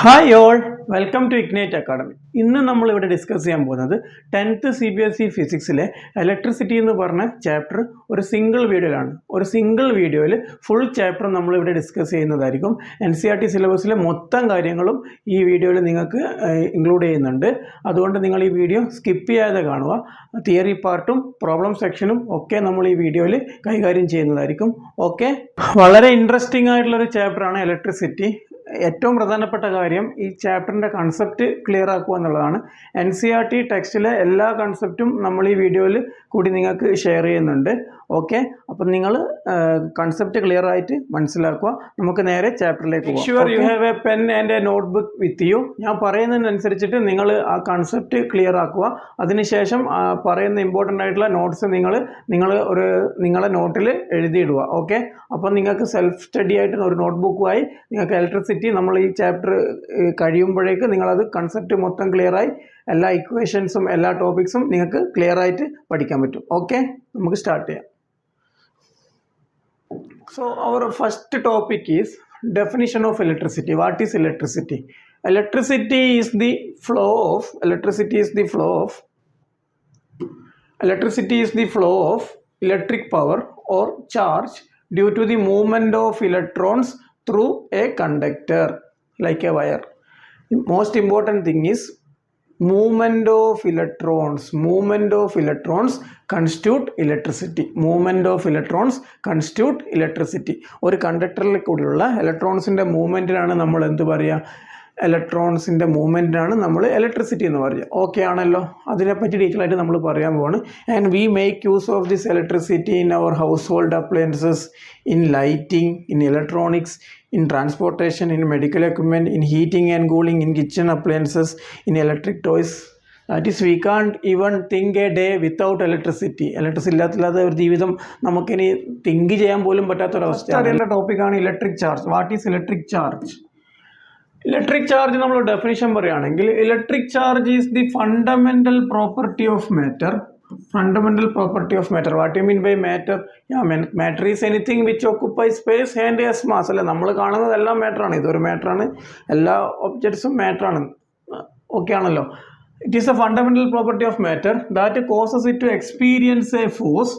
Hi all, welcome to ignite academy. ഇന്ന് നമ്മളിവിടെ discuss ചെയ്യാൻ പോകുന്നത് 10th CBSE ഫിസിക്സിലെ ഇലക്ട്രിസിറ്റി എന്ന് പറഞ്ഞ ചാപ്റ്റർ ഒരു സിംഗിൾ വീഡിയോയിൽ ഫുൾ ചാപ്റ്റർ നമ്മളിവിടെ ഡിസ്കസ് ചെയ്യുന്നതായിരിക്കും. NCERT സിലബസിലെ മൊത്തം കാര്യങ്ങളും ഈ വീഡിയോയിൽ നിങ്ങൾക്ക് ഇൻക്ലൂഡ് ചെയ്യുന്നുണ്ട്. അതുകൊണ്ട് നിങ്ങൾ ഈ വീഡിയോ സ്കിപ്പ് ചെയ്യാതെ കാണുക. തിയറി പാർട്ടും പ്രോബ്ലം സെക്ഷനും ഒക്കെ നമ്മൾ ഈ വീഡിയോയിൽ കൈകാര്യം ചെയ്യുന്നതായിരിക്കും. ഓക്കെ, വളരെ ഇൻട്രസ്റ്റിംഗ് ആയിട്ടുള്ളൊരു ചാപ്റ്ററാണ് ഇലക്ട്രിസിറ്റി. ഏറ്റവും പ്രധാനപ്പെട്ട കാര്യം ഈ ചാപ്റ്ററിൻ്റെ കൺസെപ്റ്റ് ക്ലിയർ ആക്കുക എന്നുള്ളതാണ്. NCERT ടെക്സ്റ്റിലെ എല്ലാ കൺസെപ്റ്റും നമ്മൾ ഈ വീഡിയോയിൽ കൂടി നിങ്ങൾക്ക് ഷെയർ ചെയ്യുന്നുണ്ട്. ഓക്കെ, അപ്പം നിങ്ങൾ കൺസെപ്റ്റ് ക്ലിയർ ആയിട്ട് മനസ്സിലാക്കുക. നമുക്ക് നേരെ ചാപ്റ്ററിലേക്ക് പോകാം. Sure you have A pen and A notebook with you. ഞാൻ പറയുന്നതിനനുസരിച്ചിട്ട് നിങ്ങൾ ആ കൺസെപ്റ്റ് ക്ലിയർ ആക്കുക. അതിനുശേഷം പറയുന്ന ഇമ്പോർട്ടൻ്റ് ആയിട്ടുള്ള നോട്ട്സ് നിങ്ങളെ നോട്ടിൽ എഴുതിയിടുക. ഓക്കെ, അപ്പം നിങ്ങൾക്ക് സെൽഫ് സ്റ്റഡി ആയിട്ട് ഒരു നോട്ട്ബുക്കുമായി നിങ്ങൾക്ക് ഇലക്ട്രിസിറ്റി നമ്മൾ ഈ ചാപ്റ്റർ കഴിയുമ്പോഴേക്ക് നിങ്ങളത് കൺസെപ്റ്റ് മൊത്തം ക്ലിയറായി എല്ലാ ഇക്വേഷൻസും എല്ലാ ടോപ്പിക്സും നിങ്ങൾക്ക് ക്ലിയർ ആയിട്ട് പഠിക്കാൻ പറ്റും. ഓക്കെ, നമുക്ക് സ്റ്റാർട്ട് ചെയ്യാം. So our first topic is definition of electricity. What is electricity? Electricity is the flow of electric power or charge due to the movement of electrons through a conductor like a wire. The most important thing is movement of electrons constitute electricity. ഒരു കണ്ടക്ടറിൽ കൂടിയുള്ള ഇലക്ട്രോൺസിൻ്റെ മൂവ്മെൻറ്റിനാണ് നമ്മൾ എന്ത് പറയുക, ഇലക്ട്രോൺസിൻ്റെ മൂവ്മെൻറ്റിനാണ് നമ്മൾ electricity എന്ന് പറയുക. Okay ആണല്ലോ, അതിനെപ്പറ്റി ഡീറ്റെയിൽ ആയിട്ട് നമ്മൾ പറയാൻ പോവാണ്. And we make use of this electricity in our household appliances, in lighting, in electronics, in transportation, in medical equipment, in heating and cooling, in kitchen appliances, in electric toys. That is, we can't even think a day without electricity. Electricity ഇല്ലാത്ത ഒരു ജീവിതം നമുക്കിനി think ചെയ്യാൻ പോലും പറ്റാത്തൊരവസ്ഥ. അറിയേണ്ട ടോപ്പിക്കാണ് electric charge. What is electric charge? Electric charge നമ്മൾ definition പറയുകയാണെങ്കിൽ electric charge is the fundamental property of matter. What do you mean by matter? Matter is anything which occupies space and has mass. അല്ലെ, നമ്മൾ കാണുന്നതെല്ലാം മാറ്ററാണ്. ഇതൊരു മാറ്ററാണ്, എല്ലാ ഒബ്ജക്ട്സും മാറ്ററാണ്. Okay ആണല്ലോ. It is a fundamental property of matter that causes it to experience a force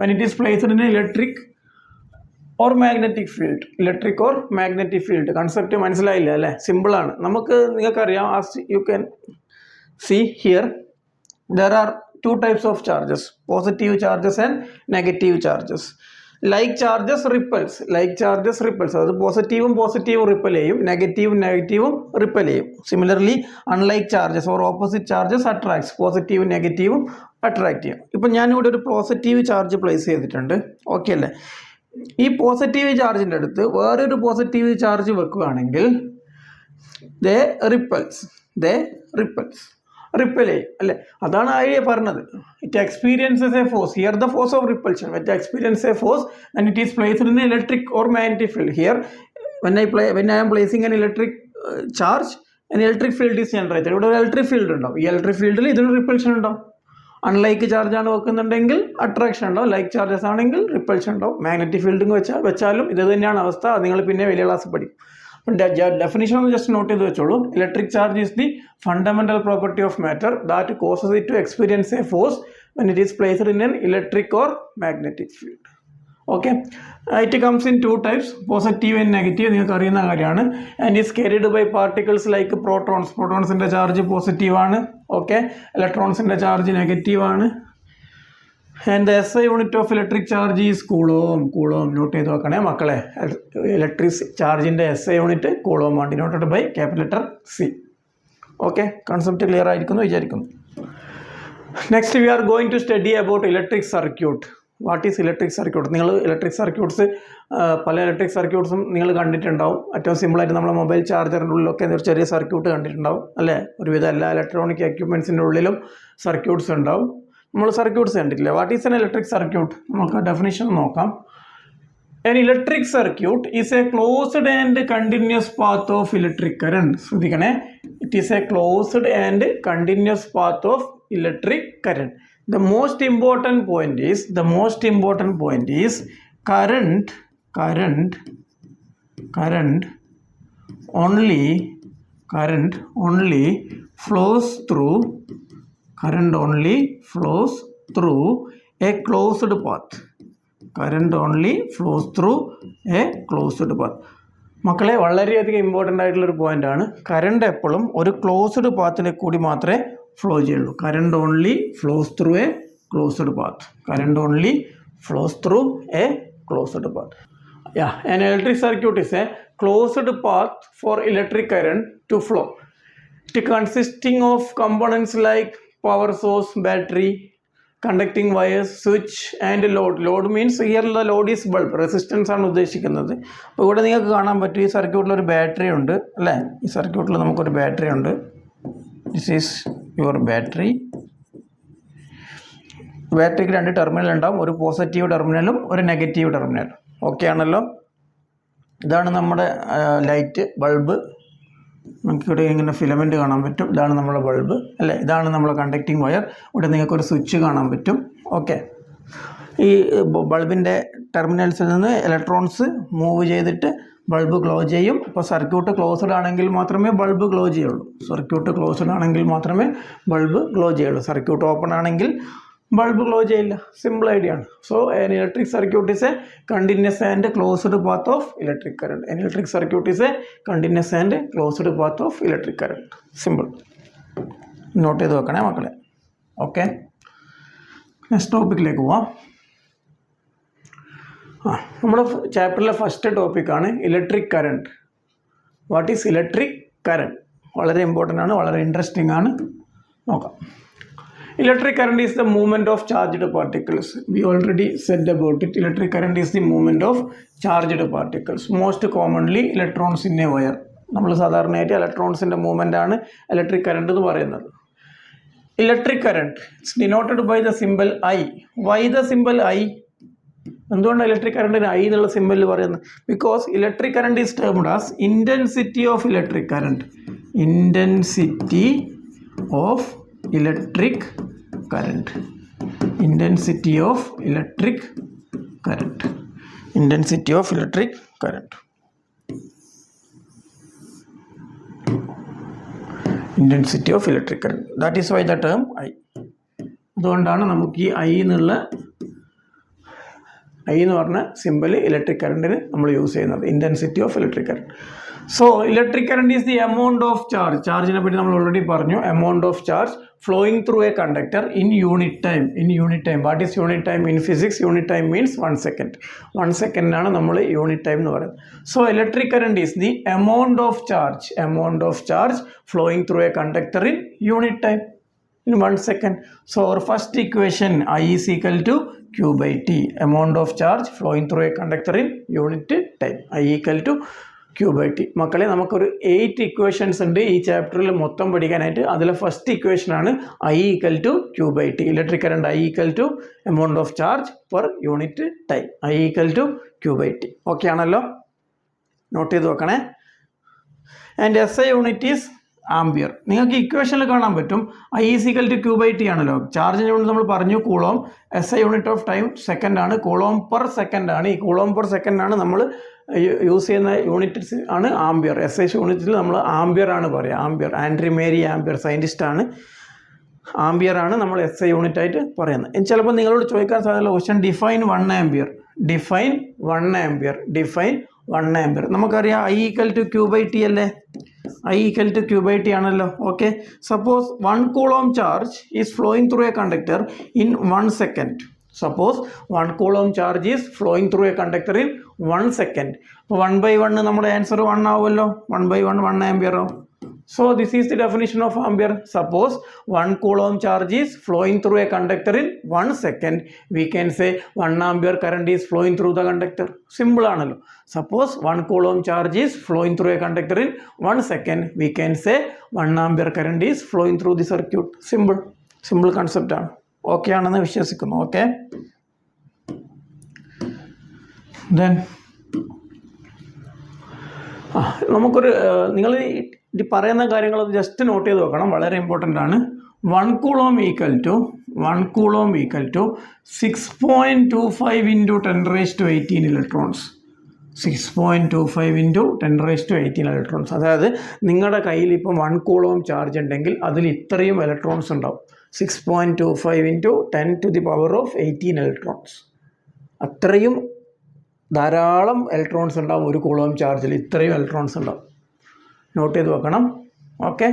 when it is placed in an electric or magnetic field. Concept മനസ്സിലായില്ല അല്ലേ? സിമ്പിളാണ്. നിങ്ങൾക്കറിയാം, as you can see here, there are two types of charges, positive charges and negative charges. Like charges repels. അത് പോസിറ്റീവും ripple ചെയ്യും, നെഗറ്റീവും ripple ചെയ്യും. Similarly unlike charges or opposite charges attracts. പോസിറ്റീവും നെഗറ്റീവും അട്രാക്ട് ചെയ്യും. ഇപ്പം ഞാനിവിടെ ഒരു പോസിറ്റീവ് ചാർജ് പ്ലേസ് ചെയ്തിട്ടുണ്ട്. ഓക്കെ അല്ലേ? ഈ പോസിറ്റീവ് ചാർജിൻ്റെ അടുത്ത് വേറൊരു പോസിറ്റീവ് ചാർജ് വെക്കുകയാണെങ്കിൽ ദേ റിപ്പൽസ് റിപ്പൽ ചെയ്യും അല്ലേ? അതാണ് ഐഡിയ പറഞ്ഞത്. It experiences A force. Here the force of repulsion. It experience a force and it is placed in electric or magnetic field. Here when I am placing an electric charge, an electric field is generated. ഇവിടെ ഒരു electric field ഉണ്ടാവും. ഈ electric ഫീൽഡിൽ ഇതിന് repulsion ഉണ്ടാവും. Unlike charge ആണ് വെക്കുന്നുണ്ടെങ്കിൽ attraction ഉണ്ടാവും, like charges ആണെങ്കിൽ റിപ്പൽഷൻ ഉണ്ടാവും. മാഗ്നറ്റിക് ഫീൽഡിങ് വെച്ചാലും ഇത് തന്നെയാണ് അവസ്ഥ. നിങ്ങൾ പിന്നെ വലിയ ക്ലാസ് പഠിക്കും. ഡെഫിനിഷൻ ഒന്ന് ജസ്റ്റ് നോട്ട് ചെയ്ത് വെച്ചോളൂ. Electric charge is the fundamental property of matter that causes it to experience a force when it is placed in an electric or magnetic field. Okay, it comes in two types, positive and negative. നിങ്ങൾക്ക് അറിയുന്ന കാര്യമാണ്. And is carried by particles like protons. പ്രോട്ടോൺസിൻ്റെ charge പോസിറ്റീവാണ്. Okay, ഇലക്ട്രോൺസിൻ്റെ charge നെഗറ്റീവാണ്. And the SI unit of electric charge is coulomb. Note ചെയ്ത് വെക്കണേ മക്കളെ. ഇലക്ട്രിക് ചാർജിൻ്റെ SI യൂണിറ്റ് കൂളോം ആണ്, denoted by capital letter C. Okay, concept clear ആയിരിക്കുന്നു വിചാരിക്കുന്നു. Next we are going to study about electric circuit. What is electric circuit? നിങ്ങൾ electric circuits പല electric സർക്യൂട്ട്സും നിങ്ങൾ കണ്ടിട്ടുണ്ടാവും. ഏറ്റവും സിമ്പിളായിട്ട് നമ്മുടെ മൊബൈൽ ചാർജറിൻ്റെ ഉള്ളിലൊക്കെ ഒരു ചെറിയ സർക്യൂട്ട് കണ്ടിട്ടുണ്ടാവും അല്ലേ? ഒരുവിധം എല്ലാ ഇലക്ട്രോണിക് എക്യുപ്മെൻറ്റ്സിൻ്റെ ഉള്ളിലും സർക്യൂട്ട്സ് ഉണ്ടാവും. നമ്മൾ സർക്യൂട്ട്സ് കണ്ടിട്ടില്ല. What is N electric circuit? നമുക്ക് ഡെഫിനിഷൻ നോക്കാം. An electric circuit is a closed and continuous path of electric current. ശ്രദ്ധിക്കണേ, it is a closed and continuous path of electric current. The most important point is current only flows through a closed path. Current only flows through a closed path. മക്കളെ വളരെയധികം important ആയിട്ടുള്ളൊരു പോയിൻ്റാണ്. Current എപ്പോഴും ഒരു closed പാത്തിലെ കൂടി മാത്രമേ flow ചെയ്യുള്ളൂ. Current only flows through a closed path. Current only flows through a closed path. Yeah, an electric circuit is a closed path for electric current to flow. It consisting of components like power source, battery, conducting wires, switch and load. Load means here the load is bulb. Resistance ആണ് ഉദ്ദേശിക്കുന്നത്. അപ്പോൾ ഇവിടെ നിങ്ങൾക്ക് കാണാൻ പറ്റും ഈ സർക്യൂട്ടിൽ ഒരു ബാറ്ററി ഉണ്ട് അല്ലേ? ഈ സർക്യൂട്ടിൽ നമുക്കൊരു ബാറ്ററി ഉണ്ട്. This is your battery. ബാറ്ററിക്ക് 2 ടെർമിനൽ ഉണ്ടാവും, ഒരു പോസിറ്റീവ് ടെർമിനലും ഒരു നെഗറ്റീവ് ടെർമിനലും. ഓക്കെ ആണല്ലോ. ഇതാണ് നമ്മുടെ ലൈറ്റ് ബൾബ്. നമുക്കിവിടെ ഇങ്ങനെ ഫിലമെൻറ്റ് കാണാൻ പറ്റും. ഇതാണ് നമ്മുടെ ബൾബ് അല്ലേ? ഇതാണ് നമ്മുടെ കണ്ടക്റ്റിംഗ് വയർ. ഇവിടെ നിങ്ങൾക്കൊരു സ്വിച്ച് കാണാൻ പറ്റും. ഓക്കെ, ഈ ബൾബിൻ്റെ ടെർമിനൽസിൽ നിന്ന് ഇലക്ട്രോൺസ് മൂവ് ചെയ്തിട്ട് ബൾബ് ഗ്ലോ ചെയ്യും. ഇപ്പോൾ സർക്യൂട്ട് ക്ലോസ്ഡ് ആണെങ്കിൽ മാത്രമേ ബൾബ് ഗ്ലോ ചെയ്യുള്ളൂ. സർക്യൂട്ട് ക്ലോസ്ഡ് ആണെങ്കിൽ മാത്രമേ ബൾബ് ഗ്ലോ ചെയ്യുള്ളൂ. സർക്യൂട്ട് ഓപ്പൺ ആണെങ്കിൽ ബൾബ് ഗ്ലോ ചെയ്യില്ല. സിമ്പിൾ ഐഡിയ ആണ്. So an electric circuit is a continuous and closed path of electric current. An electric circuit is a continuous and closed path of electric current. Simple. Note ചെയ്ത് വെക്കണേ മക്കളെ. Okay, next ടോപ്പിക്കിലേക്ക് പോവാം. നമ്മുടെ ചാപ്റ്ററിലെ first ടോപ്പിക്കാണ് electric current. What is electric current? വളരെ important ആണ്, വളരെ ഇൻട്രസ്റ്റിംഗ് ആണ്. നോക്കാം. Electric current is the movement of charged particles. We already said about it. Electric current is the movement of charged particles. Most commonly electrons in a wire. നമ്മൾ സാധാരണയായിട്ട് ഇലക്ട്രോൺസിൻ്റെ movement ആണ് electric current എന്ന് പറയുന്നത്. Electric current it's denoted by the symbol I. Why the symbol I? എന്തുകൊണ്ടാണ് electric കറണ്ടിന് I എന്നുള്ള symbol പറയുന്നത്? Because electric current is termed as intensity of electric current. Intensity of electric current. Intensity of electric current. Intensity of electric current. Intensity of electric current. That is why the term I. അതുകൊണ്ടാണ് നമുക്ക് ഈ I എന്ന് പറഞ്ഞ simple electric കറണ്ടിന് നമ്മൾ use ചെയ്യുന്നത്. Intensity of electric current. So electric current is the amount of charge. ചാർജിനെ പറ്റി നമ്മൾ ഓൾറെഡി പറഞ്ഞു. Amount of charge flowing through a conductor in unit time. What is unit time? In physics unit time means 1 second. 1 second നമ്മൾ unit time എന്ന് പറയുന്നത്. So electric current is the amount of charge flowing through a conductor in unit time in 1 second. So our first equation, I is equal to Q by T. Amount of charge flowing through a conductor in unit time. I equal to Q by T. മക്കളെ നമുക്കൊരു 8 equations ഉണ്ട് ഈ ചാപ്റ്ററിൽ മൊത്തം പഠിക്കാനായിട്ട്. അതിലെ first equation ആണ് I equal to Q by T. Electric current I equal to amount of charge per unit time. I equal to Q by T. Okay ആണല്ലോ? നോട്ട് ചെയ്ത് വെക്കണേ. And SI unit is ampere. നിങ്ങൾക്ക് ഇക്വേഷനിൽ കാണാൻ പറ്റും I is equal to Q by T ആണല്ലോ. ചാർജിൻ്റെ unit നമ്മൾ പറഞ്ഞു coulomb. SI unit of time second ആണ്. കൂളോം പെർ സെക്കൻഡ് ആണ്. ഈ കൂളോം പെർ സെക്കൻഡ് ആണ് നമ്മൾ യൂസ് ചെയ്യുന്ന യൂണിറ്റ് ആണ് ആംബിയർ. SI യൂണിറ്റിൽ നമ്മൾ ആംബിയർ ആണ് പറയുക. Ampere. André Marie Ampère scientist ആണ്. ആംബിയർ ആണ് നമ്മൾ SI യൂണിറ്റ് ആയിട്ട് പറയുന്നത്. ചിലപ്പോൾ നിങ്ങളോട് ചോദിക്കാൻ സാധ്യതയുള്ള question define 1 ampere. Define 1 ampere. നമുക്കറിയാം I equal to Q by T അല്ലേ? I equal to Q by T ആണല്ലോ. Okay, suppose 1 coulomb charge is flowing through a conductor in 1 second. Suppose 1 coulomb charge is flowing through a conductor in 1 second. അപ്പോൾ 1/1 നമ്മുടെ answer 1 ആവുമല്ലോ. 1/1 1 ampere ആവും. So this is the definition of ampere. Suppose 1 coulomb charge is flowing through a conductor in 1 second. We can say 1 ampere current is flowing through the conductor. Simple ആണല്ലോ. Suppose 1 coulomb charge is flowing through a conductor in 1 second. We can say 1 ampere current is flowing through the circuit. Simple concept ആണ്. Okay ആണെന്ന് വിശ്വസിക്കുന്നു. Okay, then നമുക്കൊരു നിങ്ങൾ ഈ പറയുന്ന കാര്യങ്ങൾ just note ചെയ്ത് വെക്കണം. വളരെ ഇമ്പോർട്ടൻ്റ് ആണ്. 1 coulomb equal to 6.25 into 10 raised to 18 electrons. 6.25 into 10⁻18 electrons. അതായത് നിങ്ങളുടെ കയ്യിൽ ഇപ്പം 1 കൂളോം ചാർജ് ഉണ്ടെങ്കിൽ അതിൽ ഇത്രയും ഇലക്ട്രോൺസ് ഉണ്ടാവും. 6.25 ഇൻറ്റു 10⁻18 ഇലക്ട്രോൺസ്. അത്രയും ധാരാളം ഇലക്ട്രോൺസ് ഉണ്ടാവും ഒരു കൂളോം ചാർജിൽ. ഇത്രയും ഇലക്ട്രോൺസ് ഉണ്ടാവും. നോട്ട് ചെയ്ത് വെക്കണം. ഓക്കെ,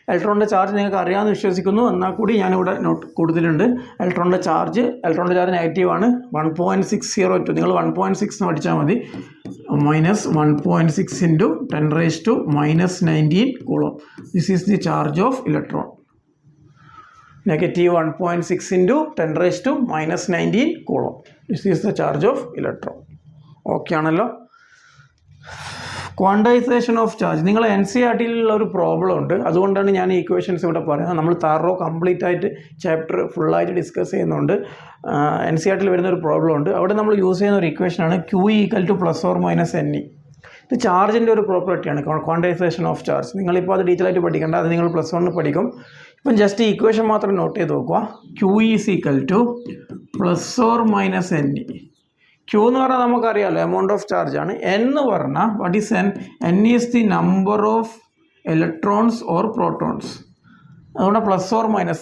ഇലക്ട്രോണിൻ്റെ ചാർജ് നിങ്ങൾക്ക് അറിയാമെന്ന് വിശ്വസിക്കുന്നു. എന്നാൽ കൂടി ഞാനിവിടെ നോട്ട് കൊടുത്തിട്ടുണ്ട്. ഇലക്ട്രോണിൻ്റെ ചാർജ് നെഗറ്റീവാണ്. 1.602. നിങ്ങൾ 1.6 എന്ന് പഠിച്ചാൽ മതി. -1.6 into 10⁻−19 coulomb. This is the charge of electron. -1.6 into 10⁻−19 coulomb. This is the charge of electron. Okay ആണല്ലോ. Quantization of charge. നിങ്ങൾ NCERTയിലുള്ള ഒരു പ്രോബ്ലം ഉണ്ട്. അതുകൊണ്ടാണ് ഞാൻ ഈ ഇക്വേഷൻസ് ഇവിടെ പറയുന്നത്. നമ്മൾ കംപ്ലീറ്റ് ആയിട്ട് ചാപ്റ്റർ ഫുള്ളായിട്ട് ഡിസ്കസ് ചെയ്യുന്നുണ്ട്. NCERTയിൽ വരുന്ന ഒരു പ്രോബ്ലം ഉണ്ട്. അവിടെ നമ്മൾ യൂസ് ചെയ്യുന്ന ഒരു ഇക്വേഷനാണ് Q = ±NE. ഇത് ചാർജിൻ്റെ ഒരു പ്രോപ്പർട്ടിയാണ്, ക്വാണ്ടൈസേഷൻ ഓഫ് ചാർജ്. നിങ്ങളിപ്പോൾ അത് ഡീറ്റെയിൽ ആയിട്ട് പഠിക്കേണ്ട, അത് നിങ്ങൾ +1 പഠിക്കും. ഇപ്പം ജസ്റ്റ് ഈ ഇക്വേഷൻ മാത്രം നോട്ട് ചെയ്ത് നോക്കുക. Q = ±NE. Q എന്ന് പറഞ്ഞാൽ നമുക്കറിയാമല്ലോ എമൗണ്ട് ഓഫ് ചാർജ് ആണ്. N എന്ന് പറഞ്ഞാൽ what is N? N is the number of electrons or protons. അതുകൊണ്ട് +±.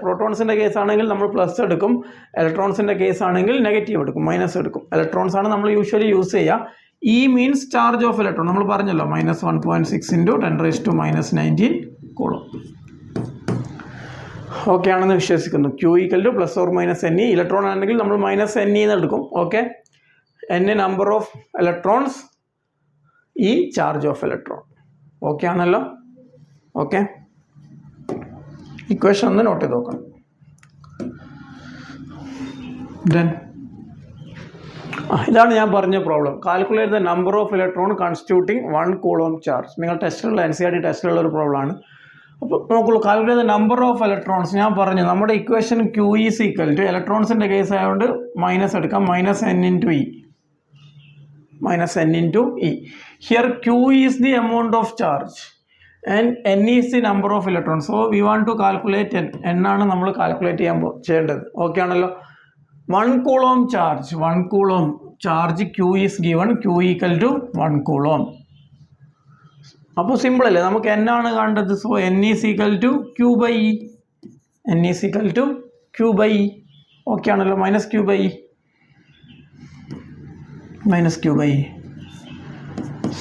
പ്രോട്ടോൺസിൻ്റെ കേസ് ആണെങ്കിൽ നമ്മൾ പ്ലസ് എടുക്കും, ഇലക്ട്രോൺസിൻ്റെ കേസ് ആണെങ്കിൽ നെഗറ്റീവ് എടുക്കും, മൈനസ് എടുക്കും. ഇലക്ട്രോൺസ് ആണ് നമ്മൾ യൂഷ്വലി യൂസ് ചെയ്യുക. E means charge of electron. നമ്മൾ പറഞ്ഞല്ലോ -1.6 ഇൻറ്റു 10⁻−19 കൂളോം. ഓക്കെ ആണെന്ന് വിശ്വസിക്കുന്നു. Q = ±NE. ഇലക്ട്രോൺ ആണെങ്കിൽ നമ്മൾ -NE എന്ന് എടുക്കും. Okay, N number of electrons, E charge of electron. Okay ആണല്ലോ. ഓക്കെ, ഇക്വേഷൻ ഒന്ന് നോട്ട് ചെയ്ത് നോക്കണം. ഇതാണ് ഞാൻ പറഞ്ഞ problem. Calculate the number of electron constituting 1 coulomb charge. നിങ്ങൾ NCERT ടെസ്റ്റിലുള്ള ഒരു പ്രോബ്ലമാണ്. അപ്പോൾ നോക്കുള്ളൂ, calculate the number of electrons. ഞാൻ പറഞ്ഞു നമ്മുടെ ഇക്വേഷൻ Q = ഇലക്ട്രോൺസിൻ്റെ കേസ് ആയതുകൊണ്ട് മൈനസ് എടുക്കാം, -N × E. Here Q is the amount of charge and N is the number of electrons. So we want to calculate N ആണ് നമ്മൾ calculate ചെയ്യേണ്ടത്. Okay ആണല്ലോ. 1 coulomb charge Q is given. Q = 1 coulomb. അപ്പോൾ simple അല്ലേ, നമുക്ക് N ആണ് കാണേണ്ടത്. So N = Q/E. N = Q/E. Okay ആണല്ലോ. -Q/E.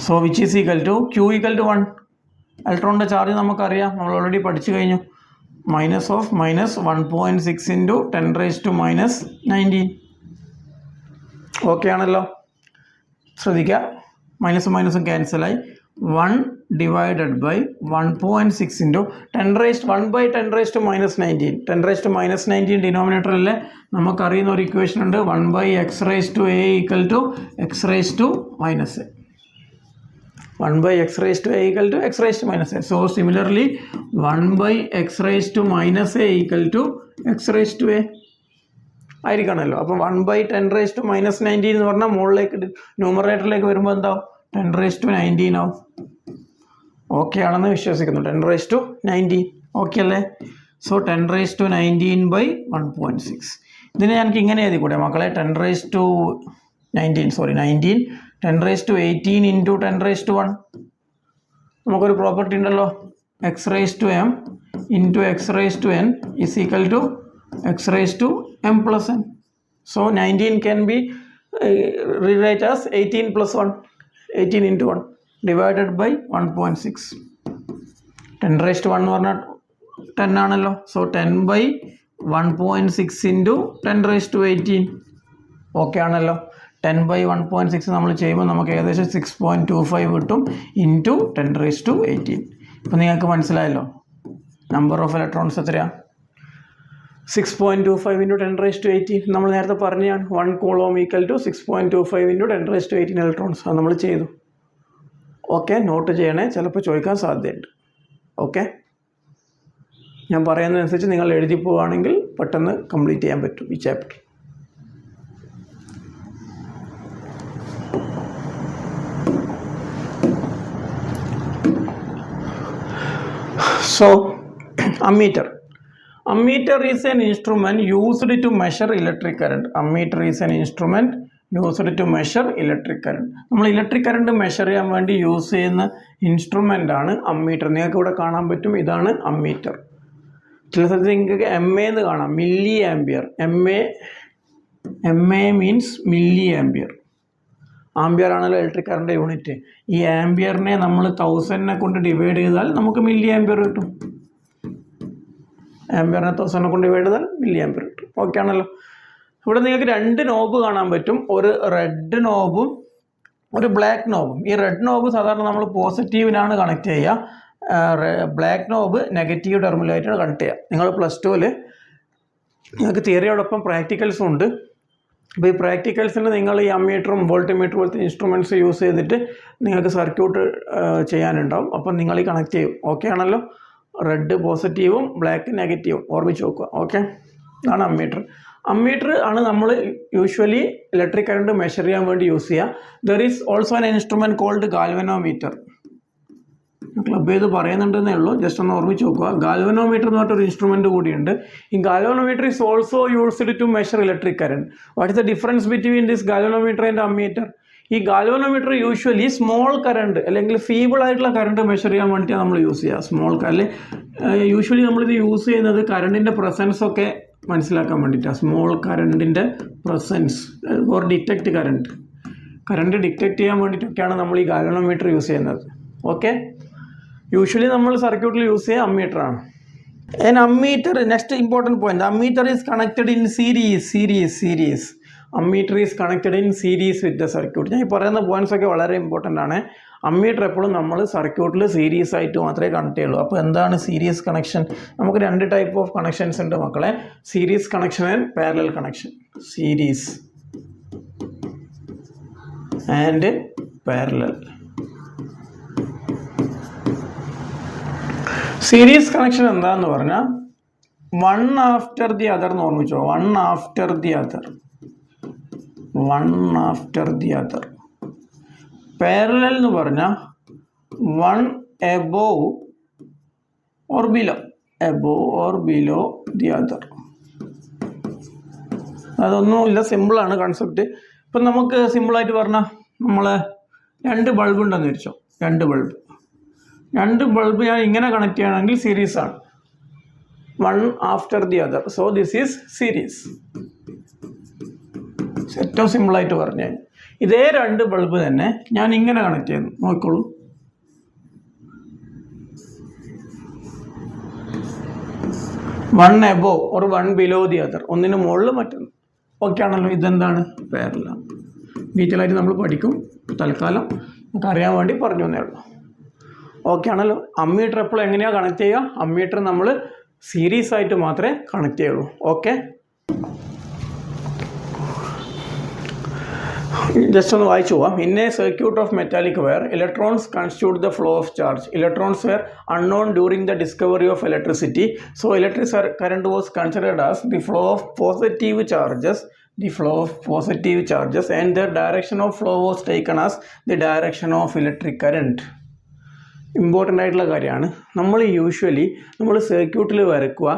So which is equal to Q = 1. ഇലക്ട്രോണിൻ്റെ ചാർജ് നമുക്കറിയാം, നമ്മൾ ഓൾറെഡി പഠിച്ചു കഴിഞ്ഞു. -1.6 ഇൻറ്റു 10⁻−19. ഓക്കെ ആണല്ലോ. ശ്രദ്ധിക്കുക, മൈനസും ക്യാൻസലായി. 1 / 1.6 ഇൻറ്റു 1/10⁻−19. 10⁻−19 ഡിനോമിനേറ്ററിലെ നമുക്കറിയുന്ന ഒരു ഇക്വേഷൻ ഉണ്ട്. 1/x⁻⁴ = x⁻⁻⁴. 1/x⁻⁴ x⁻⁻⁴. So similarly 1/x⁻⁻ = x⁻⁴ ആയിരിക്കണമല്ലോ. അപ്പം 1/10⁻−19 എന്ന് പറഞ്ഞാൽ മുകളിലേക്ക് ന്യൂമറേറ്ററിലേക്ക് വരുമ്പോൾ എന്താവും? 10⁻19 ആവും. ഓക്കെ ആണെന്ന് വിശ്വസിക്കുന്നു. 10⁻19 ഓക്കെ അല്ലേ? സോ 10⁻19/1.6. ഇതിനെ എനിക്ക് ഇങ്ങനെ എഴുതി കൂടെ മക്കളെ? 10⁻18 ഇൻറ്റു 10⁻1. നമുക്കൊരു പ്രോപ്പർട്ടി ഉണ്ടല്ലോ, x⁻m into x⁻n is equal to x⁻m+n. So 19 can be rewrite as 18 + 1, 18 × 1 divided by 1.6. 10⁻1 എന്ന് പറഞ്ഞാൽ 10 ആണല്ലോ. So 10/1.6 into 10⁻18. ഓക്കെ ആണല്ലോ. 10/1.6 നമ്മൾ ചെയ്യുമ്പോൾ നമുക്ക് ഏകദേശം 6.25 കിട്ടും ഇൻറ്റു 10⁻18. ഇപ്പം നിങ്ങൾക്ക് മനസ്സിലായല്ലോ നമ്പർ ഓഫ് ഇലക്ട്രോൺസ് എത്രയാണ്? 6.25 ഇൻറ്റു 10⁻18. നമ്മൾ നേരത്തെ പറഞ്ഞാണ് 1 കൂളോം = 6.25 ഇൻറ്റു 10⁻18 ഇലക്ട്രോൺസ്. അത് നമ്മൾ ചെയ്തു. ഓക്കെ, നോട്ട് ചെയ്യണേ, ചിലപ്പോൾ ചോദിക്കാൻ സാധ്യതയുണ്ട്. ഓക്കെ, ഞാൻ പറയുന്നതനുസരിച്ച് നിങ്ങൾ എഴുതി പോവുകയാണെങ്കിൽ പെട്ടെന്ന് കംപ്ലീറ്റ് ചെയ്യാൻ പറ്റും ഈ chapter. So ammeter is an instrument used to measure electric current. Ammeter is an instrument used to measure electric current. നമ്മൾ ഇലക്ട്രിക് കറണ്ട് മെഷർ ചെയ്യാൻ വേണ്ടി യൂസ് ചെയ്യുന്ന ഇൻസ്ട്രുമെൻ്റ് ആണ് അമ്മീറ്റർ. നിങ്ങൾക്ക് ഇവിടെ കാണാൻ പറ്റും, ഇതാണ് അമ്മീറ്റർ. ചില സ്ഥലത്ത് നിങ്ങൾക്ക് MA എന്ന് കാണാം, milli ampere. MA means milli ampere. Ampere ആണല്ലോ ഇലക്ട്രിക് കറണ്ട് യൂണിറ്റ്. ഈ ആംബിയറിനെ നമ്മൾ 1000 കൊണ്ട് ഡിവൈഡ് ചെയ്താൽ നമുക്ക് മില്ലി ആംബിയർ കിട്ടും. ആംബിയറിനെ 1000 കൊണ്ട് ഡിവൈഡ് ചെയ്താൽ മില്ലി ആംബിയർ കിട്ടും. ഓക്കെ ആണല്ലോ. ഇവിടെ നിങ്ങൾക്ക് 2 നോബ് കാണാൻ പറ്റും, ഒരു റെഡ് നോബും ഒരു ബ്ലാക്ക് നോബും. ഈ റെഡ് നോബ് സാധാരണ നമ്മൾ പോസിറ്റീവിനാണ് കണക്ട് ചെയ്യുക, ബ്ലാക്ക് നോബ് നെഗറ്റീവ് ടെർമിനലായിട്ടാണ് കണക്ട് ചെയ്യുക. നിങ്ങൾ +2 നിങ്ങൾക്ക് തിയറിയോടൊപ്പം പ്രാക്ടിക്കൽസും ഉണ്ട്. അപ്പോൾ ഈ പ്രാക്ടിക്കൽസിന് നിങ്ങൾ ഈ അമ്മീറ്ററും വോൾട്ടിമീറ്റർ പോലത്തെ ഇൻസ്ട്രുമെൻറ്റ്സ് യൂസ് ചെയ്തിട്ട് നിങ്ങൾക്ക് സർക്യൂട്ട് ചെയ്യാനുണ്ടാവും. അപ്പം നിങ്ങൾ ഈ കണക്ട് ചെയ്യും. ഓക്കെ ആണല്ലോ. റെഡ് പോസിറ്റീവും ബ്ലാക്ക് നെഗറ്റീവും ഓർമ്മിച്ച് നോക്കുക. ഓക്കെ, ഇതാണ് അമ്മീറ്റർ. അമ്മീറ്റർ ആണ് നമ്മൾ യൂഷ്വലി ഇലക്ട്രിക് കറണ്ട് മെഷർ ചെയ്യാൻ വേണ്ടി യൂസ് ചെയ്യുക. There is also an instrument called galvanometer. Club ചെയ്ത് പറയുന്നുണ്ടെന്നേ ഉള്ളൂ, ജസ്റ്റ് ഒന്ന് ഓർമ്മിച്ച് നോക്കുക. ഗാൽവനോമീറ്റർ എന്ന് പറഞ്ഞൊരു ഇൻസ്ട്രുമെൻറ്റ് കൂടിയുണ്ട്. ഈ galvanometer is also used to measure electric current. What is the difference between this galvanometer and ammeter? ഈ ഗാൽവനോമീറ്റർ യൂഷ്വലി സ്മോൾ കറണ്ട് അല്ലെങ്കിൽ ഫീബിൾ ആയിട്ടുള്ള കറണ്ട് മെഷർ ചെയ്യാൻ വേണ്ടിയിട്ടാണ് നമ്മൾ യൂസ് ചെയ്യുക. സ്മോൾ അല്ലെങ്കിൽ യൂഷ്വലി നമ്മളിത് യൂസ് ചെയ്യുന്നത് കറണ്ടിൻ്റെ പ്രസൻസ് ഒക്കെ മനസ്സിലാക്കാൻ വേണ്ടിയിട്ടാണ്. സ്മോൾ കറണ്ടിൻ്റെ presence or detect current detect ചെയ്യാൻ വേണ്ടിയിട്ടൊക്കെയാണ് നമ്മൾ ഈ ഗാൽവനോമീറ്റർ യൂസ് ചെയ്യുന്നത്. ഓക്കെ, യൂഷ്വലി നമ്മൾ സർക്യൂട്ടിൽ യൂസ് ചെയ്യുക അമ്മീറ്ററാണ്. And ammeter, next important point, ammeter is connected in series. Ammeter is connected in series with the circuit. ഞാൻ ഈ പറയുന്ന പോയിന്റ്സ് ഒക്കെ വളരെ ഇമ്പോർട്ടൻ്റ് ആണ്. അമ്മീറ്റർ എപ്പോഴും നമ്മൾ സർക്യൂട്ടിൽ സീരീസ് ആയിട്ട് മാത്രമേ കണക്ട് ചെയ്യുള്ളൂ. അപ്പോൾ എന്താണ് സീരീസ് കണക്ഷൻ? നമുക്ക് 2 ടൈപ്പ് ഓഫ് കണക്ഷൻസ് ഉണ്ട് മക്കളെ, series connection and parallel connection. Series and parallel. Series connection എന്താന്ന് പറഞ്ഞാൽ വൺ ആഫ്റ്റർ ദി അതർ എന്ന് ഓർമ്മിച്ചോ. One after the other. Parallel എന്ന് പറഞ്ഞാൽ one above or below the other. അതൊന്നുമില്ല, സിമ്പിളാണ് കൺസെപ്റ്റ്. ഇപ്പം നമുക്ക് സിമ്പിളായിട്ട് പറഞ്ഞാൽ നമ്മൾ 2 ബൾബ് ഉണ്ടെന്ന് വിചാരിച്ചോ. 2 ബൾബ് ഞാൻ ഇങ്ങനെ കണക്ട് ചെയ്യുകയാണെങ്കിൽ സീരീസ് ആണ്. One after the other. So this is series. ഏറ്റവും സിമ്പിളായിട്ട് പറഞ്ഞു കഴിഞ്ഞാൽ ഇതേ 2 ബൾബ് തന്നെ ഞാൻ ഇങ്ങനെ കണക്ട് ചെയ്യുന്നു. നോക്കോളൂ, one above or one below the other. ഒന്നിന് മുകളിൽ മറ്റൊന്ന്. ഓക്കെ ആണല്ലോ. ഇതെന്താണ്? പാരലൽ. ഡീറ്റെയിലായിട്ട് നമ്മൾ പഠിക്കും. തൽക്കാലം നമുക്ക് അറിയാൻ വേണ്ടി പറഞ്ഞു തന്നേ ഉള്ളൂ. ഓക്കെ ആണല്ലോ. അമ്മീറ്റർ എപ്പോഴും എങ്ങനെയാണ് കണക്ട് ചെയ്യുക? അമ്മീറ്റർ നമ്മൾ സീരീസ് ആയിട്ട് മാത്രമേ കണക്ട് ചെയ്യുള്ളൂ. ഓക്കെ, ജസ്റ്റ് ഒന്ന് വായിച്ചു പോവാം. In a circuit of metallic wire, electrons constitute the flow of charge. Electrons were unknown during the discovery of electricity. So electric current was considered as the flow of positive charges and the direction of flow was taken as the direction of electric current. Important ആയിട്ടുള്ള കാര്യമാണ്. നമ്മൾ usually സർക്യൂട്ടിൽ വരയ്ക്കുക,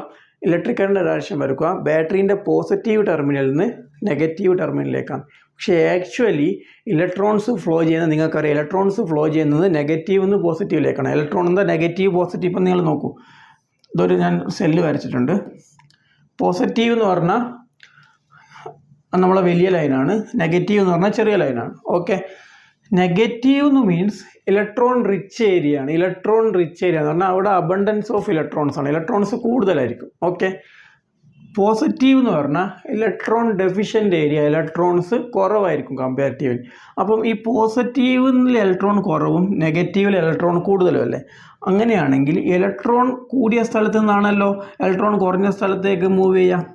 electric current direction വരയ്ക്കുക, ബാറ്ററീൻ്റെ positive ടെർമിനലിൽ നിന്ന് negative ടെർമിനലിലേക്കാണ്. പക്ഷേ actually electrons flow ചെയ്യുന്നത് നിങ്ങൾക്കറിയാം, ഇലക്ട്രോൺസ് ഫ്ലോ ചെയ്യുന്നത് നെഗറ്റീവ് നിന്ന് പോസിറ്റീവിലേക്കാണ്. ഇലക്ട്രോൺ എന്താ നെഗറ്റീവ് പോസിറ്റീവ് ഇപ്പം നിങ്ങൾ നോക്കൂ. ഇതൊരു ഞാൻ സെല്ല് വരച്ചിട്ടുണ്ട്. പോസിറ്റീവ് എന്ന് പറഞ്ഞാൽ നമ്മളെ വലിയ ലൈനാണ്, നെഗറ്റീവ് എന്ന് പറഞ്ഞാൽ ചെറിയ ലൈനാണ്. ഓക്കെ, നെഗറ്റീവ് എന്ന് മീൻസ് ഇലക്ട്രോൺ റിച്ച് ഏരിയ ആണ്. ഇലക്ട്രോൺ റിച്ച് ഏരിയ എന്ന് പറഞ്ഞാൽ അവിടെ അബണ്ടൻസ് ഓഫ് ഇലക്ട്രോൺസ് ആണ്, ഇലക്ട്രോൺസ് കൂടുതലായിരിക്കും. ഓക്കെ, പോസിറ്റീവ് എന്ന് പറഞ്ഞാൽ ഇലക്ട്രോൺ ഡെഫിഷ്യൻ്റ് ഏരിയ, ഇലക്ട്രോൺസ് കുറവായിരിക്കും കമ്പാരിറ്റീവ്ലി. അപ്പം ഈ പോസിറ്റീവിൽ ഇലക്ട്രോൺ കുറവും നെഗറ്റീവിൽ ഇലക്ട്രോൺ കൂടുതലും അല്ലേ? അങ്ങനെയാണെങ്കിൽ ഇലക്ട്രോൺ കൂടിയ സ്ഥലത്തു നിന്നാണല്ലോ ഇലക്ട്രോൺ കുറഞ്ഞ സ്ഥലത്തേക്ക് മൂവ് ചെയ്യുക.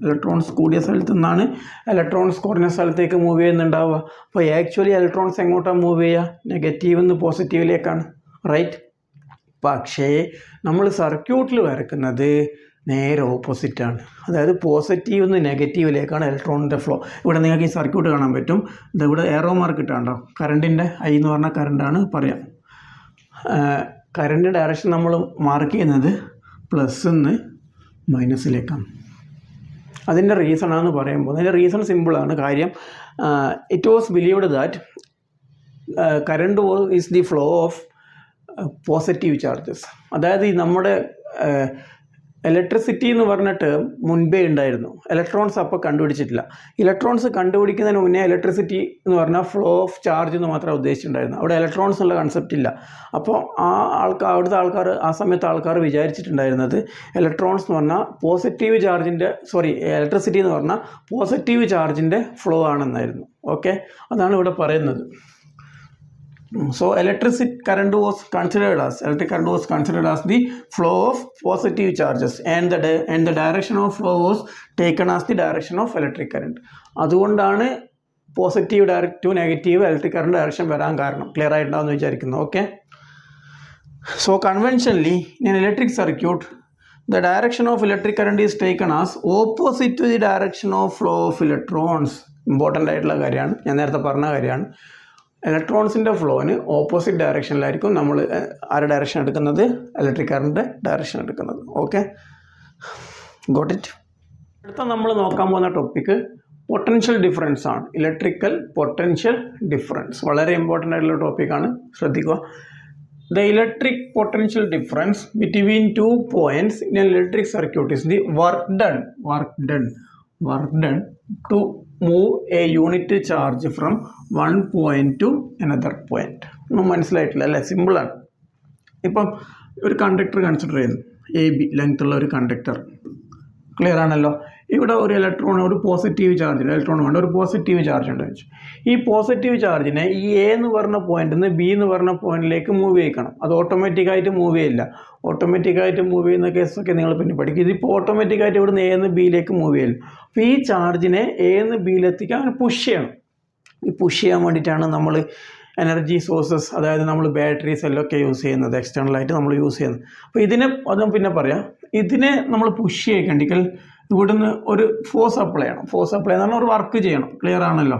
ഇലക്ട്രോൺസ് കൂടിയ സ്ഥലത്തു നിന്നാണ് ഇലക്ട്രോൺസ് കുറഞ്ഞ സ്ഥലത്തേക്ക് മൂവ് ചെയ്യുന്നുണ്ടാവുക. അപ്പോൾ ആക്ച്വലി ഇലക്ട്രോൺസ് എങ്ങോട്ടാണ് മൂവ് ചെയ്യുക? നെഗറ്റീവിൽ നിന്ന് പോസിറ്റീവിലേക്കാണ്, റൈറ്റ്? പക്ഷേ നമ്മൾ സർക്യൂട്ടിൽ വരയ്ക്കുന്നത് നേരെ ഓപ്പോസിറ്റാണ്. അതായത് പോസിറ്റീവ് നിന്ന് നെഗറ്റീവിലേക്കാണ് ഇലക്ട്രോണിൻ്റെ ഫ്ലോ. ഇവിടെ നിങ്ങൾക്ക് ഈ സർക്യൂട്ട് കാണാൻ പറ്റും. ഇതിവിടെ ഏറോ മാർക്ക് ഇട്ടാണ്ടോ, കറണ്ടിൻ്റെ ഐ എന്ന് പറഞ്ഞാൽ കറണ്ടാണ് പറയാം. കറണ്ട് ഡയറക്ഷൻ നമ്മൾ മാർക്ക് ചെയ്യുന്നത് പ്ലസ് നിന്ന് മൈനസിലേക്കാണ്. അതിൻ്റെ റീസണാണെന്ന് പറയുമ്പോൾ അതിൻ്റെ റീസൺ സിമ്പിളാണ്. കാര്യം it was believed that current is the flow of positive charges. അതായത് ഈ നമ്മുടെ ഇലക്ട്രിസിറ്റി എന്ന് പറഞ്ഞിട്ട് മുൻപേ ഉണ്ടായിരുന്നു, ഇലക്ട്രോൺസ് അപ്പോൾ കണ്ടുപിടിച്ചിട്ടില്ല. ഇലക്ട്രോൺസ് കണ്ടുപിടിക്കുന്നതിന് മുന്നേ ഇലക്ട്രിസിറ്റി എന്ന് പറഞ്ഞാൽ ഫ്ലോ ഓഫ് ചാർജ് എന്ന് മാത്രമേ ഉദ്ദേശിച്ചിട്ടുണ്ടായിരുന്നു. അവിടെ ഇലക്ട്രോൺസ് ഉള്ള കൺസെപ്റ്റ് ഇല്ല. അപ്പോൾ അവിടുത്തെ ആൾക്കാർ ആ സമയത്ത് ആൾക്കാർ വിചാരിച്ചിട്ടുണ്ടായിരുന്നത് ഇലക്ട്രോൺസ് എന്ന് പറഞ്ഞാൽ പോസിറ്റീവ് ചാർജിൻ്റെ ഇലക്ട്രിസിറ്റി എന്ന് പറഞ്ഞാൽ പോസിറ്റീവ് ചാർജിൻ്റെ ഫ്ലോ ആണെന്നായിരുന്നു. ഓക്കെ, അതാണ് ഇവിടെ പറയുന്നത്. So electric current was considered as the flow of positive charges and the direction of flow was taken as the direction of electric current. അതുകൊണ്ടാണ് positive to negative electric current direction വരാൻ കാരണം. Clear ആയിട്ടുണ്ടാവുമെന്ന് വിചാരിക്കുന്നു. Okay, so conventionally in an electric circuit the direction of electric current is taken as opposite to the direction of flow of electrons. Important ആയിട്ടുള്ള കാര്യമാണ്, ഞാൻ നേരത്തെ പറഞ്ഞ കാര്യമാണ്. ഇലക്ട്രോൺസിൻ്റെ ഫ്ലോന് ഓപ്പോസിറ്റ് ഡയറക്ഷനിലായിരിക്കും നമ്മൾ ആരുടെ ഡയറക്ഷൻ എടുക്കുന്നത്, ഇലക്ട്രിക് കറണ്ട് ഡയറക്ഷൻ എടുക്കുന്നത്. Okay, got it. അടുത്ത നമ്മൾ നോക്കാൻ പോകുന്ന ടോപ്പിക്ക് പൊട്ടൻഷ്യൽ ഡിഫറൻസ് ആണ്. ഇലക്ട്രിക്കൽ പൊട്ടൻഷ്യൽ ഡിഫറൻസ് വളരെ ഇമ്പോർട്ടൻ്റ് ആയിട്ടുള്ള ടോപ്പിക്കാണ്, ശ്രദ്ധിക്കുക. The electric potential difference between 2 points in an electric circuit is the work done to move a unit charge from one point to another point. ഒന്നും മനസ്സിലായിട്ടില്ല അല്ലേ? സിമ്പിളാണ്. ഇപ്പം ഒരു കണ്ടക്ടർ കൺസിഡർ ചെയ്യുന്നു, AB ലെങ്ത് ഉള്ള ഒരു കണ്ടക്ടർ. ക്ലിയർ ആണല്ലോ? ഇവിടെ ഒരു ഇലക്ട്രോൺ, ഒരു പോസിറ്റീവ് ചാർജ്, ഇലക്ട്രോൺ കൊണ്ട് ഒരു പോസിറ്റീവ് ചാർജ് ഉണ്ട് വെച്ചു. ഈ പോസിറ്റീവ് ചാർജിനെ ഈ എ എന്ന് പറഞ്ഞ പോയിന്റിൽ നിന്ന് ബി എന്ന് പറഞ്ഞ പോയിന്റിലേക്ക് മൂവ് ചെയ്യിക്കണം. അത് ഓട്ടോമാറ്റിക്കായിട്ട് മൂവ് ചെയ്യില്ല. ഓട്ടോമാറ്റിക്കായിട്ട് മൂവ് ചെയ്യുന്ന കേസൊക്കെ നിങ്ങൾ പിന്നെ പഠിക്കും. ഇതിപ്പോൾ ഓട്ടോമാറ്റിക്കായിട്ട് ഇവിടുന്ന് എ എന്ന് ബിയിലേക്ക് മൂവ് ചെയ്യില്ല. അപ്പോൾ ഈ ചാർജിനെ എ എന്ന് ബിയിലെത്തിക്കാൻ അങ്ങനെ പുഷ് ചെയ്യണം. ഈ പുഷ് ചെയ്യാൻ വേണ്ടിയിട്ടാണ് നമ്മൾ എനർജി സോഴ്സസ്, അതായത് നമ്മൾ ബാറ്ററി സെല്ലൊക്കെ യൂസ് ചെയ്യുന്നത്, എക്സ്റ്റേണലായിട്ട് നമ്മൾ യൂസ് ചെയ്യുന്നത്. അപ്പോൾ ഇതിനെ അതും പിന്നെ പറയാം. ഇതിനെ നമ്മൾ പുഷ് ചെയ്യിക്കണ്ടെങ്കിൽ ഇവിടുന്ന് ഒരു ഫോഴ്സ് അപ്ലൈ ചെയ്യണം. ഫോഴ്സ് അപ്ലൈ എന്ന് പറഞ്ഞാൽ ഒരു വർക്ക് ചെയ്യണം. ക്ലിയർ ആണല്ലോ?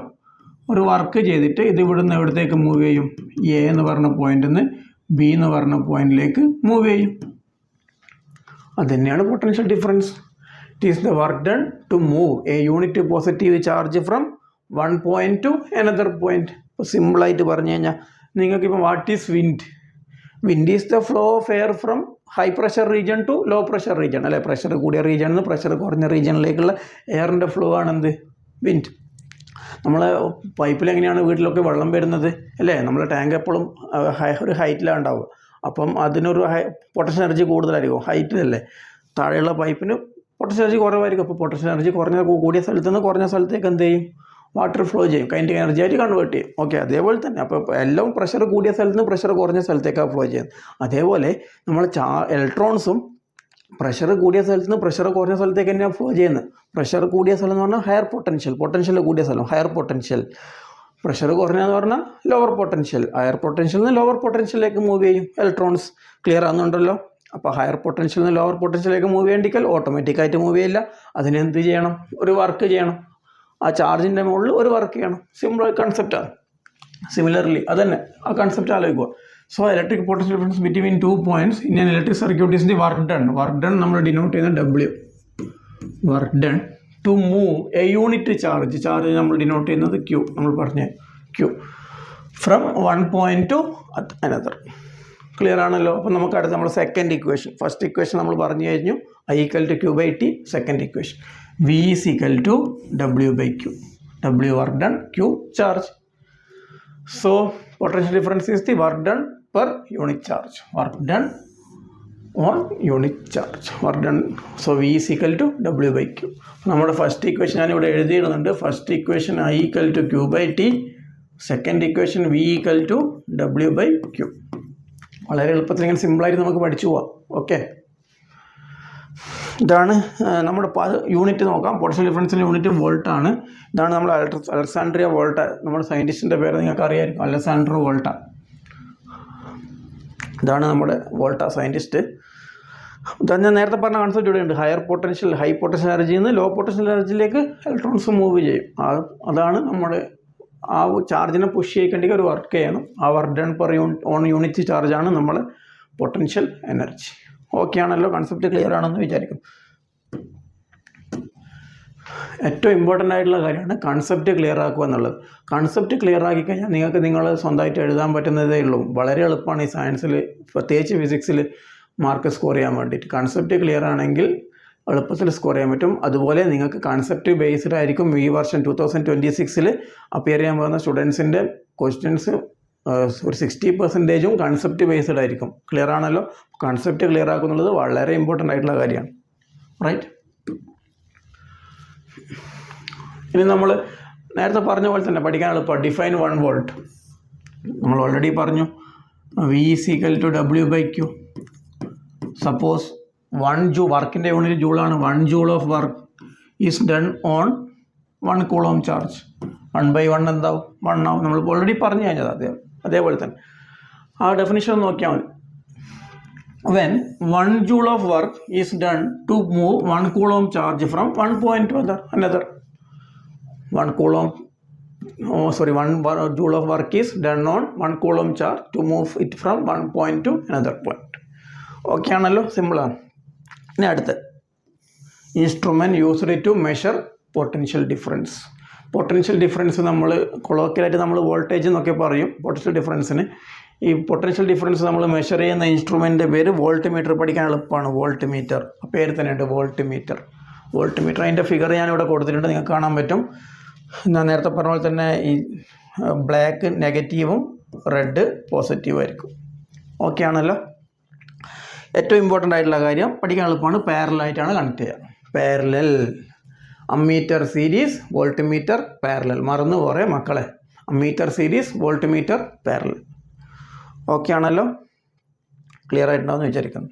ഒരു വർക്ക് ചെയ്തിട്ട് ഇത് ഇവിടുന്ന് എവിടത്തേക്ക് മൂവ് ചെയ്യും? എ എന്ന് പറഞ്ഞ പോയിന്റിൽ നിന്ന് ബി എന്ന് പറഞ്ഞ പോയിന്റിലേക്ക് മൂവ് ചെയ്യും. അത് തന്നെയാണ് potential difference. It is the work done to move a unit positive charge from one point to another point. ഇപ്പോൾ സിമ്പിളായിട്ട് പറഞ്ഞു കഴിഞ്ഞാൽ നിങ്ങൾക്കിപ്പോൾ what is wind? Wind is the flow of air from high pressure region to low pressure region, അല്ലെ? Pressure കൂടിയ റീജിയനിൽ നിന്ന് pressure കുറഞ്ഞ റീജിയനിലേക്കുള്ള എയറിൻ്റെ ഫ്ലോ ആണെന്ത്? വിൻഡ്. നമ്മളെ പൈപ്പിൽ എങ്ങനെയാണ് വീട്ടിലൊക്കെ വെള്ളം വരുന്നത്, അല്ലേ? നമ്മളെ ടാങ്ക് എപ്പോഴും ഒരു ഹൈറ്റിലാണ് ഉണ്ടാവുക. അപ്പം അതിനൊരു പൊട്ടൻഷ്യൽ എനർജി കൂടുതലായിരിക്കും ഹൈറ്റിലല്ലേ. താഴെയുള്ള പൈപ്പിന് പൊട്ടൻഷ്യൽ എനർജി കുറവായിരിക്കും. അപ്പോൾ പൊട്ടൻഷ്യൽ എനർജി കൂടിയ സ്ഥലത്ത് നിന്ന് കുറഞ്ഞ സ്ഥലത്തേക്ക് എന്ത് ചെയ്യും? വാട്ടർ ഫ്ലോ ചെയ്യും, കൈൻഡിക് എനർജി ആയിട്ട് കൺവേർട്ട് ചെയ്യും. ഓക്കെ, അതേപോലെ തന്നെ അപ്പോൾ എല്ലാം പ്രഷർ കൂടിയ സ്ഥലത്ത് നിന്ന് പ്രഷർ കുറഞ്ഞ സ്ഥലത്തേക്കാണ് ഫ്ലോ ചെയ്യുന്നത്. അതേപോലെ നമ്മൾ ഇലക്ട്രോൺസും പ്രഷർ കൂടിയ സ്ഥലത്ത് നിന്ന് പ്രഷർ കുറഞ്ഞ സ്ഥലത്തേക്ക് തന്നെയാണ് ഫ്ലോ ചെയ്യുന്നത്. പ്രഷർ കൂടിയ സ്ഥലം എന്ന് പറഞ്ഞാൽ ഹയർ പൊട്ടൻഷ്യൽ കൂടിയ സ്ഥലം ഹയർ പൊട്ടൻഷ്യൽ. പ്രഷർ കുറഞ്ഞതെന്ന് പറഞ്ഞാൽ ലോവർ പൊട്ടൻഷ്യൽ. ഹയർ പൊട്ടൻഷ്യൽ നിന്ന് ലോവർ പൊട്ടൻഷ്യലിലേക്ക് മൂവ് ചെയ്യും ഇലക്ട്രോൺസ്. ക്ലിയർ ആകുന്നുണ്ടല്ലോ? അപ്പോൾ ഹയർ പൊട്ടൻഷ്യൽ നിന്ന് ലോവർ പൊട്ടൻഷ്യലിലേക്ക് മൂവ് ചെയ്യണ്ടെങ്കിൽ ഓട്ടോമാറ്റിക്കായിട്ട് മൂവ് ചെയ്യില്ല. അതിനെന്ത് ചെയ്യണം? ഒരു വർക്ക് ചെയ്യണം. ആ ചാർജിൻ്റെ മുകളിൽ ഒരു വർക്ക് ചെയ്യണം. സിമ്പിൾ കൺസെപ്റ്റാണ്. സിമിലർലി അതന്നെ ആ കൺസെപ്റ്റ് ആലോചിക്കുക. So electric potential difference between 2 points in an electric circuit is the work done. Work done നമ്മൾ ഡിനോട്ട് ചെയ്യുന്ന W. Work done to move a unit charge നമ്മൾ ഡിനോട്ട് ചെയ്യുന്നത് Q. നമ്മൾ പറഞ്ഞ Q from one point to another. Clear ആണല്ലോ? അപ്പോൾ നമുക്ക് അടുത്ത് നമ്മൾ സെക്കൻഡ് ഇക്വേഷൻ, ഫസ്റ്റ് ഇക്വേഷൻ നമ്മൾ പറഞ്ഞു കഴിഞ്ഞു, I = Q/T. Second equation V = W/Q. W work done, Q charge. So potential difference is the work done per unit charge. Work done on unit charge. Work done. So V = W/Q. നമ്മുടെ first equation ഞാനിവിടെ എഴുതിയിടുന്നുണ്ട്. First equation I = Q/T. Second equation V = W/Q. വളരെ എളുപ്പത്തിൽ ഇങ്ങനെ സിമ്പിളായിട്ട് നമുക്ക് പഠിച്ചു പോവാം. ഓക്കെ, ഇതാണ് നമ്മുടെ യൂണിറ്റ് നോക്കാം. പൊട്ടൻഷ്യൽ ഡിഫറൻസിൻ്റെ യൂണിറ്റ് വോൾട്ടാണ്. ഇതാണ് നമ്മൾ അലക്സാൻഡ്രിയ വോൾട്ട. നമ്മുടെ സയൻറ്റിസ്റ്റിൻ്റെ പേര് നിങ്ങൾക്ക് അറിയാമായിരിക്കും, അലക്സാൻഡർ വോൾട്ട. ഇതാണ് നമ്മുടെ വോൾട്ട സയൻറ്റിസ്റ്റ്. ഞാൻ നേരത്തെ പറഞ്ഞ കൺസെപ്റ്റ് ഇവിടെ ഉണ്ട്. ഹൈ പൊട്ടൻഷ്യൽ എനർജിയിൽ നിന്ന് ലോ പൊട്ടൻഷ്യൽ എനർജിയിലേക്ക് ഇലക്ട്രോൺസ് മൂവ് ചെയ്യും. അതാണ് നമ്മുടെ ആ ചാർജിനെ പുഷ് ചെയ്യിക്കേണ്ടെങ്കിൽ ഒരു വർക്ക് ചെയ്യണം. ആ വർക്ക് ഡൺ പെർ യൂണിറ്റ് ചാർജാണ് നമ്മൾ പൊട്ടൻഷ്യൽ എനർജി. ഓക്കെ ആണല്ലോ? കൺസെപ്റ്റ് ക്ലിയർ ആണെന്ന് വിചാരിക്കും. ഏറ്റവും ഇമ്പോർട്ടൻ്റ് ആയിട്ടുള്ള കാര്യമാണ് കൺസെപ്റ്റ് ക്ലിയർ ആക്കുക എന്നുള്ളത്. കൺസെപ്റ്റ് ക്ലിയർ ആക്കി കഴിഞ്ഞാൽ നിങ്ങൾക്ക് നിങ്ങൾ സ്വന്തമായിട്ട് എഴുതാൻ പറ്റുന്നതേ ഉള്ളൂ. വളരെ എളുപ്പമാണ് ഈ സയൻസിൽ, പ്രത്യേകിച്ച് ഫിസിക്സിൽ മാർക്ക് സ്കോർ ചെയ്യാൻ വേണ്ടിയിട്ട്. കൺസെപ്റ്റ് ക്ലിയർ ആണെങ്കിൽ എളുപ്പത്തിൽ സ്കോർ ചെയ്യാൻ പറ്റും. അതുപോലെ നിങ്ങൾക്ക് കൺസെപ്റ്റ് ബേസ്ഡ് ആയിരിക്കും ഈ വർഷം 2026 അപ്പിയർ ചെയ്യാൻ പോകുന്ന സ്റ്റുഡൻസിൻ്റെ ക്വസ്റ്റ്യൻസ്. ഒരു 60% കൺസെപ്റ്റ് ബേസ്ഡ് ആയിരിക്കും. ക്ലിയർ ആണല്ലോ? കൺസെപ്റ്റ് ക്ലിയർ ആക്കുന്നുള്ളത് വളരെ ഇമ്പോർട്ടൻ്റ് ആയിട്ടുള്ള കാര്യമാണ്. റൈറ്റ്. ഇനി നമ്മൾ നേരത്തെ പറഞ്ഞ പോലെ തന്നെ പഠിക്കാൻ എളുപ്പം. ഡിഫൈൻ 1 വോൾട്ട് നമ്മൾ ഓൾറെഡി പറഞ്ഞു. V = W/Q. സപ്പോസ് 1 ജൂൾ, വർക്കിൻ്റെ യൂണിറ്റ് ജൂളാണ്. 1 joule of work is done on 1 coulomb charge. 1/1 എന്താവും? 1 ആവും. നമ്മൾ ഓൾറെഡി പറഞ്ഞു കഴിഞ്ഞത് അതേപോലെ തന്നെ ആ ഡെഫിനിഷൻ നോക്കിയാൽ മതി. When 1 joule of work is done to move 1 coulomb charge from one point to another. 1 joule of work is done on 1 coulomb charge to move it from one point to another point. Okay ആണല്ലോ? സിമ്പിളാണ്. ഇനി അടുത്ത് instrument used to measure potential difference. Potential difference നമ്മൾ കൊളോക്കിയലായിട്ട് നമ്മൾ voltage എന്നൊക്കെ പറയും potential ഡിഫറൻസിന്. ഈ പൊട്ടൻഷ്യൽ ഡിഫറൻസ് നമ്മൾ മെഷർ ചെയ്യുന്ന ഇൻസ്ട്രുമെൻ്റിൻ്റെ പേര് വോൾട്ട് മീറ്റർ. പഠിക്കാൻ എളുപ്പമാണ്. വോൾട്ട് മീറ്റർ പേര് തന്നെയുണ്ട്, വോൾട്ട് മീറ്റർ. വോൾട്ട് മീറ്റർ അതിൻ്റെ ഫിഗർ ഞാനിവിടെ കൊടുത്തിട്ടുണ്ട്, നിങ്ങൾക്ക് കാണാൻ പറ്റും. ഞാൻ നേരത്തെ പറഞ്ഞ പോലെ തന്നെ ഈ ബ്ലാക്ക് നെഗറ്റീവും റെഡ് പോസിറ്റീവും ആയിരിക്കും. ഓക്കെ ആണല്ലോ? ഏറ്റവും ഇമ്പോർട്ടൻ്റ് ആയിട്ടുള്ള കാര്യം പഠിക്കാൻ എളുപ്പമാണ്. പാരലായിട്ടാണ് കണക്ട് ചെയ്യുക. Parallel. Ammeter series, volt meter, parallel. മറന്നു പോരെ മക്കളെ. Ammeter series, volt meter, parallel. Okay ആണല്ലോ? ക്ലിയർ ആയിട്ടുണ്ടാവുമെന്ന് വിചാരിക്കുന്നു.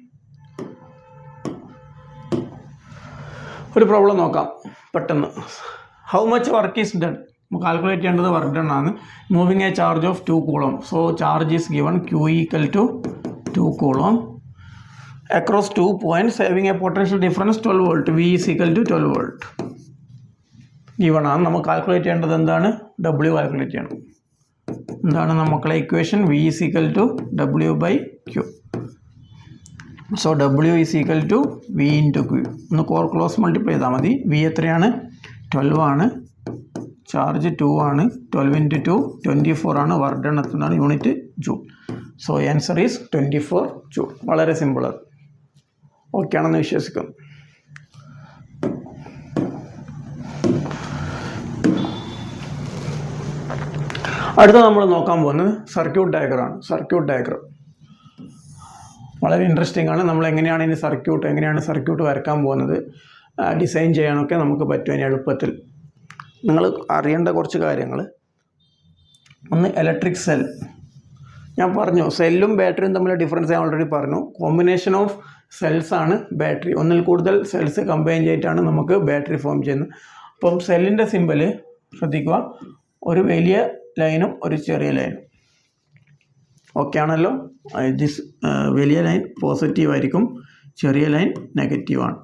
ഒരു പ്രോബ്ലം നോക്കാം പെട്ടെന്ന്. How much work is done. നമുക്ക് കാൽക്കുലേറ്റ് ചെയ്യേണ്ടത് വർക്ക് ഡൺ ആണ്. Moving A charge of 2 coulomb. So charge is given Q = 2 coulomb across 2 points having a potential difference 12 volt. V = 12 volt. Given ആണ്. നമുക്ക് കാൽക്കുലേറ്റ് ചെയ്യേണ്ടത് എന്താണ്? W calculate ചെയ്യണം. എന്താണ് നമുക്കുള്ള equation? V = W/Q. So W = V × Q. ഒന്ന് close multiply ചെയ്താൽ മതി. V എത്രയാണ്? 12 ആണ്. ചാർജ് 2 ആണ്. 12 × 2 24 ആണ്. വർക്ക് ഡൺ എത്തുന്നതാണ് unit joule. So answer is 24 joule. വളരെ സിമ്പിളാണ്. ഓക്കെ ആണെന്ന് വിശ്വസിക്കുന്നു. അടുത്ത നമ്മൾ നോക്കാൻ പോകുന്നത് സർക്യൂട്ട് ഡയഗ്രാമാണ്. സർക്യൂട്ട് ഡയഗ്രാം വളരെ ഇൻട്രസ്റ്റിംഗ് ആണ്. നമ്മൾ എങ്ങനെയാണ് സർക്യൂട്ട് വരയ്ക്കാൻ പോകുന്നത്, ഡിസൈൻ ചെയ്യാനൊക്കെ നമുക്ക് പറ്റും ഇനി എളുപ്പത്തിൽ. നിങ്ങൾ അറിയേണ്ട കുറച്ച് കാര്യങ്ങൾ. ഒന്ന്, ഇലക്ട്രിക് സെൽ. ഞാൻ പറഞ്ഞു സെല്ലും ബാറ്ററിയും തമ്മിലുള്ള ഡിഫറൻസ് ഞാൻ ഓൾറെഡി പറഞ്ഞു. കോമ്പിനേഷൻ ഓഫ് സെൽസ് ആണ് ബാറ്ററി. ഒന്നിൽ കൂടുതൽ സെൽസ് കമ്പൈൻ ചെയ്തിട്ടാണ് നമുക്ക് ബാറ്ററി ഫോം ചെയ്യുന്നത്. അപ്പം സെല്ലിൻ്റെ സിമ്പൽ ശ്രദ്ധിക്കുക. ഒരു വലിയ ലൈനും ഒരു ചെറിയ ലൈനും. ഓക്കെ ആണല്ലോ? ദിസ് വലിയ ലൈൻ പോസിറ്റീവ് ആയിരിക്കും, ചെറിയ ലൈൻ നെഗറ്റീവാണ്.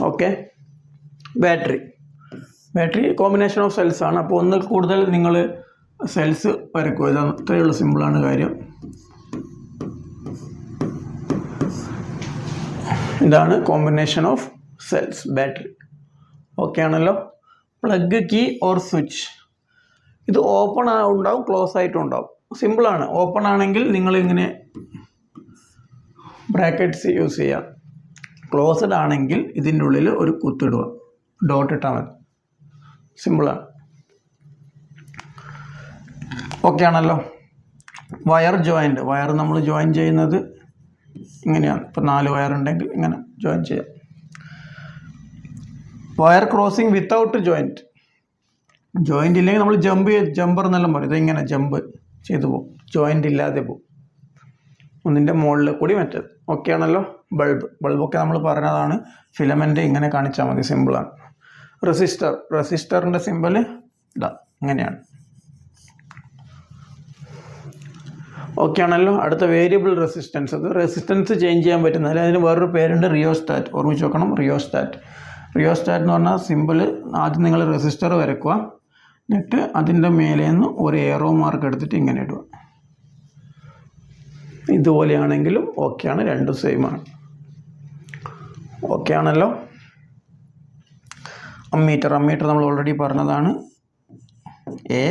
Okay. Battery combination of cells ആണ്. അപ്പോൾ ഒന്നിൽ കൂടുതൽ നിങ്ങൾ സെൽസ് വരയ്ക്കുക. ഇതാണ്, ഇത്രയുള്ള സിമ്പിളാണ് കാര്യം. ഇതാണ് combination of cells, battery. Okay ആണല്ലോ? Plug, key or switch. ഇത് ഓപ്പൺ ഉണ്ടാവും, ക്ലോസ് ആയിട്ടും ഉണ്ടാവും. സിമ്പിളാണ്. ഓപ്പൺ ആണെങ്കിൽ നിങ്ങളിങ്ങനെ ബ്രാക്കറ്റ്സ് യൂസ് ചെയ്യുക. ക്ലോസ്ഡ് ആണെങ്കിൽ ഇതിൻ്റെ ഉള്ളിൽ ഒരു കുത്തിടുക, ഡോട്ട് ഇട്ടാൽ മതി. സിമ്പിളാണ്. ഓക്കെ ആണല്ലോ? Wire joint. വയർ നമ്മൾ ജോയിൻ ചെയ്യുന്നത് ഇങ്ങനെയാണ്. ഇപ്പോൾ 4 വയർ ഉണ്ടെങ്കിൽ ഇങ്ങനെ ജോയിൻ ചെയ്യാം. Wire crossing without joint. Joint ഇല്ലെങ്കിൽ നമ്മൾ ജമ്പർ എന്നെല്ലാം പറയും. ഇതിങ്ങനെ ജമ്പ് ചെയ്തു പോകും, ജോയിൻ്റ് ഇല്ലാതെ പോകും. ഒന്നിൻ്റെ മുകളിൽ കൂടി മറ്റേത്. ഓക്കെ ആണല്ലോ? ബൾബൊക്കെ നമ്മൾ പറഞ്ഞതാണ്. ഫിലമെൻ്റ് ഇങ്ങനെ കാണിച്ചാൽ മതി, സിമ്പിളാണ്. റെസിസ്റ്ററിൻ്റെ സിമ്പിൾ ഇതാ, ഇങ്ങനെയാണ്. ഓക്കെ ആണല്ലോ? അടുത്ത വേരിയബിൾ റെസിസ്റ്റൻസ്. അത് റെസിസ്റ്റൻസ് ചേഞ്ച് ചെയ്യാൻ പറ്റുന്നത്. അതിന് വേറൊരു പേരുണ്ട്, റിയോസ്റ്റാറ്റ്. ഓർമ്മിച്ച് വെക്കണം, റിയോസ്റ്റാറ്റ് എന്ന് പറഞ്ഞാൽ സിമ്പിൾ. ആദ്യം നിങ്ങൾ റെസിസ്റ്റർ വരയ്ക്കുക, എന്നിട്ട് അതിൻ്റെ മേലെ നിന്ന് ഒരു ഏറോ മാർക്ക് എടുത്തിട്ട് ഇങ്ങനെ ഇടുക. ഇതുപോലെയാണെങ്കിലും ഓക്കെയാണ്, രണ്ടും സെയിമാണ്. ഓക്കെ ആണല്ലോ? അമ്മീറ്റർ നമ്മൾ ഓൾറെഡി പറഞ്ഞതാണ്, A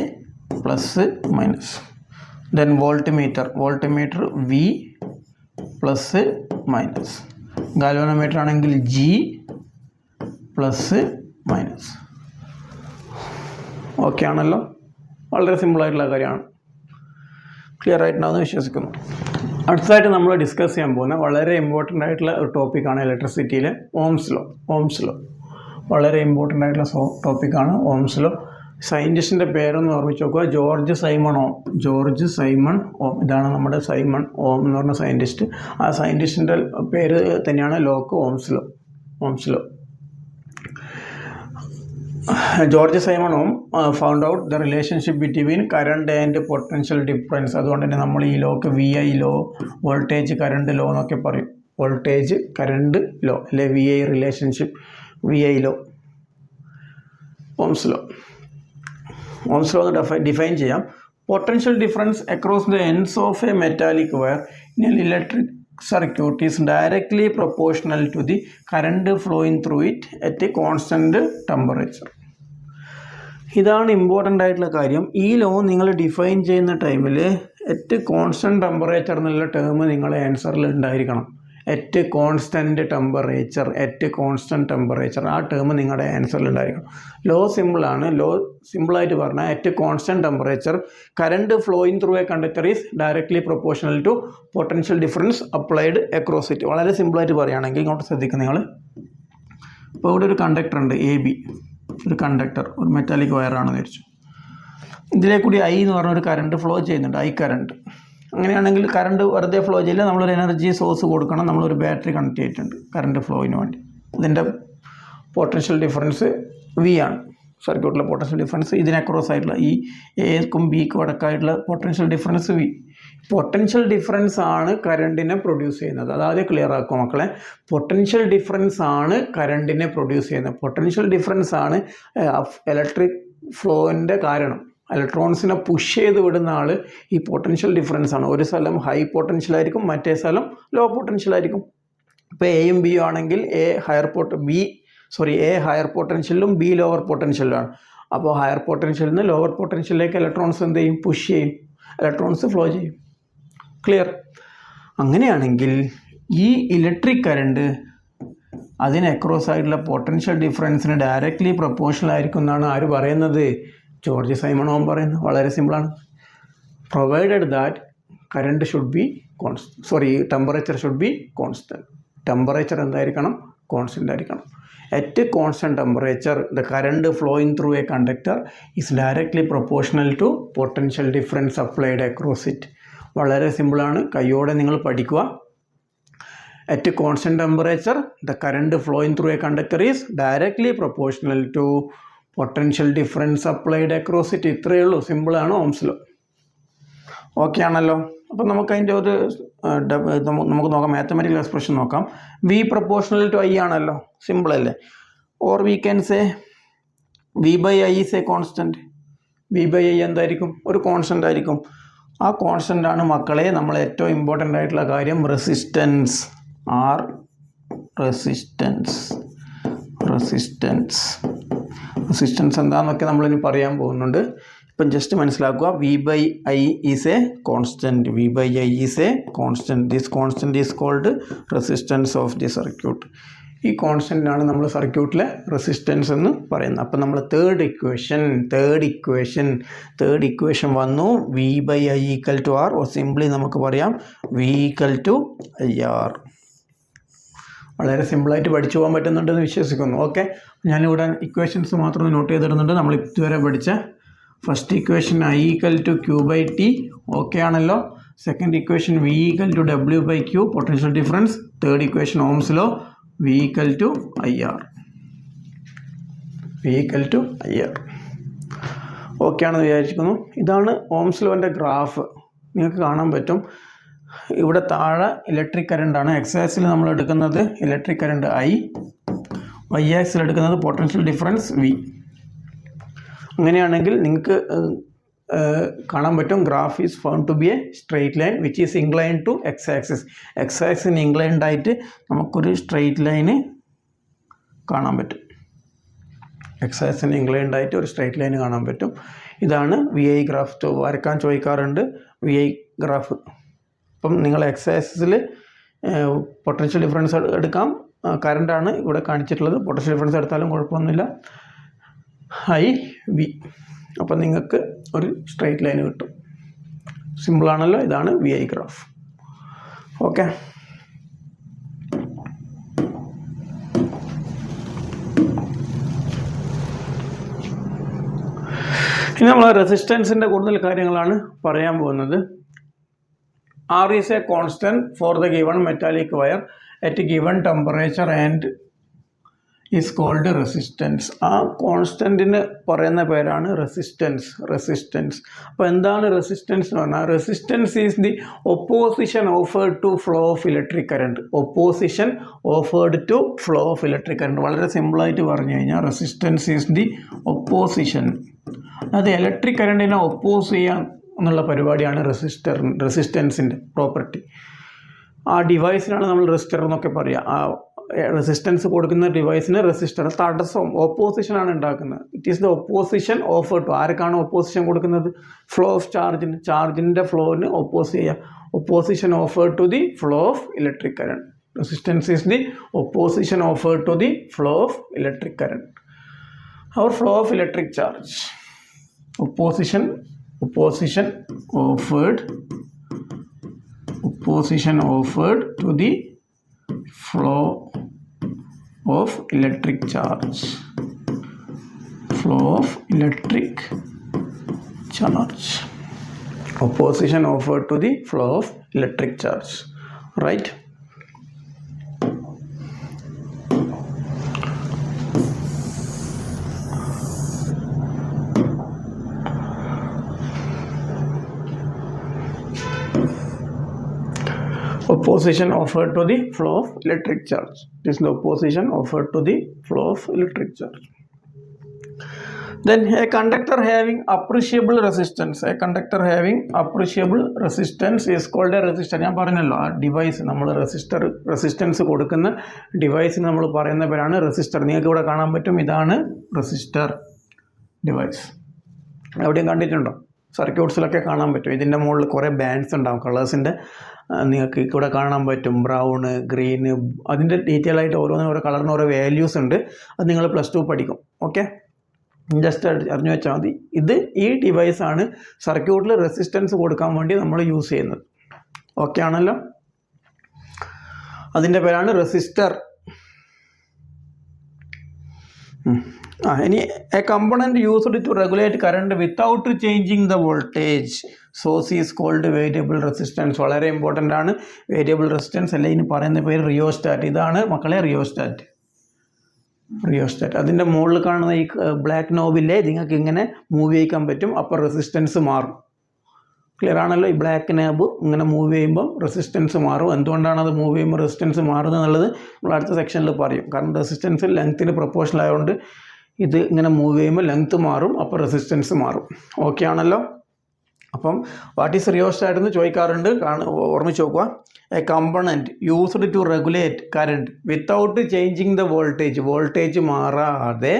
plus minus. Then voltmeter V plus minus. Galvanometer ആണെങ്കിൽ ജി പ്ലസ് മൈനസ്. ഓക്കെ ആണല്ലോ, വളരെ സിമ്പിളായിട്ടുള്ള കാര്യമാണ്. ക്ലിയർ ആയിട്ടുണ്ടാവുമെന്ന് വിശ്വസിക്കുന്നു. അടുത്തതായിട്ട് നമ്മൾ ഡിസ്കസ് ചെയ്യാൻ പോകുന്ന വളരെ ഇമ്പോർട്ടൻ്റ് ആയിട്ടുള്ള ഒരു ടോപ്പിക്കാണ് ഇലക്ട്രിസിറ്റിയിലെ ഓംസ് ലോ. വളരെ ഇമ്പോർട്ടൻ്റ് ആയിട്ടുള്ള ടോപ്പിക്കാണ് ഓംസ് ലോ. സയൻറ്റിസ്റ്റിൻ്റെ പേരൊന്ന് ഓർമ്മിച്ച് നോക്കുക, ജോർജ് സൈമൺ ഓം. ഇതാണ് നമ്മുടെ സൈമൺ ഓം എന്ന് പറഞ്ഞ സയൻറ്റിസ്റ്റ്. ആ സയൻറ്റിസ്റ്റിൻ്റെ പേര് തന്നെയാണ് ലോക്ക് Ohm's law. George Simon Ohm found out the relationship between current and potential difference. അതുകൊണ്ട് തന്നെ നമ്മൾ ഈ ലോക്ക് VI ലോ, വോൾട്ടേജ് കറണ്ട് ലോ എന്നൊക്കെ പറയും. വോൾട്ടേജ് കറണ്ട് ലോ അല്ലെ VI relationship, VI law. Ohm's law ഒന്ന് ഡിഫൈൻ ചെയ്യാം. Potential difference across the ends of a metallic wire in an electric circuit is directly proportional to the current flowing through it at a constant temperature. ഇതാണ് important ആയിട്ടുള്ള കാര്യം. ഈ law നിങ്ങൾ define ചെയ്യുന്ന ടൈമിൽ at constant temperature എന്നുള്ള term നിങ്ങളെ ആൻസറിൽ ഉണ്ടായിരിക്കണം. അറ്റ് കോൺസ്റ്റൻറ്റ് ടെമ്പറേച്ചർ ആ ടേം നിങ്ങളുടെ ആൻസറിൽ ഉണ്ടായിരിക്കണം. ലോ സിമ്പിളാണ്. സിമ്പിളായിട്ട് പറഞ്ഞാൽ at constant temperature current flowing through a conductor is directly proportional to potential difference applied across it. വളരെ സിമ്പിളായിട്ട് പറയുകയാണെങ്കിൽ ഇങ്ങോട്ട് ശ്രദ്ധിക്കുക നിങ്ങൾ. ഇപ്പോൾ ഇവിടെ ഒരു കണ്ടക്ടർ ഉണ്ട്, AB ഒരു കണ്ടക്ടർ, ഒരു മെറ്റാലിക് വയറാണെന്ന് വിചാരിച്ചു. ഇതിലേക്കൂടി I എന്ന് പറഞ്ഞ ഒരു കറണ്ട് ഫ്ലോ ചെയ്യുന്നുണ്ട്, I കറണ്ട്. അങ്ങനെയാണെങ്കിൽ കറണ്ട് വെറുതെ ഫ്ലോ ചെയ്യില്ല, നമ്മളൊരു എനർജി സോഴ്സ് കൊടുക്കണം. നമ്മളൊരു ബാറ്ററി കണക്ട് ചെയ്തിട്ടുണ്ട് കറണ്ട് ഫ്ലോയിന് വേണ്ടി. ഇതിൻ്റെ പൊട്ടൻഷ്യൽ ഡിഫറൻസ് V ആണ്. സർക്യൂട്ടിലെ പൊട്ടൻഷ്യൽ ഡിഫറൻസ് ഇതിന് അക്രോസ് ആയിട്ടുള്ള ഈ Aക്കും Bക്കും അടക്കമായിട്ടുള്ള potential difference V. Potential difference ആണ് കറണ്ടിനെ പ്രൊഡ്യൂസ് ചെയ്യുന്നത്. അതായത് ക്ലിയർ ആക്കും മക്കളെ. പൊട്ടൻഷ്യൽ ഡിഫറൻസ് ആണ് കറണ്ടിനെ പ്രൊഡ്യൂസ് ചെയ്യുന്നത്. പൊട്ടൻഷ്യൽ ഡിഫറൻസ് ആണ് ഇലക്ട്രിക് ഫ്ലോയിൻ്റെ കാരണം. ഇലക്ട്രോൺസിനെ പുഷ് ചെയ്ത് വിടുന്ന ആൾ ഈ പൊട്ടൻഷ്യൽ ഡിഫറൻസ് ആണ്. ഒരു സ്ഥലം ഹൈ പൊട്ടൻഷ്യലായിരിക്കും, മറ്റേ സ്ഥലം ലോ പൊട്ടൻഷ്യലായിരിക്കും. ഇപ്പോൾ Aയും B ആണെങ്കിൽ A ഹയർ പൊട്ടൻഷ്യലും B ലോവർ പൊട്ടൻഷ്യലാണ്. അപ്പോൾ ഹയർ പൊട്ടൻഷ്യലിൽ നിന്ന് ലോവർ പൊട്ടൻഷ്യലിലേക്ക് ഇലക്ട്രോൺസ് എന്ത് ചെയ്യും? പുഷ് ചെയ്യും, ഇലക്ട്രോൺസ് ഫ്ലോ ചെയ്യും. ക്ലിയർ? അങ്ങനെയാണെങ്കിൽ ഈ ഇലക്ട്രിക് കറണ്ട് അതിന് അക്രോസ് ആയിട്ടുള്ള പൊട്ടൻഷ്യൽ ഡിഫറൻസിന് ഡയറക്റ്റ്ലി പ്രൊപ്പോർഷണൽ ആയിരിക്കും എന്നാണ് ആര് പറയുന്നത്? ജോർജ് സൈമൺ ഓം പറയുന്നത്. വളരെ സിമ്പിളാണ്. Provided that current should be temperature should be constant. Temperature എന്തായിരിക്കണം? കോൺസ്റ്റൻ്റ് ആയിരിക്കണം. At constant temperature, the current flowing through a conductor is directly proportional to potential difference applied across it. വളരെ സിമ്പിളാണ്, കയ്യോടെ നിങ്ങൾ പഠിക്കുക. At constant temperature, the current flowing through a conductor is directly proportional to potential difference applied across it. ഇത്രയേ ഉള്ളൂ, സിമ്പിളാണ് Ohm's law. Okay ആണല്ലോ. അപ്പം നമുക്കതിൻ്റെ ഒരു നമുക്ക് നോക്കാം, മാത്തമാറ്റിക്കൽ എക്സ്പ്രഷൻ നോക്കാം. V പ്രൊപ്പോർഷണൽ ടു I ആണല്ലോ, സിമ്പിൾ അല്ലേ? Or we can say V/I is a constant. V/I എന്തായിരിക്കും? ഒരു കോൺസ്റ്റൻ്റ് ആയിരിക്കും. ആ കോൺസ്റ്റൻ്റ് ആണ് മക്കളെ നമ്മൾ ഏറ്റവും ഇമ്പോർട്ടൻ്റ് ആയിട്ടുള്ള കാര്യം, റെസിസ്റ്റൻസ്. റെസിസ്റ്റൻസ് എന്താണെന്നൊക്കെ നമ്മളിനി പറയാൻ പോകുന്നുണ്ട്. ഇപ്പം ജസ്റ്റ് മനസ്സിലാക്കുക. V/I is a constant. This constant is called resistance of the circuit. ഈ കോൺസ്റ്റൻറ്റിനാണ് നമ്മൾ സർക്യൂട്ടിലെ റെസിസ്റ്റൻസ് എന്ന് പറയുന്നത്. അപ്പം നമ്മൾ തേർഡ് ഇക്വേഷൻ വന്നു. V/I equal to R, or simply നമുക്ക് പറയാം V ഈക്വൽ ടു IR. വളരെ സിമ്പിളായിട്ട് പഠിച്ചു പോകാൻ പറ്റുന്നുണ്ടെന്ന് വിശ്വസിക്കുന്നു. ഓക്കെ, ഞാനിവിടെ ഇക്വേഷൻസ് മാത്രം നോട്ട് ചെയ്തിടുന്നുണ്ട്. നമ്മൾ ഇതുവരെ പഠിച്ച first equation I equal to Q/T, okay ആണല്ലോ. Second equation V equal to W/Q, potential difference. Third equation Ohm's law, V equal to IR. Okay ആണെന്ന് വിചാരിക്കുന്നു. ഇതാണ് ഓംസ് ലോൻ്റെ ഗ്രാഫ്. നിങ്ങൾക്ക് കാണാൻ പറ്റും. ഇവിടെ താഴെ ഇലക്ട്രിക് കറണ്ടാണ്. എക്സ് ആക്സിൽ നമ്മൾ എടുക്കുന്നത് electric current I, Y axis എടുക്കുന്നത് പൊട്ടൻഷ്യൽ ഡിഫറൻസ് V. അങ്ങനെയാണെങ്കിൽ നിങ്ങൾക്ക് കാണാൻ പറ്റും graph is found to be a straight line which is inclined to X axis. X ആക്സിന് ഇൻക്ലൈൻഡ് ആയിട്ട് നമുക്കൊരു സ്ട്രെയിറ്റ് ലൈന് കാണാൻ പറ്റും. എക്സ് ആക്സിന് ഇൻക്ലൈൻഡ് ആയിട്ട് ഒരു സ്ട്രൈറ്റ് ലൈൻ കാണാൻ പറ്റും. ഇതാണ് വി ഐ ഗ്രാഫ്. വരക്കാൻ ചോദിക്കാറുണ്ട് വി ഐ ഗ്രാഫ്. അപ്പം നിങ്ങൾ എക്സ് ആക്സിസിൽ പൊട്ടൻഷ്യൽ ഡിഫറൻസ് എടുക്കാം. കറണ്ടാണ് ഇവിടെ കാണിച്ചിട്ടുള്ളത്. പൊട്ടൻഷ്യൽ ഡിഫറൻസ് എടുത്താലും കുഴപ്പമൊന്നുമില്ല. I V. അപ്പം നിങ്ങൾക്ക് ഒരു സ്ട്രൈറ്റ് ലൈൻ കിട്ടും. സിമ്പിളാണല്ലോ. ഇതാണ് വി ഐ ഗ്രാഫ്. ഓക്കെ. ഇനി നമ്മൾ റെസിസ്റ്റൻസിൻ്റെ കൂടുതൽ കാര്യങ്ങളാണ് പറയാൻ പോകുന്നത്. R is a constant for the given metallic wire at given temperature and is called resistance. ആ കോൺസ്റ്റൻറ്റിന് പറയുന്ന പേരാണ് റെസിസ്റ്റൻസ്. അപ്പോൾ എന്താണ് റെസിസ്റ്റൻസ് എന്ന് പറഞ്ഞാൽ, resistance is the opposition offered to flow of electric current. Opposition offered to flow of electric current. വളരെ സിമ്പിളായിട്ട് പറഞ്ഞു കഴിഞ്ഞാൽ റെസിസ്റ്റൻസ് ഈസ് ദി ഒപ്പോസിഷൻ. അത് ഇലക്ട്രിക് കറണ്ടിനെ ഒപ്പോസ് ചെയ്യാൻ എന്നുള്ള പരിപാടിയാണ് റെസിസ്റ്റൻസിൻ്റെ പ്രോപ്പർട്ടി. ആ ഡിവൈസിനാണ് നമ്മൾ റെസിസ്റ്റർ എന്നൊക്കെ പറയുക. ആ റെസിസ്റ്റൻസ് കൊടുക്കുന്ന ഡിവൈസിന് റെസിസ്റ്റർ തടസ്സം ഓപ്പോസിഷനാണ് ഉണ്ടാക്കുന്നത്. It is the opposition offer to. ആർക്കാണ് ഒപ്പോസിഷൻ കൊടുക്കുന്നത്? ഫ്ലോ ഓഫ് ചാർജിന്. ചാർജിൻ്റെ ഫ്ലോന് ഒപ്പോസ് ചെയ്യുക. Opposition offer to the flow of electric current. Resistance is the opposition offer to the flow of electric current or flow of electric charge. Opposition offered to the flow of electric charge. Flow of electric charge. Opposition offered to the flow of electric charge. Right? Opposition offered to the flow of electric charge. This is the opposition offered to the flow of electric charge. Then a conductor having appreciable resistance. A conductor having appreciable resistance is called a resistor. ഞാൻ പറഞ്ഞല്ലോ, ആ device നമ്മൾ resistance കൊടുക്കുന്ന ഡിവൈസിന് നമ്മൾ പറയുന്ന പേരാണ് resistor. നിങ്ങൾക്ക് ഇവിടെ കാണാൻ പറ്റും. ഇതാണ് റെസിസ്റ്റർ ഡിവൈസ്. എവിടെയും കണ്ടിട്ടുണ്ടോ? സർക്യൂട്ട്സിലൊക്കെ കാണാൻ പറ്റും. ഇതിൻ്റെ മുകളിൽ കുറേ ബാൻഡ്സ് ഉണ്ടാവും, കളേഴ്സിൻ്റെ. നിങ്ങൾക്ക് ഇവിടെ കാണാൻ പറ്റും ബ്രൗണ്, ഗ്രീന്. അതിൻ്റെ ഡീറ്റെയിൽ ആയിട്ട് ഓരോന്നിനും ഓരോ കളറിന് ഓരോ വാല്യൂസ് ഉണ്ട്. അത് നിങ്ങൾ +2 പഠിക്കും. ഓക്കെ, ജസ്റ്റ് അറിഞ്ഞു വെച്ചാൽ മതി. ഈ ഡിവൈസാണ് സർക്യൂട്ടിൽ റെസിസ്റ്റൻസ് കൊടുക്കാൻ വേണ്ടി നമ്മൾ യൂസ് ചെയ്യുന്നത്. ഓക്കെ ആണല്ലോ. അതിൻ്റെ പേരാണ് റെസിസ്റ്റർ. ഇനി a component used to regulate current without changing the voltage source is called variable resistance. വളരെ ഇമ്പോർട്ടൻ്റ് ആണ് വേരിയബിൾ റെസിസ്റ്റൻസ്. അല്ലെ ഇതിന് പറയുന്ന പേര് റിയോസ്റ്റാറ്റ്. ഇതാണ് മക്കളെ റിയോസ്റ്റാറ്റ്. അതിൻ്റെ മുകളിൽ കാണുന്ന ഈ ബ്ലാക്ക് നോബില്ലേ, നിങ്ങൾക്ക് ഇങ്ങനെ മൂവ് ചെയ്യിക്കാൻ പറ്റും. അപ്പോൾ റെസിസ്റ്റൻസ് മാറും. ക്ലിയർ ആണല്ലോ. ഈ ബ്ലാക്ക് നോബ് ഇങ്ങനെ മൂവ് ചെയ്യുമ്പം റെസിസ്റ്റൻസ് മാറും. എന്തുകൊണ്ടാണ് അത് മൂവ് ചെയ്യുമ്പോൾ റെസിസ്റ്റൻസ് മാറുന്നത് എന്നുള്ളത് നമ്മൾ അടുത്ത സെക്ഷനിൽ പറയും. കാരണം റെസിസ്റ്റൻസ് ലെങ്ത്തിന് പ്രൊപ്പോർഷണൽ ആയതുകൊണ്ട് ഇത് ഇങ്ങനെ മൂവ് ചെയ്യുമ്പോൾ ലെങ്ത്ത് മാറും, അപ്പോൾ റെസിസ്റ്റൻസ് മാറും. ഓക്കെ ആണല്ലോ. അപ്പം വാട്ട് ഈസ് റിയോസ്റ്റാറ്റ് എന്ന് ചോദിക്കാറുണ്ട്. ഓർമ്മിച്ച് നോക്കുക. A component used to regulate current without changing the voltage മാറാതെ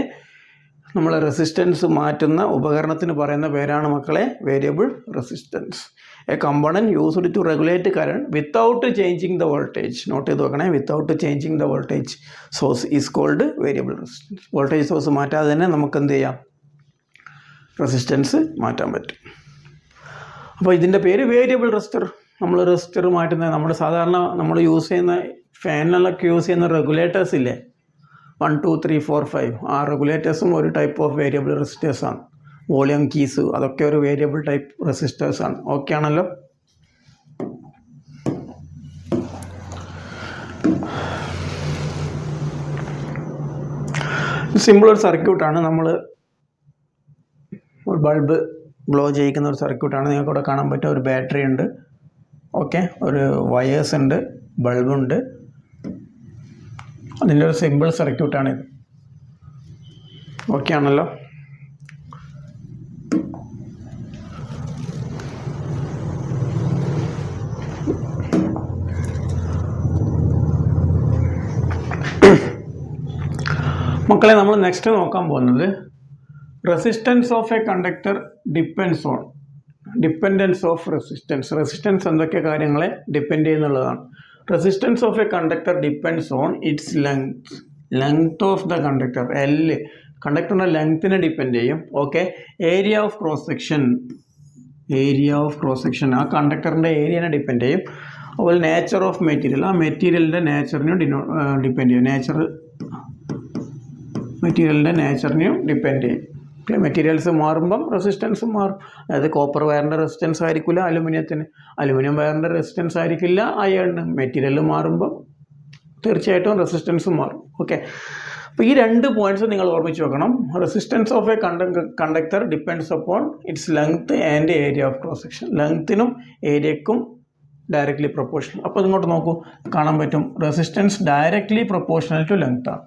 നമ്മൾ റെസിസ്റ്റൻസ് മാറ്റുന്ന ഉപകരണത്തിന് പറയുന്ന പേരാണ് മക്കളെ variable resistance. A component used to regulate current without changing the voltage. Note ചെയ്ത് നോക്കണേ. Without changing the voltage source is called variable resistance. Voltage source മാറ്റാതെ തന്നെ നമുക്ക് എന്ത് ചെയ്യാം? റെസിസ്റ്റൻസ് മാറ്റാൻ പറ്റും. അപ്പോൾ ഇതിൻ്റെ പേര് വേരിയബിൾ റെസിസ്റ്റർ. നമ്മൾ റെസിസ്റ്റർ മാറ്റുന്നത് നമ്മൾ സാധാരണ നമ്മൾ യൂസ് ചെയ്യുന്ന ഫാനിലൊക്കെ യൂസ് ചെയ്യുന്ന റെഗുലേറ്റേഴ്സ് ഇല്ലേ, 1, 2, 3, 4, 5, ആ റെഗുലേറ്റേഴ്സും ഒരു ടൈപ്പ് ഓഫ് വേരിയബിൾ റെസിസ്റ്റേഴ്സാണ്. വോളിയം കീസ് അതൊക്കെ ഒരു വേരിയബിൾ ടൈപ്പ് റെസിസ്റ്റേഴ്സാണ്. ഓക്കെ ആണല്ലോ. സിമ്പിൾ ഒരു സർക്യൂട്ടാണ്. നമ്മൾ ഒരു ബൾബ് ഗ്ലോ ചെയ്യിക്കുന്ന ഒരു സർക്യൂട്ടാണ്. നിങ്ങൾക്ക് ഇവിടെ കാണാൻ പറ്റും. ഒരു ബാറ്ററി ഉണ്ട്. ഓക്കെ, ഒരു വയേഴ്സ് ഉണ്ട്, ബൾബുണ്ട്. അതിൻ്റെ ഒരു സിമ്പിൾ സർക്യൂട്ടാണിത്. ഓക്കെ ആണല്ലോ. മക്കളെ നമ്മൾ നെക്സ്റ്റ് നോക്കാൻ പോകുന്നത് resistance of a conductor depends on dependence of resistance എന്തൊക്കെ കാര്യങ്ങളെ ഡിപ്പെൻഡ് ചെയ്യുന്നുള്ളതാണ്. Resistance of a conductor depends on its length of the conductor. കണ്ടക്ടറിൻ്റെ ലെങ്ത്തിനെ ഡിപ്പെൻഡ് ചെയ്യും. Okay. Area of cross section ആ കണ്ടക്ടറിൻ്റെ ഏരിയനെ ഡിപ്പെൻഡ് ചെയ്യും. അതുപോലെ നേച്ചർ ഓഫ് മെറ്റീരിയൽ, ആ മെറ്റീരിയലിൻ്റെ നേച്ചറിനെയും ഡിപ്പെൻഡ് ചെയ്യും. മെറ്റീരിയലിൻ്റെ നേച്ചറിനെയും ഡിപ്പെൻഡ് ചെയ്യും. മെറ്റീരിയൽസ് മാറുമ്പം റെസിസ്റ്റൻസും മാറും. അതായത് കോപ്പർ വയറിൻ്റെ റെസിസ്റ്റൻസ് ആയിരിക്കില്ല അലുമിനിയം വയറിൻ്റെ റെസിസ്റ്റൻസ് ആയിരിക്കില്ല അയണിന്. മെറ്റീരിയൽ മാറുമ്പം തീർച്ചയായിട്ടും റെസിസ്റ്റൻസും മാറും. ഓക്കെ. അപ്പോൾ ഈ 2 പോയിന്റ്സ് നിങ്ങൾ ഓർമ്മിച്ച് വെക്കണം. Resistance of a conductor depends upon its length and area of cross section. ലെങ്ത്തിനും ഏരിയക്കും ഡയറക്റ്റ്ലി പ്രൊപ്പോർഷണൽ. അപ്പോൾ ഇങ്ങോട്ട് നോക്കൂ, കാണാൻ പറ്റും resistance directly proportional to length ആണ്.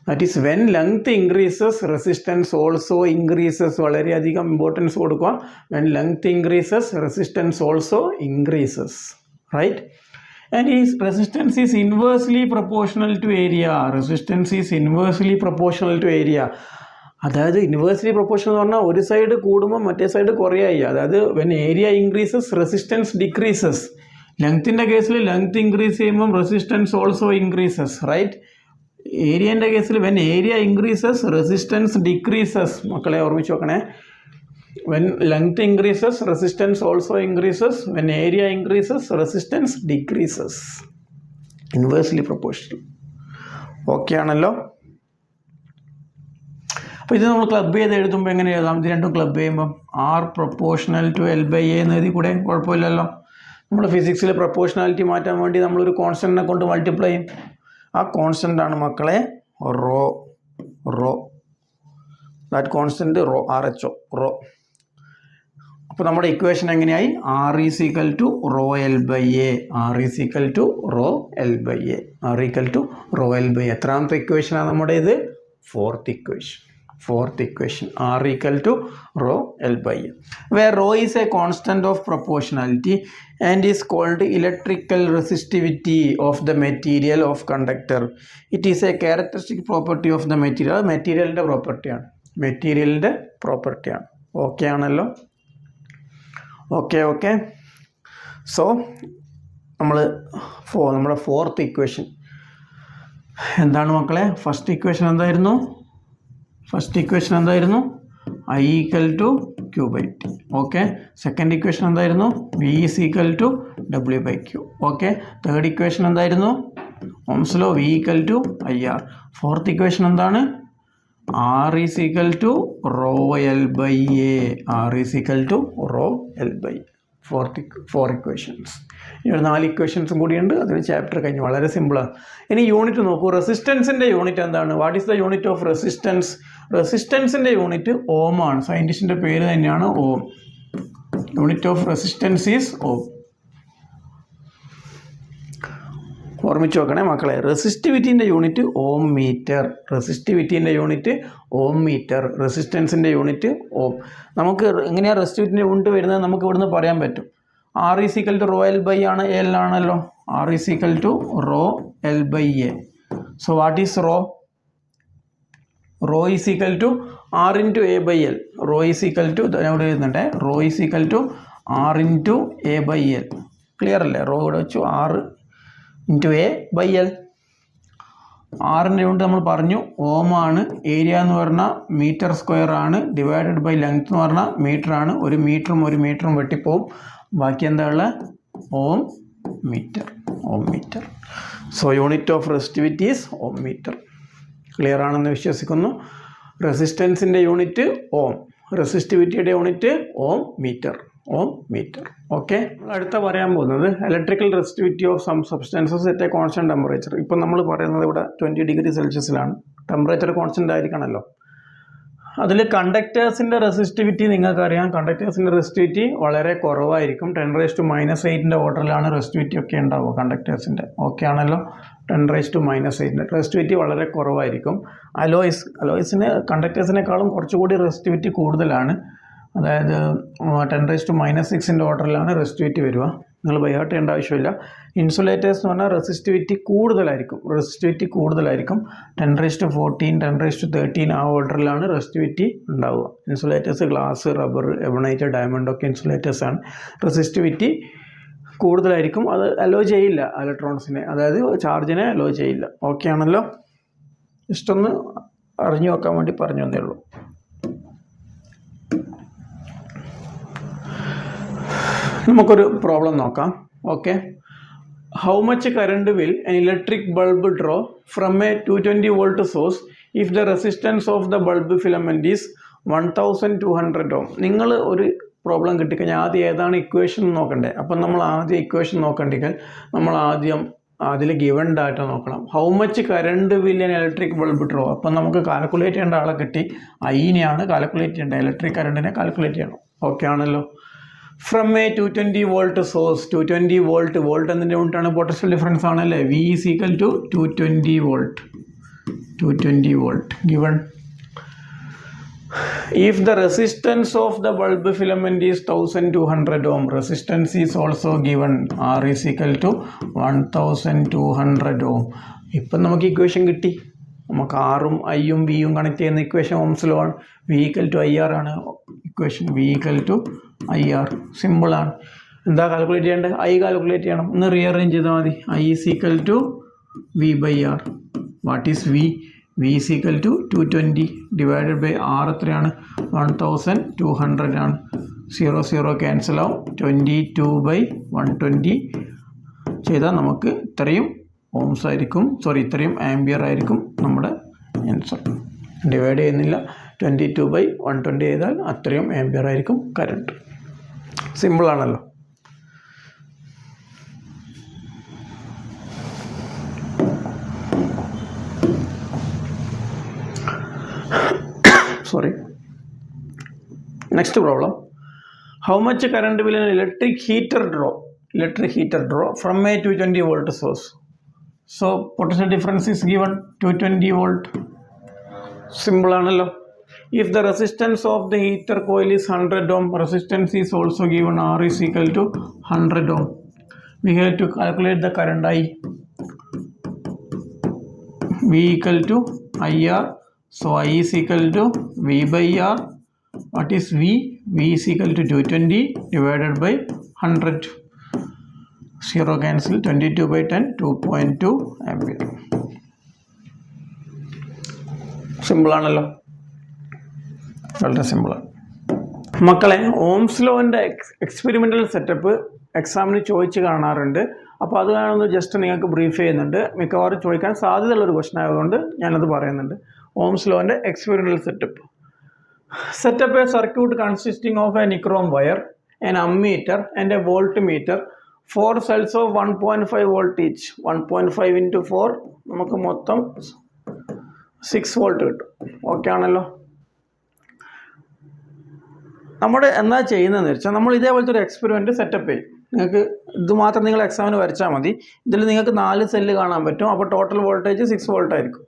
That is when length increases resistance also increases. വളരെയധികം ഇമ്പോർട്ടൻസ് കൊടുക്കുക. When length increases resistance also increases. Right. And its resistance is inversely proportional to area. Resistance is inversely proportional to area. അതായത് inversely proportional എന്ന് പറഞ്ഞാൽ ഒരു side കൂടുമ്പോൾ മറ്റേ side കുറയായി. അതായത് when area increases resistance decreases. ലെങ്ത്തിൻ്റെ കേസിൽ ലെങ്ത് ഇൻക്രീസ് ചെയ്യുമ്പം റെസിസ്റ്റൻസ് ഓൾസോ ഇൻക്രീസസ്. റൈറ്റ്. ഏരിയൻ്റെ കേസിൽ when area increases resistance decreases. മക്കളെ ഓർമ്മിച്ച് നോക്കണേ. When length increases, resistance also increases. When area increases, resistance decreases. Inversely proportional. Okay ആണല്ലോ. അപ്പോൾ ഇത് നമ്മൾ ക്ലബ് ചെയ്ത് എഴുതുമ്പോൾ എങ്ങനെ എഴുതാം? ഇത് രണ്ടും ക്ലബ് ചെയ്യുമ്പം R പ്രൊപ്പോർഷണൽ ടു L/A എന്ന് എഴുതി കൂടെ, കുഴപ്പമില്ലല്ലോ. നമ്മൾ ഫിസിക്സിൽ പ്രൊപ്പോർഷണാലിറ്റി മാറ്റാൻ വേണ്ടി നമ്മളൊരു കോൺസ്റ്റൻറ്റിനെ കൊണ്ട് മൾട്ടിപ്ലൈ ചെയ്യും. ആ കോൺസ്റ്റൻ്റ് ആണ് മക്കളെ റോ. That constant RHO. അപ്പോൾ നമ്മുടെ ഇക്വേഷൻ എങ്ങനെയായി? R = rho L/A. എത്രാമത്തെ ഇക്വേഷനാണ് നമ്മുടെ ഇത്? Fourth equation. R = rho L/A, where rho is a constant of proportionality and is called electrical resistivity of the material of conductor. It is a characteristic property of the material. മെറ്റീരിയലിൻ്റെ പ്രോപ്പർട്ടിയാണ്. Okay ആണല്ലോ. Okay. So നമ്മുടെ fourth equation എന്താണ് മക്കളെ? First equation എന്തായിരുന്നു? I = Q/T. Okay. Second equation എന്തായിരുന്നു? V = W/Q. Okay. Third equation എന്തായിരുന്നു? Ohm's law V = IR. Fourth equation എന്താണ്? R = rho L/A. Four equations. ഇനി 4 ഇക്വേഷൻസും കൂടിയുണ്ട്. അതിന് ചാപ്റ്റർ കഴിഞ്ഞു. വളരെ സിമ്പിളാണ്. ഇനി യൂണിറ്റ് നോക്കൂ. റെസിസ്റ്റൻസിൻ്റെ യൂണിറ്റ് എന്താണ്? What is the unit of resistance? റെസിസ്റ്റൻസിൻ്റെ യൂണിറ്റ് ഓം ആണ്. സയൻറ്റിസ്റ്റിൻ്റെ പേര് തന്നെയാണ് ohm. Unit of resistance is ohm. ഓർമ്മിച്ച് നോക്കണേ മക്കളെ. റെസിസ്റ്റിവിറ്റീൻ്റെ യൂണിറ്റ് ഓം മീറ്റർ. റെസിസ്റ്റൻസിൻ്റെ യൂണിറ്റ് ഓം. നമുക്ക് എങ്ങനെയാണ് റെസിസ്റ്റിവിറ്റിൻ്റെ യൂണിറ്റ് വരുന്നത്? നമുക്ക് ഇവിടുന്ന് പറയാൻ പറ്റും. R = rho L/A ആണ്. L ആണല്ലോ. R = rho L/A. So what is rho? Rho = R × A/L. ഇവിടെ എഴുതുന്നുണ്ട്. Rho = R × A/L. ക്ലിയർ അല്ലേ? റോ ഇവിടെ വെച്ചു. R × A/L. ആറിൻ്റെ യൂണിറ്റ് നമ്മൾ പറഞ്ഞു ഓം ആണ്. ഏരിയ എന്ന് പറഞ്ഞാൽ മീറ്റർ സ്ക്വയർ ആണ്. ഡിവൈഡഡ് ബൈ ലെങ്ത് എന്ന് പറഞ്ഞാൽ മീറ്റർ ആണ്. ഒരു മീറ്ററും വെട്ടിപ്പോവും. ബാക്കി എന്താ ഉള്ളത്? Ohm metre. So unit of resistivity is ohm metre. Clear ആണെന്ന് വിശ്വസിക്കുന്നു. റെസിസ്റ്റൻസിൻ്റെ യൂണിറ്റ് ഓം. റെസിസ്റ്റിവിറ്റിയുടെ യൂണിറ്റ് ഓം മീറ്റർ. ഓക്കെ. അടുത്ത പറയാൻ പോകുന്നത് electrical resistivity of some substances at a constant temperature. ഇപ്പം നമ്മൾ പറയുന്നത് ഇവിടെ 20 ഡിഗ്രി സെൽഷ്യസിലാണ്. ടെമ്പറേച്ചർ കോൺസ്റ്റന്റ് ആയിരിക്കണമല്ലോ. അതിൽ കണ്ടക്ടേഴ്സിൻ്റെ റെസിസ്റ്റിവിറ്റി നിങ്ങൾക്കറിയാം. കണ്ടക്ടേഴ്സിൻ്റെ റെസിസ്റ്റിവിറ്റി വളരെ കുറവായിരിക്കും. 10⁻⁸ ഓർഡറിലാണ് റെസിസ്റ്റിവിറ്റി ഒക്കെ ഉണ്ടാവുക കണ്ടക്ടേഴ്സിൻ്റെ. ഓക്കെ ആണല്ലോ. 10⁻⁸ റെസിസ്റ്റിവിറ്റി വളരെ കുറവായിരിക്കും. അലോയ്സിന് കണ്ടക്ടേഴ്സിനേക്കാളും കുറച്ചുകൂടി റെസിസ്റ്റിവിറ്റി കൂടുതലാണ്. അതായത് 10⁻⁶ ഓർഡറിലാണ് റെസിസ്റ്റിവിറ്റി വരിക. നിങ്ങൾ ബൈഹാർട്ട് ചെയ്യേണ്ട ആവശ്യമില്ല. ഇൻസുലേറ്റേഴ്സ് എന്ന് പറഞ്ഞാൽ റെസിസ്റ്റിവിറ്റി കൂടുതലായിരിക്കും 10⁻14 10⁻13 ആ ഓർഡറിലാണ് റെസിസ്റ്റിവിറ്റി ഉണ്ടാവുക. Insulators glass, rubber, ebonite, diamond ഒക്കെ ഇൻസുലേറ്റേഴ്സാണ്. റെസിസ്റ്റിവിറ്റി കൂടുതലായിരിക്കും. അത് അലോ ചെയ്യില്ല ഇലക്ട്രോൺസിനെ, അതായത് ചാർജിനെ അലോ ചെയ്യില്ല. ഓക്കെ ആണല്ലോ? ജസ്റ്റൊന്ന് അറിഞ്ഞു വെക്കാൻ വേണ്ടി പറഞ്ഞു തന്നേ ഉള്ളൂ. നമുക്കൊരു പ്രോബ്ലം നോക്കാം. Okay, how much current will an electric bulb draw from a 220 volt source if the resistance of the bulb filament is 1200 ohm? നിങ്ങൾ ഒരു പ്രോബ്ലം കിട്ടിക്കഴിഞ്ഞാൽ ആദ്യം ഏതാണ് ഇക്വേഷൻ നോക്കണ്ടേ. അപ്പം നമ്മൾ ആദ്യം ഇക്വേഷൻ നോക്കണ്ടെങ്കിൽ നമ്മൾ ആദ്യം അതിൽ ഗിവൺ ഡാറ്റ നോക്കണം. How much current will an electric bulb draw. അപ്പം നമുക്ക് കാൽക്കുലേറ്റ് ചെയ്യേണ്ട ആളെ കിട്ടി, ഐനെയാണ് കാൽക്കുലേറ്റ് ചെയ്യേണ്ടത്, ഇലക്ട്രിക് കറണ്ടിനെ കാൽക്കുലേറ്റ് ചെയ്യണം. ഓക്കെ ആണല്ലോ? From a 220 volt source, 220 volt എന്നതിൻ്റെ യൂണിറ്റാണ് പൊട്ടൻഷ്യൽ ഡിഫറൻസ് ആണല്ലേ. V is equal to 220 volt given. If the resistance of the bulb filament is 1200 ohm, resistance is also given. R is equal to 1200 ohm. ഇപ്പം നമുക്ക് equation കിട്ടി. നമുക്ക് ആറും ഐയും വിയും കണക്ട് ചെയ്യുന്ന ഇക്വേഷൻ ഓംസ് ലോ ആണ്. V equal to I R ആണ് equation. V equal to I R സിമ്പിളാണ്. എന്താ കാൽക്കുലേറ്റ് ചെയ്യേണ്ടത്? ഐ കാൽക്കുലേറ്റ് ചെയ്യണം. ഒന്ന് റീഅറേഞ്ച് ചെയ്താൽ മതി. I is equal to V by R. What is V? V is equal to 220 divided by R എത്രയാണ്? 1200 ആണ്. 0 ക്യാൻസൽ ആവും. 22/120 ചെയ്താൽ നമുക്ക് ഇത്രയും ഓംസ് ആയിരിക്കും, ഇത്രയും ആംബിയർ ആയിരിക്കും നമ്മുടെ ആൻസർ. ഡിവൈഡ് ചെയ്യുന്നില്ല, 22/120 ചെയ്താൽ അത്രയും ആംബിയർ ആയിരിക്കും current. സിമ്പിളാണല്ലോ. Next problem. How much current will an electric heater draw from a 220 volt source? So potential difference is given 220 volt. Simple ആണല്ലോ. If the resistance of the heater coil is 100 ohm, resistance is also given. R is equal to 100 ohm. We have to calculate the current I. V equal to IR. So I is equal to V by R. What is V? V is equal to 220 divided by 100. 0 cancel. 22/10, 2.2 ampere. Simple ആണല്ലോ, വളരെ സിമ്പിളാണ് മക്കളെ. Ohm's ലോൻ്റെ experimental setup എക്സാമിന് ചോദിച്ച് കാണാറുണ്ട്. അപ്പോൾ അത് ഞാനൊന്ന് ജസ്റ്റ് നിങ്ങൾക്ക് ബ്രീഫ് ചെയ്യുന്നുണ്ട്. മിക്കവാറും ചോദിക്കാൻ സാധ്യതയുള്ളൊരു ക്വസ്റ്റൻ ആയതുകൊണ്ട് ഞാനത് പറയുന്നുണ്ട്. ഓംസ് ലോൻ്റെ experimental setup. Set up a circuit consisting of a nichrome wire, an ammeter and a voltmeter. 4 cells of 1.5 volt each. 1.5 into 4 നമുക്ക് മൊത്തം 6 വോൾട്ട് കിട്ടും. ഓക്കെ ആണല്ലോ? നമ്മുടെ എന്താ ചെയ്യുന്നതെന്ന് വെച്ചാൽ നമ്മൾ ഇതേപോലത്തെ ഒരു എക്സ്പെരിമെൻറ്റ് സെറ്റപ്പ് ചെയ്യും. നിങ്ങൾക്ക് ഇത് മാത്രം നിങ്ങൾ എക്സാമിന് വരച്ചാൽ മതി. ഇതിൽ നിങ്ങൾക്ക് 4 സെല്ല് കാണാൻ പറ്റും. അപ്പോൾ ടോട്ടൽ വോൾട്ടേജ് 6 വോൾട്ട് ആയിരിക്കും.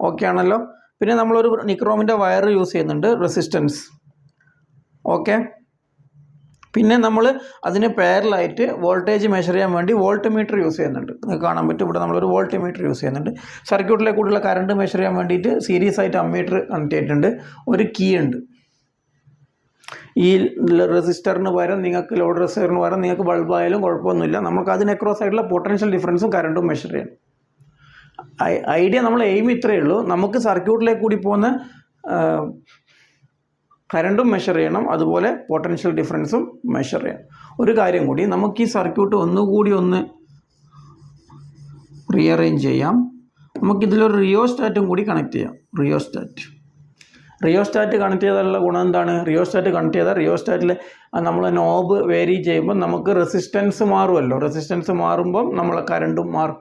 ഓക്കെ ആണല്ലോ? പിന്നെ നമ്മളൊരു നിക്രോമിൻ്റെ വയർ യൂസ് ചെയ്യുന്നുണ്ട്, റെസിസ്റ്റൻസ്. ഓക്കെ, പിന്നെ നമ്മൾ അതിന് പാരലായിട്ട് വോൾട്ടേജ് മെഷർ ചെയ്യാൻ വേണ്ടി വോൾട്ട്മീറ്റർ യൂസ് ചെയ്യുന്നുണ്ട്. നിങ്ങൾക്ക് കാണാൻ പറ്റും, ഇവിടെ നമ്മളൊരു വോൾട്ട്മീറ്റർ യൂസ് ചെയ്യുന്നുണ്ട്. സർക്യൂട്ടിലെ കൂടെയുള്ള കറണ്ട് മെഷർ ചെയ്യാൻ വേണ്ടിയിട്ട് സീരീസ് ആയിട്ട് അമ്മീറ്റർ കണക്ട് ചെയ്തിട്ടുണ്ട്. ഒരു കീ ഉണ്ട്. ഈ റെസിസ്റ്ററിന് പകരം നിങ്ങൾക്ക് ലോഡ് റെസിസ്റ്ററിന് പകരം നിങ്ങൾക്ക് ബൾബായാലും കുഴപ്പമൊന്നുമില്ല. നമുക്ക് അതിന് അക്രോസ് ആയിട്ടുള്ള പൊട്ടൻഷ്യൽ ഡിഫറൻസും കറണ്ടും മെഷർ ചെയ്യണം. ഐഡിയ നമ്മൾ എയിം ഇത്രയേ ഉള്ളൂ. നമുക്ക് സർക്യൂട്ടിലേക്ക് കൂടി പോകുന്ന കറണ്ടും മെഷർ ചെയ്യണം, അതുപോലെ പൊട്ടൻഷ്യൽ ഡിഫറൻസും മെഷർ ചെയ്യണം. ഒരു കാര്യം കൂടി, നമുക്ക് ഈ സർക്യൂട്ട് ഒന്നുകൂടി ഒന്ന് റീഅറേഞ്ച് ചെയ്യാം. നമുക്കിതിലൊരു റിയോസ്റ്റാറ്റും കൂടി കണക്ട് ചെയ്യാം. റിയോസ്റ്റാറ്റ് കണക്ട് ചെയ്താലുള്ള ഗുണം എന്താണ്? റിയോസ്റ്റാറ്റ് കണക്ട് ചെയ്താൽ റിയോസ്റ്റാറ്റിൽ നമ്മൾ നോബ് വേരി ചെയ്യുമ്പോൾ നമുക്ക് റെസിസ്റ്റൻസ് മാറുമല്ലോ. റെസിസ്റ്റൻസ് മാറുമ്പം നമ്മളെ കറണ്ടും മാറും.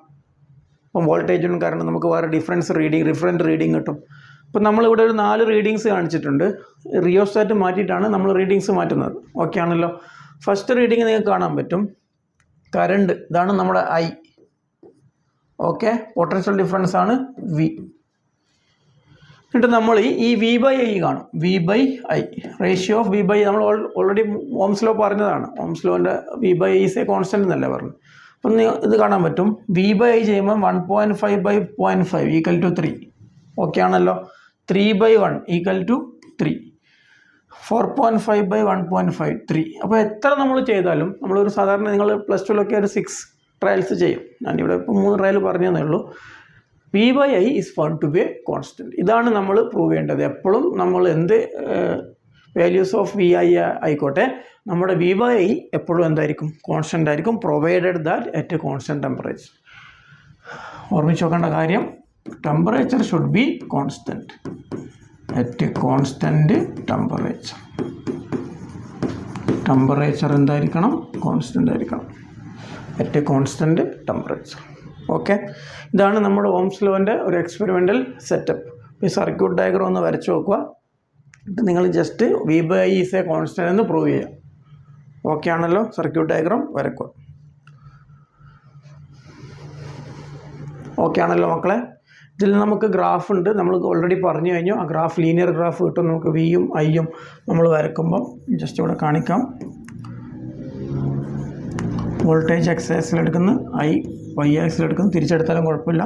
അപ്പം വോൾട്ടേജും കറണ്ടും നമുക്ക് വേറെ ഡിഫറൻറ്റ് റീഡിങ് കിട്ടും. ഇപ്പം നമ്മളിവിടെ ഒരു 4 റീഡിങ്സ് കാണിച്ചിട്ടുണ്ട്. റിയോസ്റ്റാറ്റ് മാറ്റിയിട്ടാണ് നമ്മൾ റീഡിങ്സ് മാറ്റുന്നത്. ഓക്കെ ആണല്ലോ? ഫസ്റ്റ് റീഡിങ് നിങ്ങൾക്ക് കാണാൻ പറ്റും. കറണ്ട് ഇതാണ് നമ്മുടെ ഐ. ഓക്കെ, പൊട്ടൻഷ്യൽ ഡിഫറൻസ് ആണ് വി. എന്നിട്ട് നമ്മൾ ഈ വി ബൈ ഐ കാണും. V by I, ratio of V by നമ്മൾ ഓൾറെഡി ഓംസ് ലോ പറഞ്ഞതാണ്. ഓംസ് ലോൻ്റെ V by I is a constant എന്നല്ലേ പറഞ്ഞു. അപ്പം ഇത് കാണാൻ പറ്റും. വി ബൈ ഐ ചെയ്യുമ്പോൾ 1.5 by 0.5 ഈക്വൽ ടു 3. ഓക്കെ ആണല്ലോ. 3 by 1 ഈക്വൽ ടു 3. 4.5 by 1.5 3. അപ്പോൾ എത്ര നമ്മൾ ചെയ്താലും, നമ്മളൊരു സാധാരണ നിങ്ങൾ പ്ലസ് ടുവിലൊക്കെ ഒരു 6 ട്രയൽസ് ചെയ്യും. ഞാനിവിടെ ഇപ്പോൾ 3 ട്രയൽ പറഞ്ഞതേ ഉള്ളൂ. V by I is found to be a constant. ഇതാണ് നമ്മൾ പ്രൂവ് ചെയ്യേണ്ടത്. എപ്പോഴും നമ്മൾ എന്ത് വാല്യൂസ് ഓഫ് വി ഐ ആയിക്കോട്ടെ, നമ്മുടെ വി ബൈ ഐ എപ്പോഴും എന്തായിരിക്കും? കോൺസ്റ്റൻ്റ് ആയിരിക്കും, provided that at a constant temperature. ഓർമ്മിച്ച് നോക്കേണ്ട കാര്യം, temperature should be constant at a constant temperature. Temperature എന്തായിരിക്കണം? കോൺസ്റ്റൻ്റ് ആയിരിക്കണം at a constant temperature. Okay, ഇതാണ് നമ്മുടെ ഓംസ് ലോൻ്റെ ഒരു എക്സ്പെരിമെൻ്റൽ സെറ്റപ്പ്. ഈ സർക്യൂട്ട് ഡയഗ്രം ഒന്ന് വരച്ച് നോക്കുക. എന്നിട്ട് നിങ്ങൾ just V by I is a constant എന്ന് പ്രൂവ് ചെയ്യുക. ഓക്കെ ആണല്ലോ. സർക്യൂട്ട് ഡയഗ്രം വരക്കുക. ഓക്കെ ആണല്ലോ മക്കളെ. ഇതിൽ നമുക്ക് ഗ്രാഫ് ഉണ്ട്, നമ്മൾ ഓൾറെഡി പറഞ്ഞു കഴിഞ്ഞു. ആ ഗ്രാഫ് ലീനിയർ ഗ്രാഫ് കിട്ടും നമുക്ക്. വിയും ഐയും നമ്മൾ വരക്കുമ്പം ജസ്റ്റ് ഇവിടെ കാണിക്കാം. വോൾട്ടേജ് എക്സ് ആക്സിലെടുക്കുന്നു, ഐ വൈ ആക്സിലെടുക്കുന്നു. തിരിച്ചെടുത്താലും കുഴപ്പമില്ല.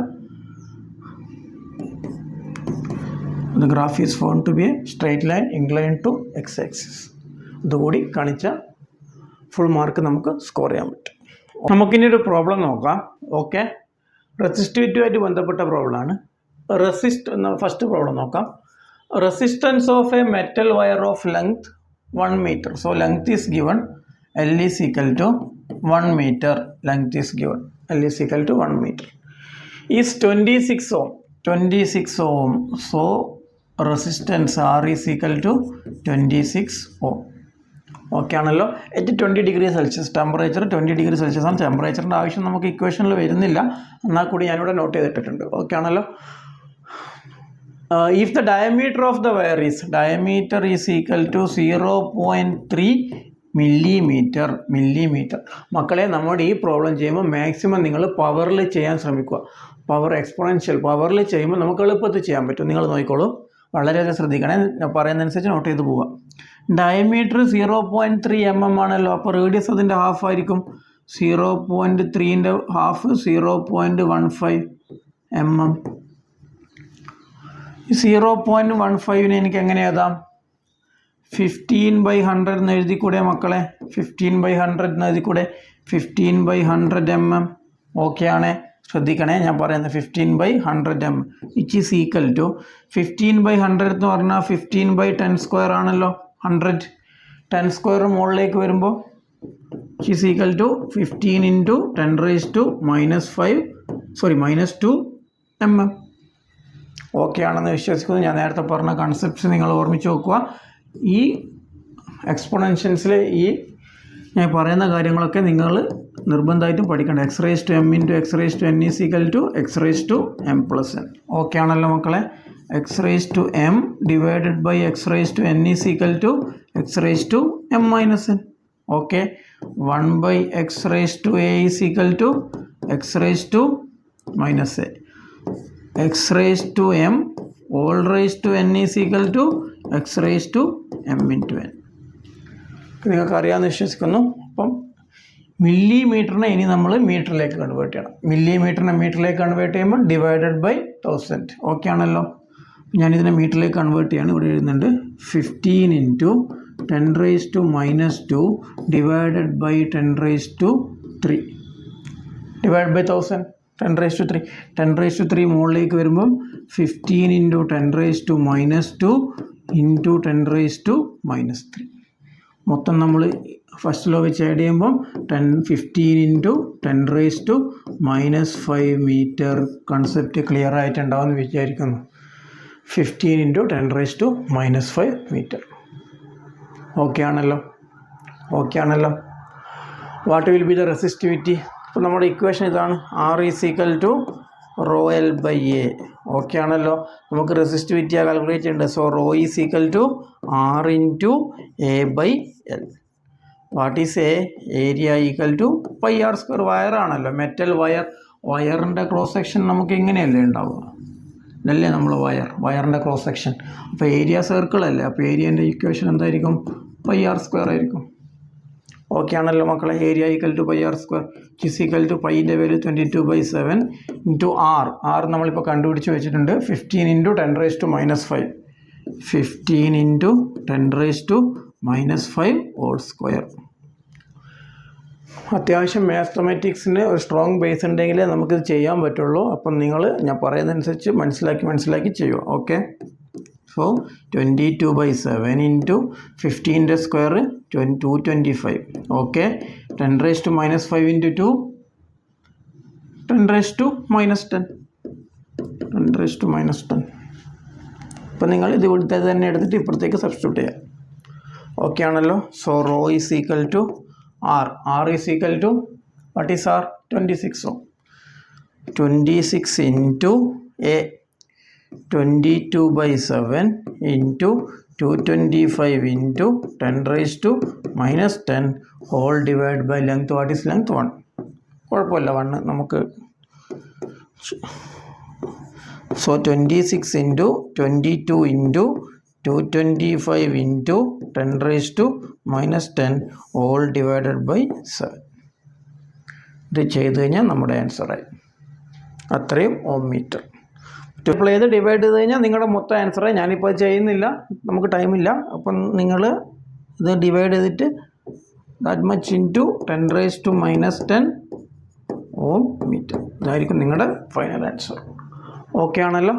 The graph is found to be a straight line inclined to x axis. ഇതുകൂടി കാണിച്ച ഫുൾ മാർക്ക് നമുക്ക് സ്കോർ ചെയ്യാൻ പറ്റും. നമുക്കിനി ഒരു പ്രോബ്ലം നോക്കാം. ഓക്കെ, റെസിസ്റ്റിവിറ്റിയുമായിട്ട് ബന്ധപ്പെട്ട പ്രോബ്ലമാണ്. എന്ന ഫസ്റ്റ് പ്രോബ്ലം നോക്കാം. Resistance of a metal wire of length 1 meter. So length is given, L is equal to 1 meter. Length is given, L is equal to 1 meter. Is 26 ohm. 26 ohm. So resistance R is equal to 26 ohm. Okay ആണല്ലോ. At 20 degree Celsius, temperature 20 degree Celsius ആണ്. ടെമ്പറേച്ചറിൻ്റെ ആവശ്യം നമുക്ക് ഇക്വേഷനിൽ വരുന്നില്ല, എന്നാൽ കൂടി ഞാനിവിടെ not ചെയ്തിട്ടുണ്ട്. ഓക്കെ ആണല്ലോ. If the diameter of the wire is, diameter is equal to 0.3 millimetre. മക്കളെ, നമ്മുടെ ഈ പ്രോബ്ലം ചെയ്യുമ്പോൾ മാക്സിമം നിങ്ങൾ പവറിൽ ചെയ്യാൻ ശ്രമിക്കുക. പവർ എക്സ്പോണൻഷ്യൽ പവറിൽ ചെയ്യുമ്പോൾ നമുക്ക് എളുപ്പത്തിൽ ചെയ്യാൻ പറ്റും. നിങ്ങൾ നോക്കിക്കോളൂ, വളരെയധികം ശ്രദ്ധിക്കണേ. പറയുന്നതനുസരിച്ച് നോട്ട് ചെയ്ത് പോവുക. ഡയമീറ്റർ 0.3 mm ആണല്ലോ. അപ്പോൾ റേഡിയസ് അതിൻ്റെ ഹാഫ് ആയിരിക്കും. 0.3ൻ്റെ ഹാഫ് 0.15 mm. 0.15നെ എനിക്ക് എങ്ങനെ എഴുതാം? 15/100 എന്ന് എഴുതിക്കൂടെ മക്കളെ? 15/100 എന്ന് എഴുതിക്കൂടെ? 15/100 mm. ഓക്കെ ആണ്, ശ്രദ്ധിക്കണേ ഞാൻ പറയുന്നത്. 15/100 mm which is equal to 15/100 എന്ന് പറഞ്ഞാൽ 15/10² ആണല്ലോ. 100 10² മുകളിലേക്ക് വരുമ്പോൾ which is equal to 15 × 10⁻⁵ -2 mm. Okay ആണെന്ന് വിശ്വസിക്കുന്നു. ഞാൻ നേരത്തെ പറഞ്ഞ കൺസെപ്റ്റ്സ് നിങ്ങൾ ഓർമ്മിച്ച് നോക്കുക. ഈ എക്സ്പോണൻഷ്യൽസിലെ ഈ ഞാൻ പറയുന്ന കാര്യങ്ങളൊക്കെ നിങ്ങൾ നിർബന്ധമായിട്ടും പഠിക്കണം. x⁻m × x⁻n is equal to x⁻m+n. Okay ആണല്ലോ മക്കളെ. x⁻m divided by x⁻n is equal to x⁻m−n. Okay, 1/x⁻a is equal to x⁻−a. x⁻m n is equal to x⁻m×n. നിങ്ങൾക്ക് അറിയാമെന്ന് വിശ്വസിക്കുന്നു. അപ്പം മില്ലിമീറ്ററിനെ ഇനി നമ്മൾ മീറ്ററിലേക്ക് കൺവേർട്ട് ചെയ്യണം. മില്ലിമീറ്ററിനെ മീറ്ററിലേക്ക് കൺവേർട്ട് ചെയ്യുമ്പോൾ ഡിവൈഡഡ് ബൈ 1000. ഓക്കെ ആണല്ലോ. ഞാനിതിനെ മീറ്ററിലേക്ക് കൺവേർട്ട് ചെയ്യാണ്. ഇവിടെ എഴുതുന്നുണ്ട് 15 × 10⁻² ഡിവൈഡഡ് ബൈ 10⁻³ ഡിവൈഡ് ബൈ 1000. 10⁻³ 10⁻³ മുകളിലേക്ക് വരുമ്പം 15 × 10⁻² × 10⁻³ മൊത്തം നമ്മൾ ഫസ്റ്റ് ലോ വെച്ച് ആഡ് ചെയ്യുമ്പം 15 × 10⁻⁻5 മീറ്റർ. കൺസെപ്റ്റ് ക്ലിയർ ആയിട്ടുണ്ടാവുമെന്ന് വിചാരിക്കുന്നു. 15 × 10⁻⁻5 മീറ്റർ. ഓക്കെ ആണല്ലോ. What will be the resistivity? അപ്പോൾ നമ്മുടെ ഇക്വേഷൻ ഇതാണ്. R is equal to ρL/A. Okay ആണല്ലോ. നമുക്ക് റെസിസ്റ്റിവിറ്റി കാൽക്കുലേറ്റ് ചെയ്യേണ്ടത്. So rho is equal to R × A/L. What is A? Area equal to πr². വയറാണല്ലോ, മെറ്റൽ വയറിൻ്റെ cross section നമുക്ക് ഇങ്ങനെയല്ലേ ഉണ്ടാവുക. ഇതല്ലേ നമ്മൾ വയറിൻ്റെ ക്രോസ് സെക്ഷൻ. അപ്പോൾ ഏരിയ സർക്കിൾ അല്ലേ, അപ്പോൾ ഏരിയൻ്റെ ഇക്വേഷൻ എന്തായിരിക്കും? പൈ ആർ സ്ക്വയർ ആയിരിക്കും. ഓക്കെ ആണല്ലോ മക്കളെ. Area equal to pi r square is equal to പൈൻ്റെ വാല്യൂ 22/7 ഇൻറ്റു ആർ നമ്മളിപ്പോൾ കണ്ടുപിടിച്ച് വെച്ചിട്ടുണ്ട് 15 × 10⁻⁻5 15 × 10⁻⁻5 ഹോൾ സ്ക്വയർ. അത്യാവശ്യം മാത്തമാറ്റിക്സിന് ഒരു സ്ട്രോങ് ബേസ് ഉണ്ടെങ്കിലേ നമുക്കിത് ചെയ്യാൻ പറ്റുള്ളൂ. അപ്പം നിങ്ങൾ ഞാൻ പറയുന്നതനുസരിച്ച് മനസ്സിലാക്കി ചെയ്യുക. ഓക്കെ. സോ 22/7 ഇൻറ്റു 15ൻ്റെ സ്ക്വയർ 225. ഓക്കെ. 10⁻⁻5 ഇൻറ്റു 2 10⁻⁻10 10⁻⁻10. അപ്പം നിങ്ങൾ ഇത് ഇവിടുത്തെ തന്നെ എടുത്തിട്ട് ഇപ്പുറത്തേക്ക് സബ്സ്റ്റിറ്റ്യൂട്ട് ചെയ്യാം. ഓക്കെ ആണല്ലോ. So rho is equal to R is equal to, what is R? 26. So 26 into A 22/7 into 225 into 10⁻⁻10 whole divided by length. What is length? 1. കുഴപ്പമില്ല, 1 നമുക്ക്. So 26 into 22 into 225 into 10⁻⁻10 all divided by 7. ഇത് ചെയ്ത് കഴിഞ്ഞാൽ നമ്മുടെ ആൻസറായി. അത്രയും ഓം metre. Multiply ചെയ്ത് divide ചെയ്ത് കഴിഞ്ഞാൽ നിങ്ങളുടെ മൊത്തം ആൻസറായി. ഞാനിപ്പോൾ അത് ചെയ്യുന്നില്ല, നമുക്ക് ടൈമില്ല. അപ്പം നിങ്ങൾ ഇത് ഡിവൈഡ് ചെയ്തിട്ട് that much into 10⁻⁻10 ohm metre. ഇതായിരിക്കും നിങ്ങളുടെ ഫൈനൽ ആൻസർ. ഓക്കെ ആണല്ലോ.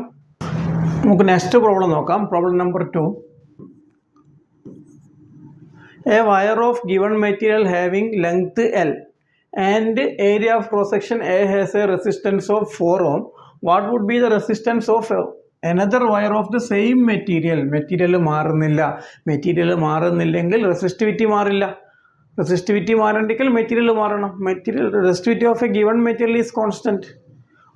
നമുക്ക് നെക്സ്റ്റ് പ്രോബ്ലം നോക്കാം. Problem number 2. A wire of given material having length L and area of cross section A has a resistance of 4 ohm. What would be the resistance of another wire of the same material? Material മാറുന്നില്ലെങ്കിൽ resistivity മാറില്ല. Resistivity മാറണമെങ്കിൽ material മാറണം. Resistivity of a given material is constant.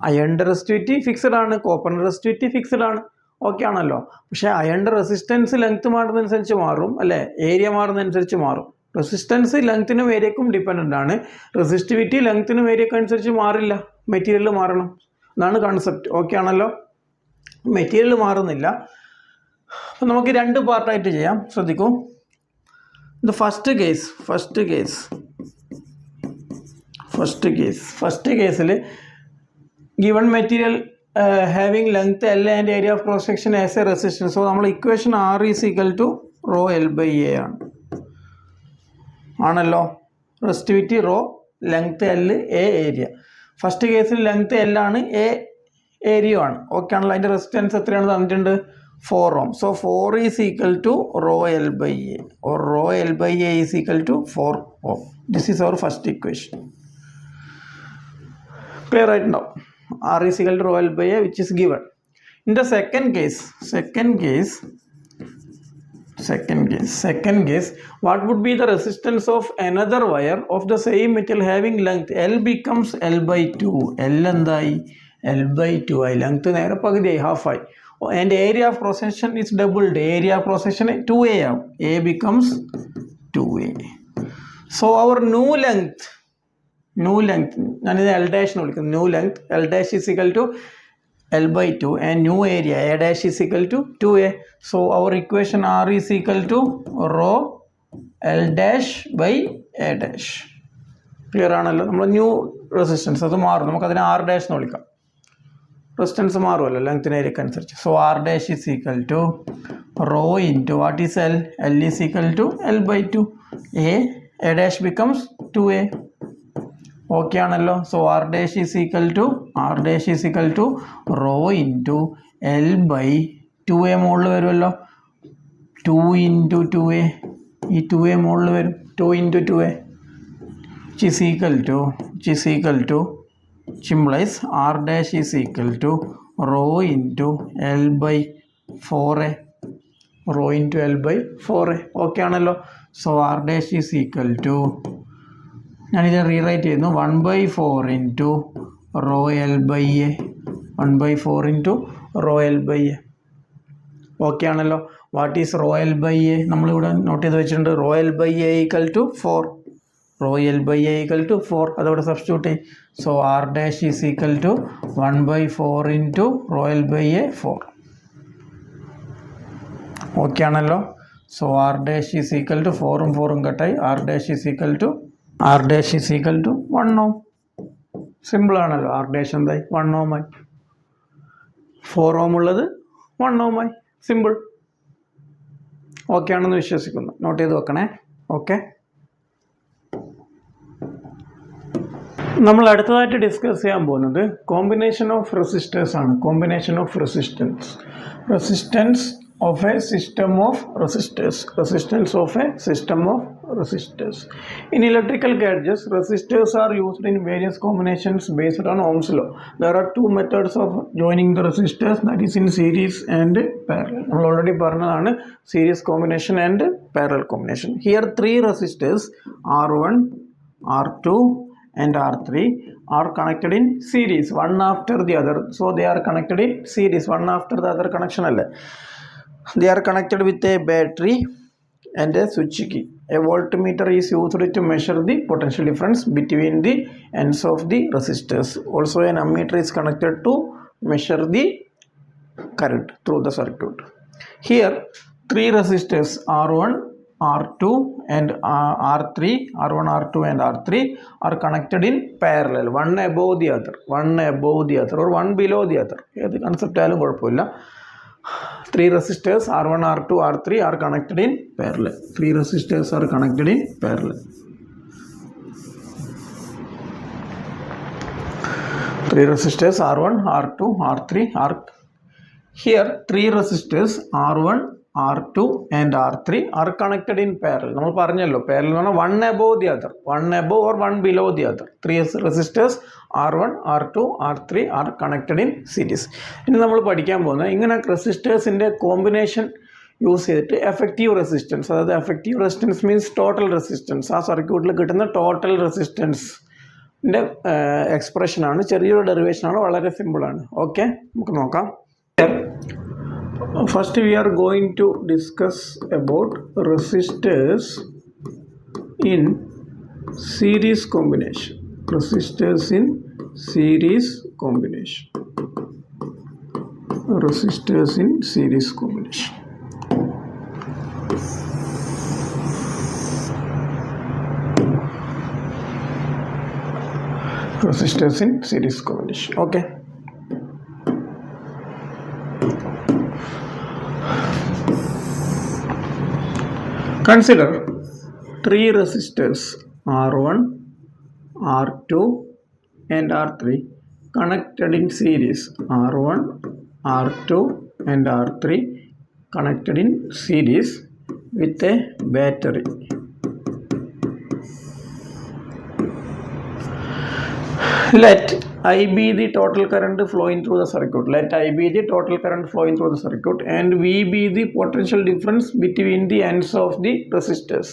അയണിൻ്റെ resistivity fixed ആണ്, കോപ്പറിൻ്റെ resistivity fixed ആണ്. Okay ആണല്ലോ. പക്ഷേ അയണിൻ്റെ resistance length മാറുന്നതനുസരിച്ച് മാറും അല്ലേ, ഏരിയ മാറുന്നതനുസരിച്ച് മാറും. റെസിസ്റ്റൻസ് ലെങ്ത്തിനും ഏരിയക്കും ഡിപ്പെൻഡൻ്റ് ആണ്. റെസിസ്റ്റിവിറ്റി ലെങ്ത്തിനും ഏരിയക്കും അനുസരിച്ച് മാറില്ല, മെറ്റീരിയൽ മാറണം. അതാണ് കൺസെപ്റ്റ്. ഓക്കെ ആണല്ലോ. മെറ്റീരിയൽ മാറുന്നില്ല. അപ്പം നമുക്ക് 2 പാർട്ടായിട്ട് ചെയ്യാം. ശ്രദ്ധിക്കൂ. ഇത് ഫസ്റ്റ് കേസിൽ given material having length L and area of cross section as a resistance. So നമ്മൾ equation R is equal to rho L/A ആണ്. ആണല്ലോ. Resistivity rho, length L, A area. First കേസിൽ ലെങ്ത് L ആണ്, A area ആണ്. Okay ആണല്ലോ. അതിൻ്റെ resistance എത്രയാണ് തന്നിട്ടുണ്ട്? 4 ohm. So 4 is equal to rho L/A or rho L/A is equal to 4 ohm. This is our first equation. Clear ആയിട്ടുണ്ടാവും. R is equal to rho L/A which is given. In the second case, what would be the resistance of another wire of the same metal having length L becomes L/2. L എന്തായി? L/2 ആയി. Length നേരെ പകുതിയായി, ഹാഫായി. And area of cross section is doubled. Area of cross section 2A ആവും. A becomes 2A. So our new length ഞാനിത് L dash എന്ന് വിളിക്കുന്നു. New length L dash is equal to L/2 and new area A dash is equal to 2A. So our equation R is equal to rho L dash by A dash. Clear ആണല്ലോ. നമ്മൾ new resistance അത് മാറും, നമുക്കതിനെ R dash എന്ന് വിളിക്കാം. Resistance മാറുമല്ലോ ലെങ്ത്തിന് ഏരിയക്ക് അനുസരിച്ച്. So R dash is equal to rho into what is L? L is equal to L/2. A dash becomes 2A. Okay ആണല്ലോ. So R dash is equal to rho into L/2A. മുകളിൽ വരുമല്ലോ, 2 into 2A. ഈ 2A മുകളിൽ വരും, 2 into 2A which is equal to which implies R dash is equal to rho into L/4A. Okay ആണല്ലോ. So R dash is equal to, ഞാനിത് rewrite ചെയ്യുന്നു, 1/4 into rho L/A. 1/4 into rho L/A. Okay ആണല്ലോ. What is rho L/A? നമ്മളിവിടെ not ചെയ്ത് വെച്ചിട്ടുണ്ട്. rho L/A equal to 4. rho L by A equal to 4. അതോടെ substitute ചെയ്യും. So R dash is equal to 1/4 into rho L by A 4. Okay ആണല്ലോ. So R dash is equal to 4ഉം 4ഉം കട്ടായി. R dash is equal to 1 ohm. Simple ആണല്ലോ. R dash എന്തായി? 1 ohm ആയി. 4 ohm ഉള്ളത് 1 ohm ആയി. Simple. Okay ആണെന്ന് വിശ്വസിക്കുന്നു. Not ചെയ്ത് വെക്കണേ. ഓക്കെ. നമ്മൾ അടുത്തതായിട്ട് ഡിസ്കസ് ചെയ്യാൻ പോകുന്നത് കോമ്പിനേഷൻ ഓഫ് റെസിസ്റ്റേഴ്സ് ആണ്. Combination of resistance of a system of resistors. Resistance of a system of resistors. In electrical gadgets, resistors are used in various combinations based on Ohm's law. There are two methods of joining the resistors, that is in series and parallel. We already പറഞ്ഞതാണ് series combination and parallel combination. Here three resistors R1, R2 and R3 are connected in series, one after the other. So they are connected in series, one after the other connection alle. They are connected with a battery and a switch key. A voltmeter is used to measure the potential difference between the ends of the resistors. Also an ammeter is connected to measure the current through the circuit. Here three resistors R1, R2 and R3, R1, R2 and R3 are connected in parallel, one above the other or one below the other. ഏത് concept ആയാലും കുഴപ്പമില്ല. Three resistors R1, R2, R3 are connected in parallel. Three resistors are connected in parallel. Three resistors R1, R2, R3 are here. Three resistors R1, R2 and R3 are connected in parallel. നമ്മൾ പറഞ്ഞല്ലോ parallel എന്ന് പറഞ്ഞാൽ one above the other, one above or one below the other. Three resistors R1, R2, R3 are connected in series. ഇനി നമ്മൾ പഠിക്കാൻ പോകുന്നത് ഇങ്ങനെ റെസിസ്റ്റേഴ്സിൻ്റെ combination use ചെയ്തിട്ട് എഫക്റ്റീവ് റെസിസ്റ്റൻസ്, അതായത് effective resistance means total resistance, ആ സർക്യൂട്ടിൽ കിട്ടുന്ന ടോട്ടൽ റെസിസ്റ്റൻസിൻ്റെ എക്സ്പ്രഷനാണ്. ചെറിയൊരു ഡെറിവേഷനാണ്, വളരെ സിമ്പിളാണ്. ഓക്കെ, നമുക്ക് നോക്കാം. First we are going to discuss about resistors in series combination. Resistors in series combination. Resistors in series combination. Resistors in series combination. Okay. Consider three resistors R1, R2 and R3 connected in series. R1, R2 and R3 connected in series with a battery. Let I be the total current flowing through the circuit. Let I be the total current flowing through the circuit and V be the potential difference between the ends of the resistors.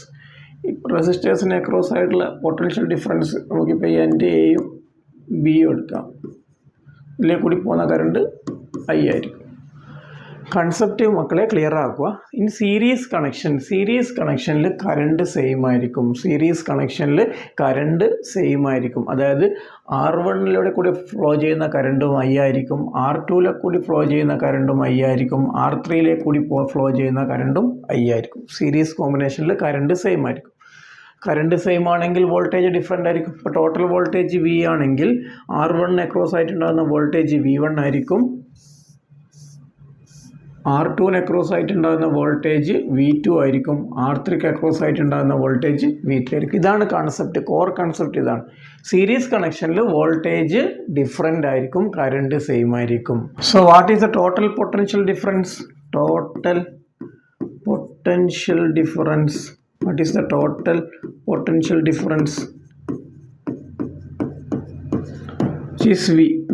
റെസിസ്റ്റേഴ്സിന് across ആയിട്ടുള്ള potential difference നമുക്കിപ്പോൾ എൻ്റെ എയും ബിയും എടുക്കാം. ഇതിലെ കൂടി പോകുന്ന കറണ്ട് ഐ ആയിരിക്കും. കൺസെപ്റ്റ് മക്കളെ ക്ലിയർ ആക്കുക. ഇൻ സീരീസ് കണക്ഷനിൽ കറണ്ട് സെയിം ആയിരിക്കും. അതായത് R1 കൂടി ഫ്ലോ ചെയ്യുന്ന കറണ്ടും ഐ ആയിരിക്കും, R2 കൂടി ഫ്ലോ ചെയ്യുന്ന കറണ്ടും ഐ ആയിരിക്കും, R3 കൂടി ഫ്ലോ ചെയ്യുന്ന കറണ്ടും ഐ ആയിരിക്കും. സീരീസ് കോമ്പിനേഷനിൽ കറണ്ട് സെയിം ആയിരിക്കും. കറണ്ട് സെയിം ആണെങ്കിൽ വോൾട്ടേജ് ഡിഫറെൻ്റ് ആയിരിക്കും. ഇപ്പോൾ ടോട്ടൽ വോൾട്ടേജ് V ആണെങ്കിൽ R1 അക്രോസ് ആയിട്ടുണ്ടാകുന്ന വോൾട്ടേജ് V1 ആയിരിക്കും, R2 അക്രോസ് ആയിട്ടുണ്ടാകുന്ന വോൾട്ടേജ് V2 ആയിരിക്കും, R3 അക്രോസ് ആയിട്ടുണ്ടാകുന്ന വോൾട്ടേജ് V3 ആയിരിക്കും. ഇതാണ് കൺസെപ്റ്റ്, കോർ കൺസെപ്റ്റ് ഇതാണ്. സീരീസ് കണക്ഷനിൽ വോൾട്ടേജ് ഡിഫറെൻ്റ് ആയിരിക്കും, കറണ്ട് സെയിം ആയിരിക്കും. So what is the total potential difference? What is the total potential difference? Is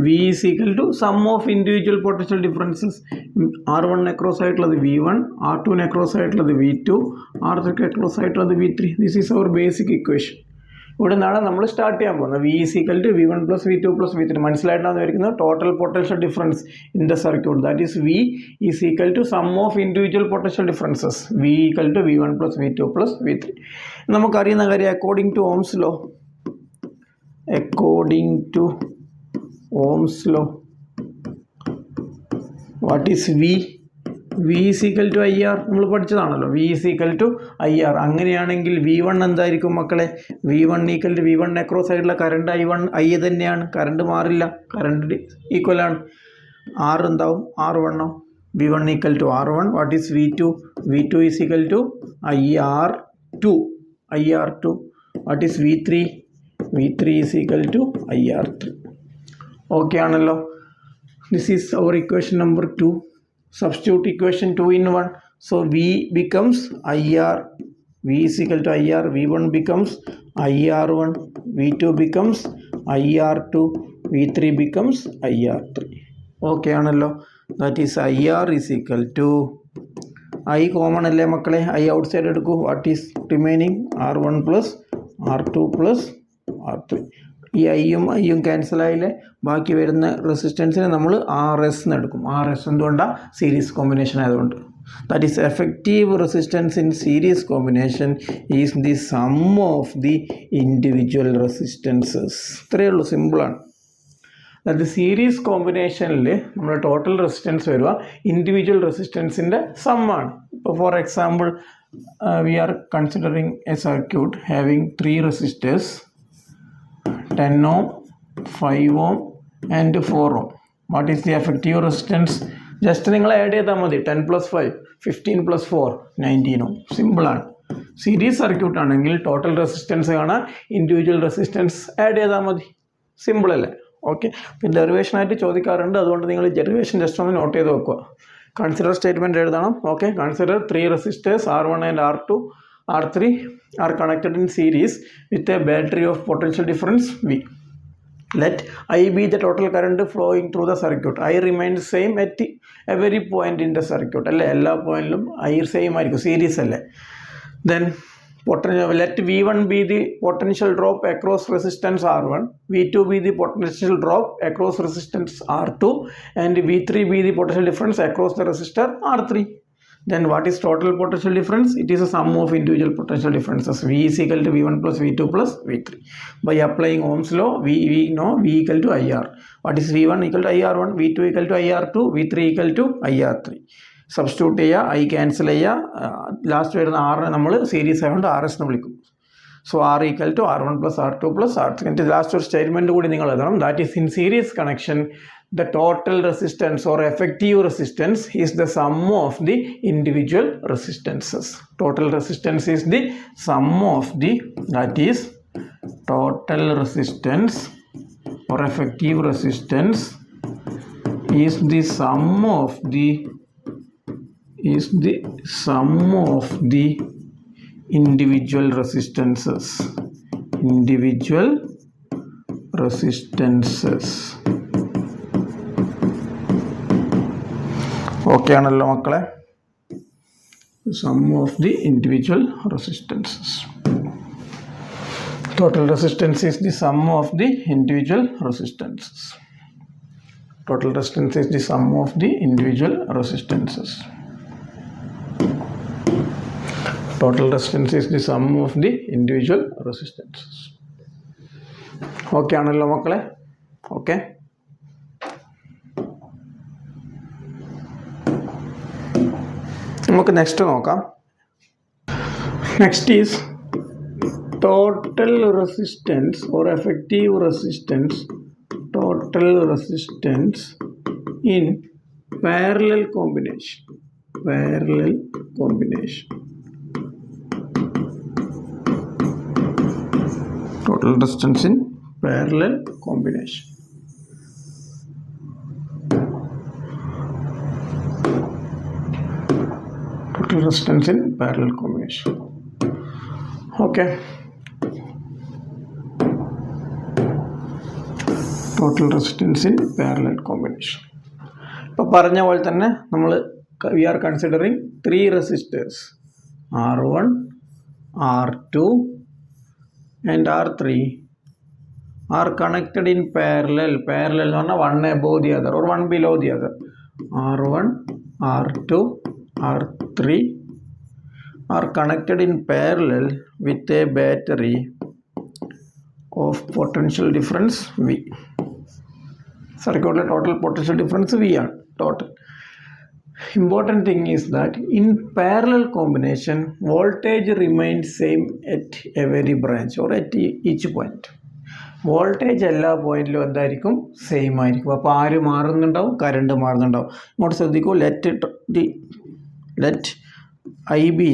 V is equal to sum of individual potential differences. R1 across ആയിട്ടുള്ളത് V1, R2 across ആയിട്ടുള്ളത് V2, R3 across ആയിട്ടുള്ളത് V3. This is our basic equation. ഇവിടെ നിന്നാണ് നമ്മൾ start ചെയ്യാൻ പോകുന്നത്. V is equal to V1 + V2 + V3. മനസ്സിലായിട്ടാണ് വിചാരിക്കുന്നത്. Total potential difference in the circuit, that is V is equal to sum of individual potential differences. V equal to V1 + V2 + V3. നമുക്കറിയുന്ന കാര്യം according to Ohm's law, according to Ohm's law what is V? V is equal to IR. നമ്മൾ പഠിച്ചതാണല്ലോ, V is equal to IR. അങ്ങനെയാണെങ്കിൽ V1 എന്തായിരിക്കും മക്കളെ? V1 ഈക്വൽ to V1 across സൈഡിലെ current I തന്നെയാണ്. കറണ്ട് മാറില്ല, കറണ്ട് ഈക്വലാണ്. R എന്താവും? R1. V1 ഈക്വൽ to R1. What is V2? V2 is equal to IR2. What is V3? V3 is equal to IR3. Okay ആണല്ലോ. This is our equation number 2. Substitute equation 2 in 1. So V becomes IR. V is equal to IR. V1 becomes IR1. V2 becomes IR2. V3 becomes IR3. Okay ആണല്ലോ. That is IR is equal to I common അല്ലേ മക്കളെ? I outside എടുക്കൂ. What is remaining? R1 plus R2 plus R3. ഈ ഐയും cancel ആയില്ലേ? ബാക്കി വരുന്ന റെസിസ്റ്റൻസിനെ നമ്മൾ RS എന്ന് എടുക്കും. RS എന്തുകൊണ്ടാണ്? സീരീസ് കോമ്പിനേഷൻ ആയതുകൊണ്ട്. That is effective resistance in series combination is the sum of the individual resistances. ഇത്രയേ ഉള്ളൂ, സിമ്പിളാണ്. അതായത് സീരീസ് കോമ്പിനേഷനിൽ നമ്മുടെ ടോട്ടൽ റെസിസ്റ്റൻസ് വരിക ഇൻഡിവിജ്വൽ റെസിസ്റ്റൻസിൻ്റെ സമ്മാണ്. ഇപ്പോൾ for example V R considering A circuit having 3 resistors, 10 ohm, 5 ohm and 4 ohm. What is the effective resistance? Just നിങ്ങൾ add ചെയ്താൽ മതി. 10 + 5 15 + 4 19 ohm. സിമ്പിളാണ്. സീരീസ് സർക്യൂട്ട് ആണെങ്കിൽ ടോട്ടൽ റെസിസ്റ്റൻസ് കാണാൻ ഇൻഡിവിജ്വൽ റെസിസ്റ്റൻസ് ആഡ് ചെയ്താൽ മതി. സിമ്പിൾ അല്ലേ? ഓക്കെ. പിന്നെ ഡെറിവേഷനായിട്ട് ചോദിക്കാറുണ്ട്, അതുകൊണ്ട് നിങ്ങൾ ഡെറിവേഷൻ ജസ്റ്റ് ഒന്ന് നോട്ട് ചെയ്ത് വെക്കുക. കൺസിഡർ സ്റ്റേറ്റ്മെൻറ്റ് എഴുതണം. Okay. Consider 3 resistors R1 and R2 R3 are connected in series with a battery of potential difference V. Let I be the total current flowing through the circuit. I remains same at every point in the circuit. അല്ലേ? എല്ലാ പോയിന്റിലും I same ആയിരിക്കും, series അല്ലേ? Then let V1 be the potential drop across resistance R1, V2 be the potential drop across resistance R2, and V3 be the potential difference across the resistor R3. Then what is total potential difference? It is a sum of individual potential differences. V is equal to V1 plus V2 plus V3. By applying Ohm's law, we know V equal to IR. What is V1 equal to IR1, V2 equal to IR2, V3 equal to IR3. Substitute ചെയ്യുക, I cancel ചെയ്യുക, last വരുന്ന R നമ്മൾ series ആയതുകൊണ്ട് RS എന്ന് വിളിക്കും. So R equal to R1 plus R2 plus R3. എന്നിട്ട് last ഒരു statement കൂടി നിങ്ങൾ എഴുതണം. That is in series connection the total resistance or effective resistance is the sum of the individual resistances. Total resistance is the sum of the, that is total resistance or effective resistance is the sum of the individual resistances. Okay ആണല്ലോ മക്കളെ? Sum of the individual resistances. Total resistance is the sum of the individual resistances. Total resistance is the sum of the individual resistances. Total resistance is the sum of the individual resistances. Okay ആണല്ലോ മക്കളെ? Okay. നമുക്ക് next നോക്കാം. Next is total resistance or effective resistance. Total resistance in parallel combination. Total resistance in parallel combination. Total resistance in parallel combination. Okay. Total resistance in parallel combination. ഇപ്പോൾ പറഞ്ഞ പോലെ തന്നെ നമ്മൾ we are considering 3 resistors R1, R2, and R3 are connected in parallel. Parallel എന്ന് പറഞ്ഞാൽ one above the other or one below the other. R1, R2, R3 are connected in parallel with a battery of potential difference V. സർക്യൂട്ടിലെ total potential difference V ആണ് total. Important thing is that in parallel combination, voltage remains same at every branch or at each point. Voltage എല്ലാ പോയിന്റിലും എന്തായിരിക്കും? Same ആയിരിക്കും. അപ്പോൾ ആര് മാറുന്നുണ്ടാവും? Current മാറുന്നുണ്ടാവും. ഇങ്ങോട്ട് ശ്രദ്ധിക്കൂ. Let I be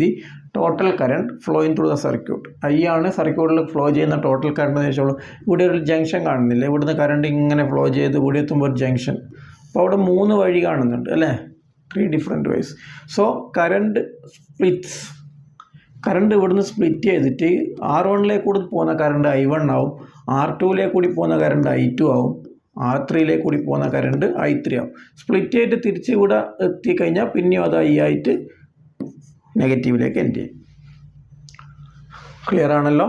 the total current flowing through the circuit. I ആണ് സർക്യൂട്ടിൽ ഫ്ലോ ചെയ്യുന്ന ടോട്ടൽ കറണ്ട് എന്ന് വെച്ചോളൂ. ഇവിടെ ഒരു ജംഗ്ഷൻ കാണുന്നില്ല. ഇവിടുന്ന് കറണ്ട് ഇങ്ങനെ ഫ്ലോ ചെയ്ത് ഇവിടെ എത്തുമ്പോൾ ഒരു ജംഗ്ഷൻ. അപ്പോൾ അവിടെ 3 വഴി കാണുന്നുണ്ട് അല്ലേ? 3 different ways. So current splits. Current ഇവിടുന്ന് സ്പ്ലിറ്റ് ചെയ്തിട്ട് R1ലേക്ക് കൂടി പോകുന്ന കറണ്ട് I1 ആവും, R2ലേക്ക് കൂടി പോകുന്ന കറണ്ട് I2 ആവും, R3ലേക്ക് കൂടി പോകുന്ന കറണ്ട് I3 ആവും. സ്പ്ലിറ്റ് ചെയ്തിട്ട് തിരിച്ച് ഇവിടെ എത്തിക്കഴിഞ്ഞാൽ പിന്നെയും അത് I ആയിട്ട് നെഗറ്റീവിലേക്ക് എൻഡ് ചെയ്യും. ക്ലിയർ ആണല്ലോ?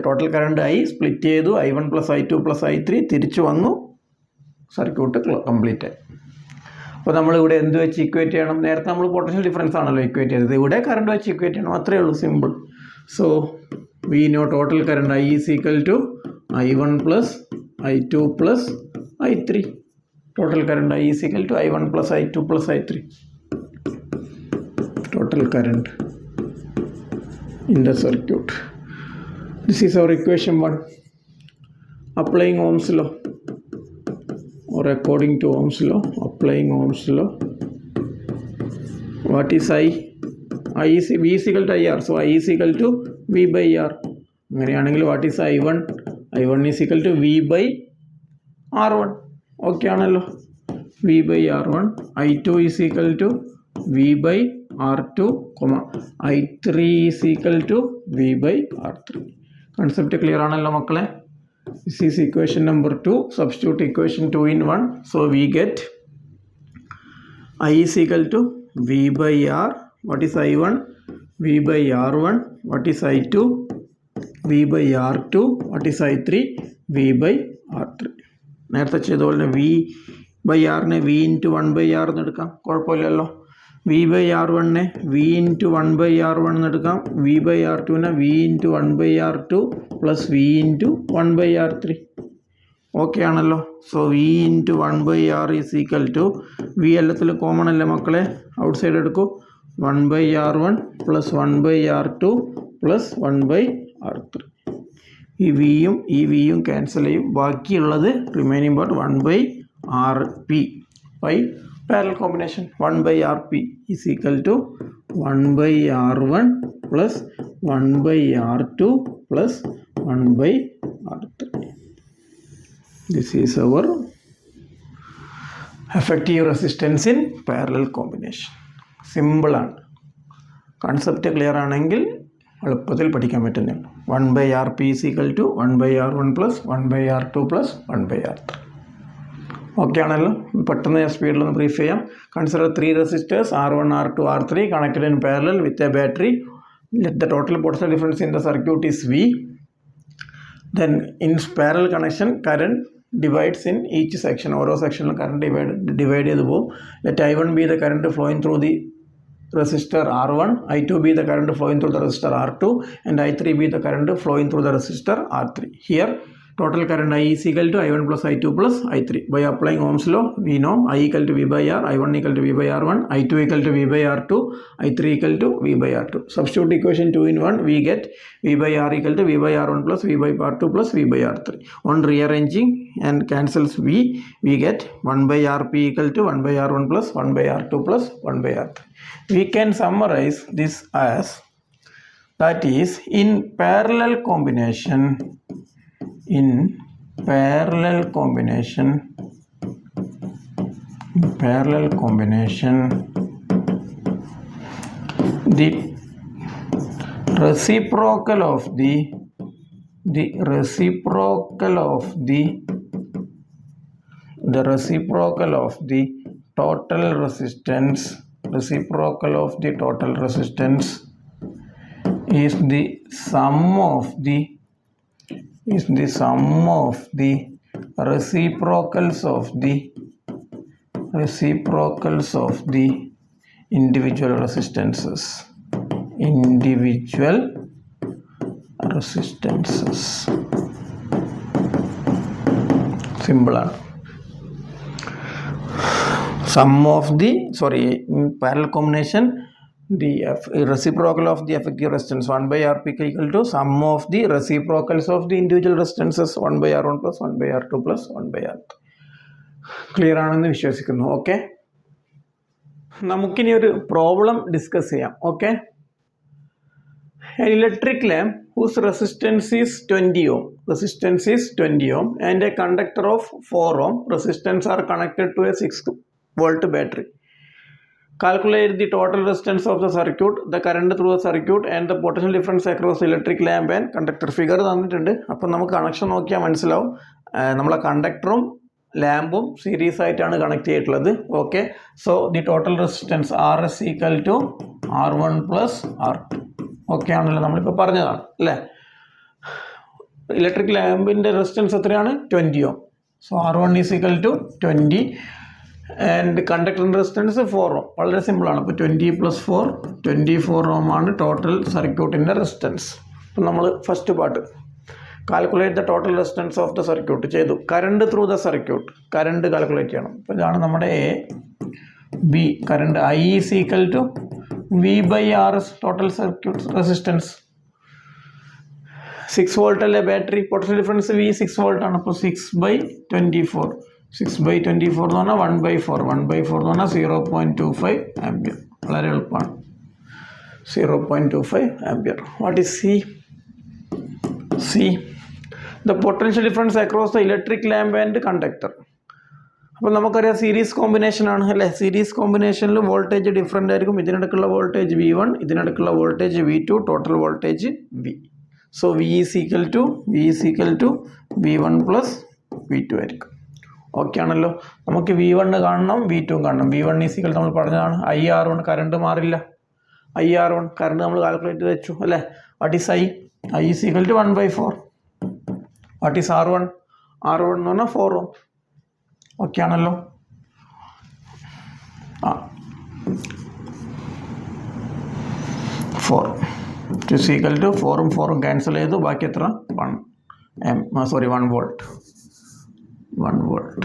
ടോട്ടൽ കറണ്ട് I സ്പ്ലിറ്റ് ചെയ്തു, I1 + I2 + I3 തിരിച്ചു വന്നു, സർക്യൂട്ട് കംപ്ലീറ്റ് ആയി. അപ്പോൾ നമ്മളിവിടെ എന്ത് വെച്ച് ഇക്വേറ്റ് ചെയ്യണം? നേരത്തെ നമ്മൾ പൊട്ടൻഷ്യൽ ഡിഫറൻസ് ആണല്ലോ ഇക്വേറ്റ് ചെയ്തത്. ഇവിടെ കറണ്ട് വെച്ച് ഇക്വേറ്റ് ചെയ്യണം, അത്രയേ ഉള്ളൂ, simple. So we know total current I is equal to I1 + I2 + I3. Total current I is equal to I1 + I2 + I3. Total current in the circuit. This is our equation 1. Applying Ohm's law, or according to Ohm's law, applying Ohm's law, what is I? V is equal to IR, so I is equal to V/R. അങ്ങനെയാണെങ്കിൽ what is I1? I1 is equal to V/R1. Okay ആണല്ലോ? V/R1. I2 is equal to V/R2, I3 is equal to V/R3. Concept clear ആണല്ലോ മക്കളെ? This is equation number 2. Substitute equation 2 in 1. So we get I is equal to V/R. What is I1? V/R1. What is I2? V/R2. What is I3? V/R3. നേരത്തെ ചെയ്തപോലെ V/R-നെ V into 1/R എന്ന് എടുക്കാം, കുഴപ്പമില്ലല്ലോ. V/R1-നെ V into 1/R1 എന്ന് എടുക്കാം. V/R2-നെ V into 1/R2 plus V into 1/R3. Okay ആണല്ലോ? So V into 1/R is equal to, V എല്ലാത്തിലും common അല്ലേ മക്കളെ? ഔട്ട് സൈഡ് എടുക്കൂ. 1/R1 plus 1/R2 plus 1/R3. ഈ വിയും ക്യാൻസൽ ചെയ്യും. ബാക്കിയുള്ളത് remaining part 1/RP by parallel combination. 1/RP is equal to 1/R1 plus 1/R2 plus 1/R3. This is our effective resistance in parallel combination. Simple ആണ്. Concept clear ആണെങ്കിൽ എളുപ്പത്തിൽ പഠിക്കാൻ പറ്റുന്നതാണ്. 1/RP is equal to 1/R1 plus 1/R2 plus 1/R3. Okay ആണല്ലോ? പെട്ടെന്ന് ഞാൻ സ്പീഡിലൊന്ന് brief ചെയ്യാം. Consider 3 resistors R1, R2, R3 connected in parallel with a battery. Let the total potential difference in the circuit is V. Then in parallel connection, current divides in each section. ഓരോ സെക്ഷനിലും current divide ചെയ്ത് പോകും. Let I1 be the current flowing through the resistor R1, I2 be the current flowing through the resistor R2, and I3 be the current flowing through the resistor R3. Here total current I is equal to I1 plus I2 plus I3. By applying Ohm's law, we know I equal to V/R, I1 equal to V/R1, I2 equal to V/R2, I3 equal to V/R2. Substitute equation 2 in 1, we get V/R equal to V/R1 plus V/R2 plus V/R3. On rearranging and cancels V, we get 1/RP equal to 1/R1 plus 1/R2 plus 1/R3. We can summarize this as, that is, in parallel combination, the reciprocal of the total resistance is the sum of the reciprocals of the individual resistances. Simple ആണ്. Sum of the in parallel combination, the reciprocal of the effective resistance 1 by Rp equal to sum of the reciprocals of the individual resistances 1 by R1 plus 1 by R2 plus 1 by R3. Clear ആണെന്ന് വിശ്വസിക്കുന്നു. Okay, നമുക്കിനി ഒരു problem discuss ചെയ്യാം. Okay, an electric lamp whose resistance is 20 ohm and a conductor of 4 ohm resistance are connected to a 6-volt battery. Calculate the total resistance of the circuit, the current through the circuit and the potential difference across the electric lamp and conductor. Figure തന്നിട്ടുണ്ട്. അപ്പം നമുക്ക് connection നോക്കിയാൽ മനസ്സിലാവും. നമ്മളെ കണ്ടക്ടറും ലാമ്പും series ആയിട്ടാണ് connect ചെയ്തിട്ടുള്ളത്. Okay, so the total resistance RS equal to R1 plus R2. Okay ആണല്ലോ, നമ്മളിപ്പോൾ പറഞ്ഞതാണ് അല്ലേ. ഇലക്ട്രിക് ലാമ്പിൻ്റെ റെസിസ്റ്റൻസ് എത്രയാണ്? 20 ohm. So R1 is equal to 20 and കണ്ടക്ടറിൻ്റെ റെസിസ്റ്റൻസ് 4 ohm. വളരെ സിമ്പിളാണ്. അപ്പോൾ 20 പ്ലസ് 4 24 ohm ആണ് ടോട്ടൽ സർക്യൂട്ടിൻ്റെ റെസിസ്റ്റൻസ്. അപ്പം നമ്മൾ first part calculate the total resistance of the circuit ചെയ്തു. Current through the circuit, current calculate ചെയ്യണം. അപ്പോൾ ഇതാണ് നമ്മുടെ A B. Current I is equal to V by RS total circuit resistance. 6 volt അല്ലേ battery, potential difference V 6 volt ആണ്. അപ്പോൾ 6/24 എന്ന് പറഞ്ഞാൽ 1/4 എന്ന് പറഞ്ഞാൽ 0.25 ആംപിയർ. വളരെ എളുപ്പമാണ്, 0.25 ampere. What is C? The potential difference across the electric lamp and conductor. അപ്പോൾ നമുക്കറിയാം സീരീസ് കോമ്പിനേഷൻ ആണ് അല്ലേ. സീരീസ് കോമ്പിനേഷനിൽ വോൾട്ടേജ് ഡിഫറൻ്റ് ആയിരിക്കും. ഇതിനിടയ്ക്കുള്ള വോൾട്ടേജ് V1, ഇതിനിടയ്ക്കുള്ള voltage V2, total voltage V. So V is equal to V1 plus V2 ആയിരിക്കും. Okay ആണല്ലോ. നമുക്ക് V1 കാണണം, V2 കാണണം. V1 ഈസ് ഈക്വൽ നമ്മൾ പറഞ്ഞതാണ് IR1, കറണ്ട് മാറില്ല. IR1 കറണ്ട് നമ്മൾ കാൽക്കുലേറ്റ് ചെയ്ത് വെച്ചു അല്ലേ. What is I is equal to 1/4. What is R1 എന്ന് പറഞ്ഞാൽ 4 ohm. ഓക്കെ ആണല്ലോ. 4 ഈസ് ഈക്വൽ ടു 4ഉം 4ഉം ക്യാൻസൽ ചെയ്തു. ബാക്കി എത്ര? 1 volt. 1 volt.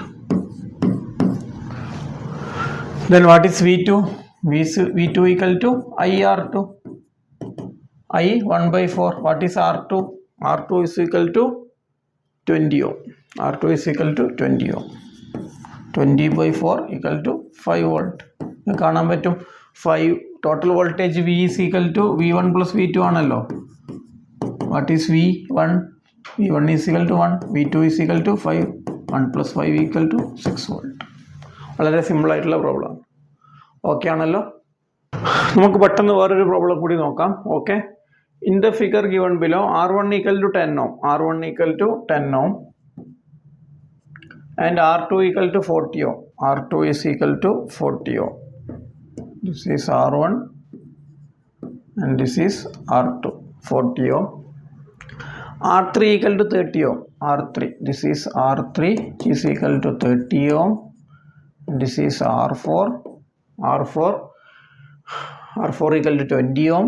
Then what is V2? V2 equal to IR2. I 1/4. What is R2? R2 is equal to 20 ohm. R2 is equal to 20 ohm. 20/4 equal to 5 volt. കാണാൻ പറ്റും 5. Total voltage V is equal to V1 plus V2 ആണല്ലോ. What is V1? V1 is equal to 1. V2 is equal to 5. 1 plus 5 equal to 6 volt. വളരെ സിമ്പിളായിട്ടുള്ള problem. Okay ആണല്ലോ. നമുക്ക് പെട്ടെന്ന് വേറൊരു problem കൂടി നോക്കാം. Okay, in the figure given below R1 equal to 10 ohm. R1 equal to 10 ohm and R2 equal to 40 ohm. R2 is equal to 40 ohm. This is R1 and this is R2, 40 ohm. R3 equal to 30 ohm. R3, this is R3 is equal to 30 ohm. This is R4 equal to 20 ohm.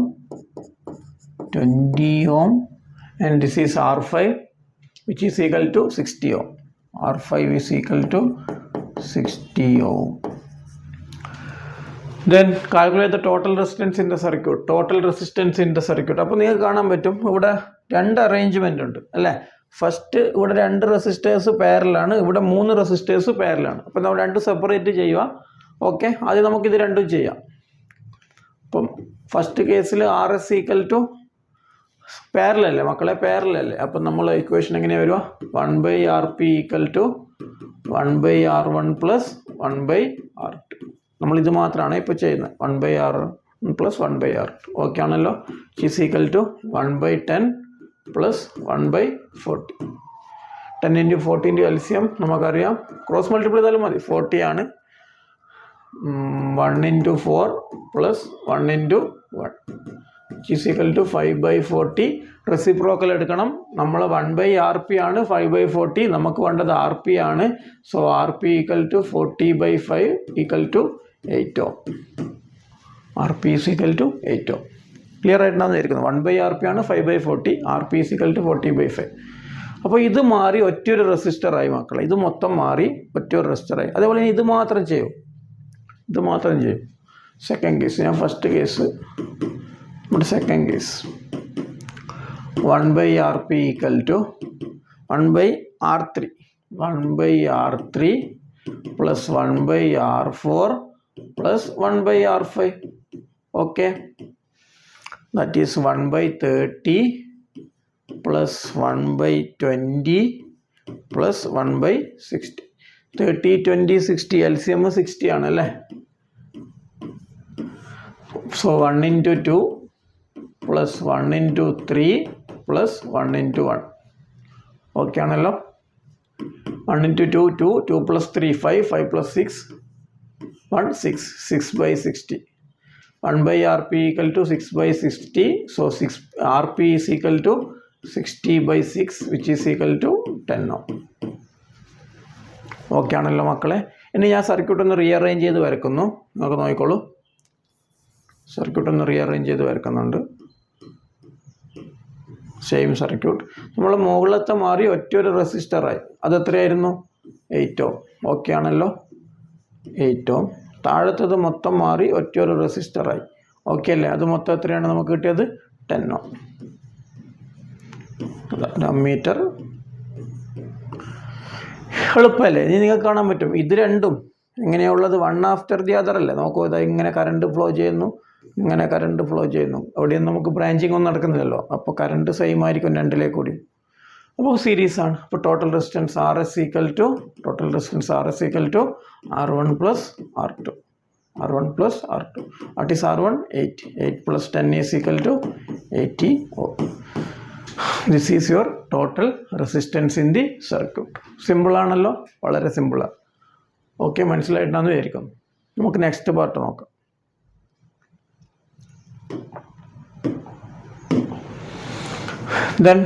And this is R5 which is equal to 60 ohm. R5 is equal to 60 ohm. Then calculate the total resistance in the circuit. അപ്പോൾ നിങ്ങൾക്ക് കാണാൻ പറ്റും ഇവിടെ 2 arrangement ഉണ്ട് അല്ലേ. First ഇവിടെ 2 resistors പാരലാണ്, ഇവിടെ 3 resistors പാരലാണ്. അപ്പോൾ നമ്മൾ 2 സെപ്പറേറ്റ് ചെയ്യുക. ഓക്കെ, ആദ്യം നമുക്കിത് രണ്ടും ചെയ്യാം. അപ്പം ഫസ്റ്റ് കേസിൽ RS ഈക്വൽ ടു പാരലല്ലേ മക്കളെ, പാരലല്ലേ. അപ്പം നമ്മൾ ഇക്വേഷൻ എങ്ങനെയാണ് വരിക? 1/Rp equal to 1/R1 plus 1/R2. നമ്മളിത് മാത്രമാണ് ഇപ്പോൾ ചെയ്യുന്നത്. 1/R1 plus 1/R2. ഓക്കെ ആണല്ലോ. Is equal to 1/10 plus 1/40. 10 × 40 LCM നമുക്കറിയാം, ക്രോസ് മൾട്ടിപ്പിൾ ചെയ്താലും മതി. 40 ആണ്. 1 × 4 plus 1 × 1 which is equal to 5/40. Reciprocal എടുക്കണം. നമ്മൾ 1/RP ആണ്, 5/40 നമുക്ക് വേണ്ടത് RP ആണ്. So RP equal to 40/5 equal to 8 ohm. RP is equal to 8 ohm. Clear ആയിട്ടാണ് ഇരിക്കുന്നത്. 1/RP ആണ്, 5/40, RP ഈസ് ഈക്വൽ ടു 40/5. അപ്പോൾ ഇത് മാറി ഒറ്റൊരു റെസിസ്റ്ററായി മക്കളെ. ഇത് മൊത്തം മാറി ഒറ്റൊരു റെസിസ്റ്ററായി. അതേപോലെ ഇത് മാത്രം ചെയ്യും, ഇത് മാത്രം ചെയ്യും. സെക്കൻഡ് കേസ്, ഞാൻ ഫസ്റ്റ് കേസ്, നമ്മുടെ second case 1/RP equal to 1/R3, 1/R3 plus 1/R4 plus 1/R5. Okay, that is 1/30 plus 1/20 plus 1/60. 30, 20, 60, LCM 60 ആണല്ലേ. So 1 into 2 plus 1 into 3 plus 1 into 1. Okay ആണല്ലോ. 1 into 2, 2, 2 plus 3, 5, 5 plus 6, 1, 6, 6/60. 1/RP equal to 6/60. So 6 RP is equal to 60/6, which is equal to 10 ohm. Okay ആണല്ലോ മക്കളെ. ഇനി ഞാൻ circuit ഒന്ന് rearrange ചെയ്ത് വരക്കുന്നു. നമുക്ക് നോക്കിക്കോളൂ. സർക്യൂട്ട് ഒന്ന് റീഅറേഞ്ച് ചെയ്ത് വരക്കുന്നുണ്ട്. Same circuit. നമ്മൾ മുകളിലത്തെ മാറി ഒറ്റൊരു റെസിസ്റ്ററായി. അത് എത്രയായിരുന്നു? 8 ohm. ഓക്കെ ആണല്ലോ, 8 ohm. താഴത്തത് മൊത്തം മാറി ഒറ്റൊരു റെസിസ്റ്ററായി. ഓക്കെ അല്ലേ? അത് മൊത്തം എത്രയാണ് നമുക്ക് കിട്ടിയത്? 10 ohm. അമ്മീറ്റർ എളുപ്പമല്ലേ? ഇനി നിങ്ങൾക്ക് കാണാൻ പറ്റും ഇത് രണ്ടും എങ്ങനെയുള്ളത്, വൺ ആഫ്റ്റർ ദി അതർ അല്ലേ. നോക്കൂ, ഇതാ ഇങ്ങനെ കറണ്ട് ഫ്ലോ ചെയ്യുന്നു, ഇങ്ങനെ കറണ്ട് ഫ്ലോ ചെയ്യുന്നു. അവിടെയൊന്നും നമുക്ക് ബ്രാഞ്ചിങ് ഒന്നും നടക്കുന്നില്ലല്ലോ. അപ്പോൾ കറണ്ട് സെയിം ആയിരിക്കും രണ്ടിലേക്ക് കൂടി. അപ്പോൾ സീരീസ് ആണ്. അപ്പോൾ total resistance RS equal to R1 plus R2. R1 plus R2. What is R1? 8. 8 plus 10 is equal to 80 ohm. This is your total resistance in the circuit. സിമ്പിളാണല്ലോ, വളരെ സിമ്പിളാണ്. ഓക്കെ, മനസ്സിലായിട്ടാണെന്ന് വിചാരിക്കുന്നു. നമുക്ക് നെക്സ്റ്റ് പാർട്ട് നോക്കാം. Then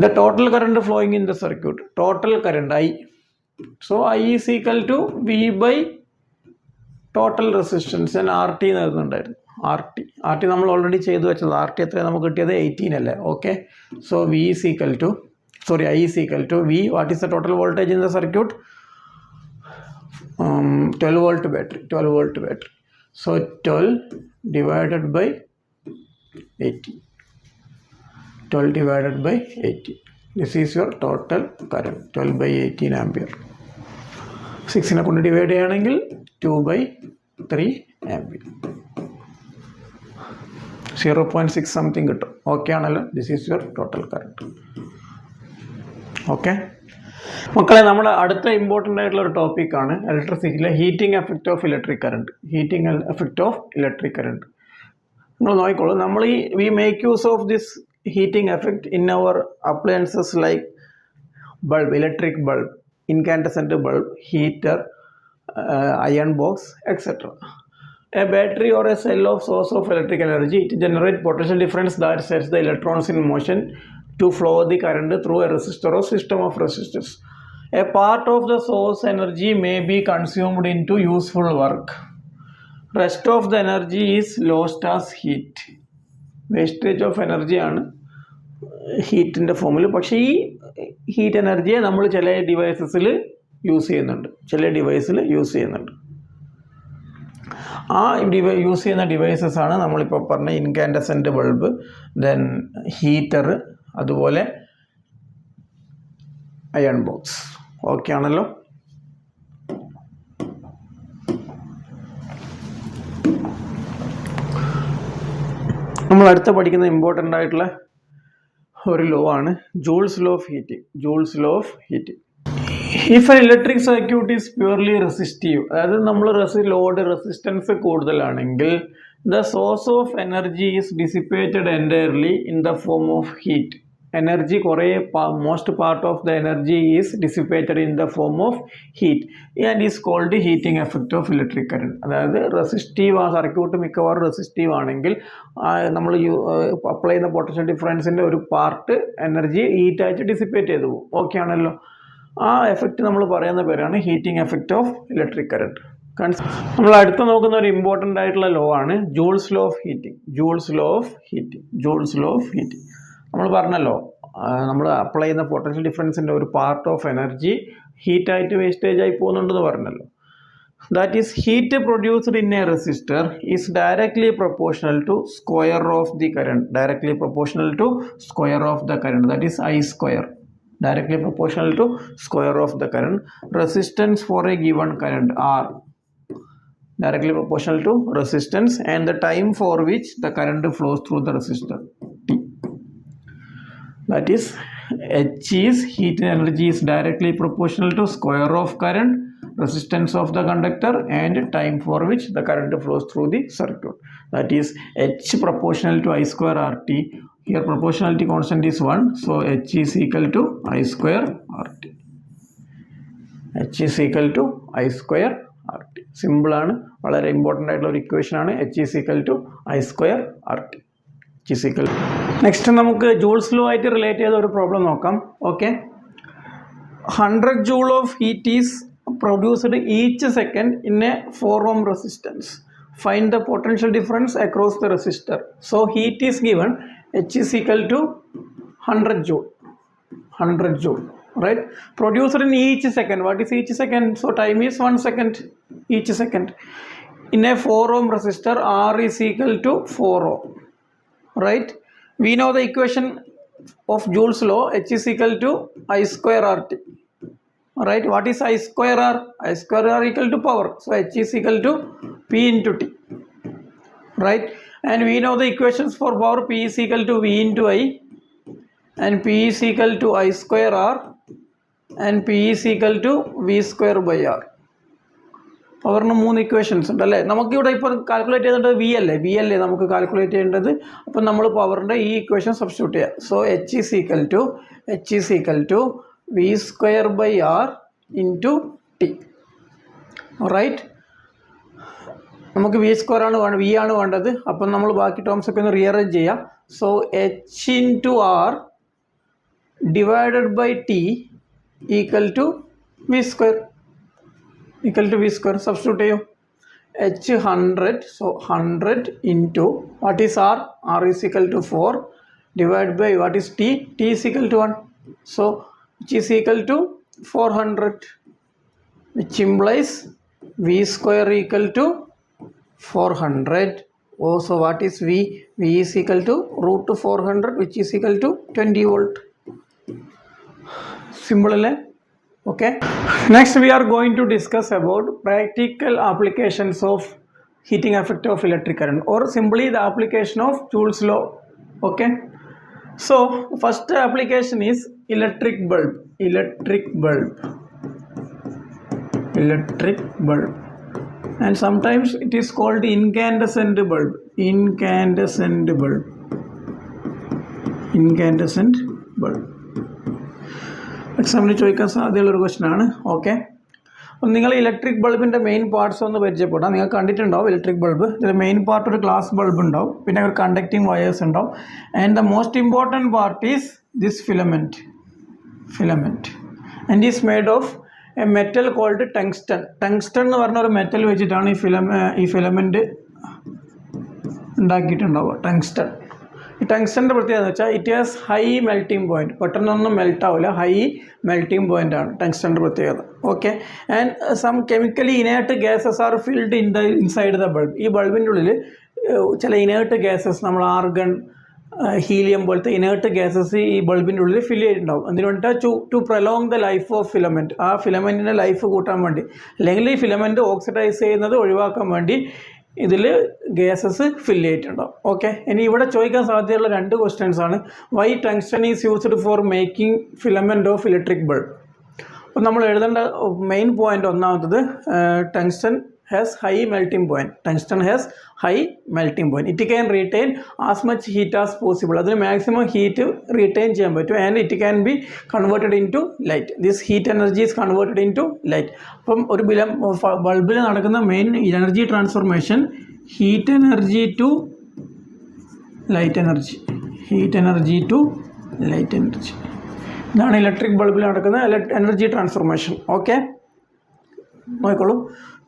the total current flowing in the circuit, total current I. So I is equal to V by total resistance. and RT എന്നുണ്ടായിരുന്നു. RT നമ്മൾ already ചെയ്തു വെച്ചത്. RT എത്രയാണ് നമുക്ക് കിട്ടിയത്? 18 അല്ലേ. Okay, so I is equal to V. What is the total voltage in the circuit? 12 volt battery. So 12 divided by 80. 12 divided by 80. This is your total current. 12/18 ampere. 6നെ കൊണ്ട് divide ചെയ്യുകയാണെങ്കിൽ 2/3 ampere. 0.6 something കിട്ടും. Okay ആണല്ലോ. This is your total current. Okay മക്കളെ, നമ്മുടെ അടുത്ത important ആയിട്ടുള്ള ഒരു ടോപ്പിക്കാണ് ഇലക്ട്രിസിറ്റിയിലെ heating effect of electric current. നമ്മൾ നോക്കിക്കോളൂ. നമ്മൾ we make use of this heating effect in our appliances like bulb, electric bulb, incandescent bulb, heater, iron box, etc. A battery or a cell of source of electric energy, it generates potential difference that sets the electrons in motion to flow the current through a resistor or system of resistors. A part of the source energy may be consumed into useful work. Rest of the energy is lost as heat. Wastage of എനർജിയാണ് ഹീറ്റിൻ്റെ ഫോമിൽ. പക്ഷേ ഈ heat എനർജിയെ നമ്മൾ ചില ഡിവൈസസിൽ use ചെയ്യുന്നുണ്ട്. ആ use ചെയ്യുന്ന devices ആണ് നമ്മളിപ്പോൾ പറഞ്ഞ ഇൻകാൻഡസെൻ്റ് ബൾബ്, ദെൻ ഹീറ്റർ, അതുപോലെ അയൺ ബോക്സ്. ഓക്കെ ആണല്ലോ. നമ്മൾ അടുത്ത പഠിക്കുന്ന ഇമ്പോർട്ടൻ്റ് ആയിട്ടുള്ള ഒരു ലോ ആണ് Joule's law of heating. If an electric circuit is purely resistive, അതായത് നമ്മൾ ലോഡ് റെസിസ്റ്റൻസ് കൂടുതലാണെങ്കിൽ the source of energy is dissipated entirely in the form of heat. Energy കുറേ most part of the energy is dissipated in the form of heat and is called heating effect of electric current. അതായത് resistive ആ circuit മിക്കവാറും resistive ആണെങ്കിൽ നമ്മൾ apply ചെയ്യുന്ന potential ഡിഫറൻസിൻ്റെ ഒരു part energy ഹീറ്റായിട്ട് dissipate ചെയ്തു പോകും. ഓക്കെ ആണല്ലോ. ആ എഫക്റ്റ് നമ്മൾ പറയുന്ന പേരാണ് heating effect of electric current. നമ്മൾ അടുത്ത് നോക്കുന്ന ഒരു ഇമ്പോർട്ടൻ്റ് ആയിട്ടുള്ള ലോ ആണ് Joule's law of heating. Joule's law of heating നമ്മൾ പറഞ്ഞല്ലോ, നമ്മൾ അപ്ലൈ ചെയ്യുന്ന പൊട്ടൻഷ്യൽ ഡിഫറൻസിൻ്റെ ഒരു പാർട്ട് ഓഫ് എനർജി ഹീറ്റായിട്ട് വേസ്റ്റേജ് ആയി പോകുന്നുണ്ടെന്ന് പറഞ്ഞല്ലോ. That is heat produced in a resistor is directly proportional to square of the current. That is I square. Directly proportional to square of the current. Resistance for a given current R directly proportional to resistance and the time for which the current flows through the resistor T. That is H is heat energy is directly proportional to square of current, resistance of the conductor and time for which the current flows through the circuit. That is H proportional to I square RT. Here proportionality constant is 1, so H is equal to I square RT. H is equal to I square RT. Simple ആണ്, വളരെ important ആയിട്ടുള്ള ഒരു equation ആണ്. H is equal to I square RT. H is equal. Next നമുക്ക് Joule's law ആയിട്ട് relate ചെയ്ത ഒരു problem നോക്കാം. Okay, 100 joule of heat is produced each second in a 4 ohm resistance. Find the potential difference across the resistor. So heat is given, H is equal to 100 joule, right? Produced in each second. What is each second? So time is 1 second each second. In a 4 ohm resistor, R is equal to 4 ohm, right? We know the equation of Joule's law, H is equal to I square RT, right? What is I square R? I square R equal to power, so H is equal to P into T, right? And we know the equations for power, P is equal to V into I and P is equal to I square R and P is equal to V square by R. പവറിന് 3 equations ഉണ്ട് അല്ലേ. നമുക്കിവിടെ ഇപ്പോൾ calculate ചെയ്യേണ്ടത് V അല്ലേ നമുക്ക് calculate ചെയ്യേണ്ടത്. അപ്പം നമ്മൾ പവറിൻ്റെ ഈ ഇക്വേഷൻ സബ്സ്റ്റിറ്റ്യൂട്ട് ചെയ്യാം. So H is equal to V square by R into T, right. നമുക്ക് V square ആണ് വേണ്ടത്, V ആണ് വേണ്ടത്. അപ്പം നമ്മൾ ബാക്കി ടേംസ് ഒക്കെ ഒന്ന് റീഅറേഞ്ച് ചെയ്യാം. So H into R divided by T equal to V square. Substitute ചെയ്യും. H 100, so 100 into what is R? R is equal to 4 divided by what is T? T is equal to 1, so which is equal to 400, which implies V square equal to 400. So what is V? V is equal to root 400, which is equal to 20 volt. Simple അല്ലേ? Okay. Next we are going to discuss about practical applications of heating effect of electric current, or simply the application of Joule's law. Okay. So first application is electric bulb. And sometimes it is called incandescent bulb. എക്സാമിന് ചോദിക്കാൻ സാധ്യതയുള്ളൊരു question ആണ്. Okay, അപ്പം നിങ്ങൾ electric ബൾബിൻ്റെ main parts ഒന്ന് പരിചയപ്പെടാം. നിങ്ങൾ കണ്ടിട്ടുണ്ടാവും electric bulb. ഇതിൽ മെയിൻ പാർട്ട് ഒരു ഗ്ലാസ് ബൾബ് ഉണ്ടാവും, പിന്നെ ഒരു കണ്ടക്റ്റിംഗ് വയേഴ്സ് ഉണ്ടാവും. And the most important part is this filament and is made of a metal called tungsten. എന്ന് പറഞ്ഞ ഒരു മെറ്റൽ വെച്ചിട്ടാണ് ഈ ഫിലമെൻറ്റ് ഉണ്ടാക്കിയിട്ടുണ്ടാവുക, ടങ്സ്റ്റൺ. ഈ ടങ്സ്റ്റൻ്റെ പ്രത്യേകത എന്ന് വെച്ചാൽ it has high melting point. പെട്ടെന്നൊന്നും മെൽറ്റ് ആവില്ല, ഹൈ മെൽറ്റിംഗ് പോയിൻ്റ് ആണ് ടങ്സ്റ്റൻ്റെ പ്രത്യേകത. Okay, and some chemically inert gases are filled inside the bulb. ഈ ബൾബിൻ്റെ ഉള്ളിൽ ചില ഇനേർട്ട് ഗ്യാസസ്, നമ്മൾ ആർഗൺ, ഹീലിയം പോലത്തെ ഇനേർട്ട് ഗ്യാസസ് ഈ ബൾബിൻ്റെ ഉള്ളിൽ ഫിൽ ചെയ്തിട്ടുണ്ടാവും. അതിന് വേണ്ടിയിട്ട് to prolong the life of filament, ആ ഫിലമെൻറ്റിൻ്റെ ലൈഫ് കൂട്ടാൻ വേണ്ടി, അല്ലെങ്കിൽ ഈ ഫിലമെൻറ്റ് ഓക്സിഡൈസ് ചെയ്യുന്നത് ഒഴിവാക്കാൻ വേണ്ടി ഇതിൽ ഗ്യാസസ് ഫില്ല് ചെയ്തിട്ടുണ്ടാവും. ഓക്കെ, ഇനി ഇവിടെ ചോദിക്കാൻ സാധ്യതയുള്ള 2 ക്വസ്റ്റ്യൻസ് ആണ്. Why tungsten is used for making filament of electric bulb. അപ്പോൾ നമ്മൾ എഴുതേണ്ട മെയിൻ പോയിൻ്റ് ഒന്നാമത്തത്, tungsten has high melting point. Tungsten has high melting point. It can retain as much heat as possible. അതിന് maximum heat retain ചെയ്യാൻ പറ്റും and it can be converted into light. This heat energy is converted into light. അപ്പം ഒരു ബൾബിൽ നടക്കുന്ന main energy transformation heat energy to light energy. Heat energy to light energy. ഇതാണ് electric ബൾബിൽ നടക്കുന്ന energy transformation. Okay, നോക്കിക്കോളൂ.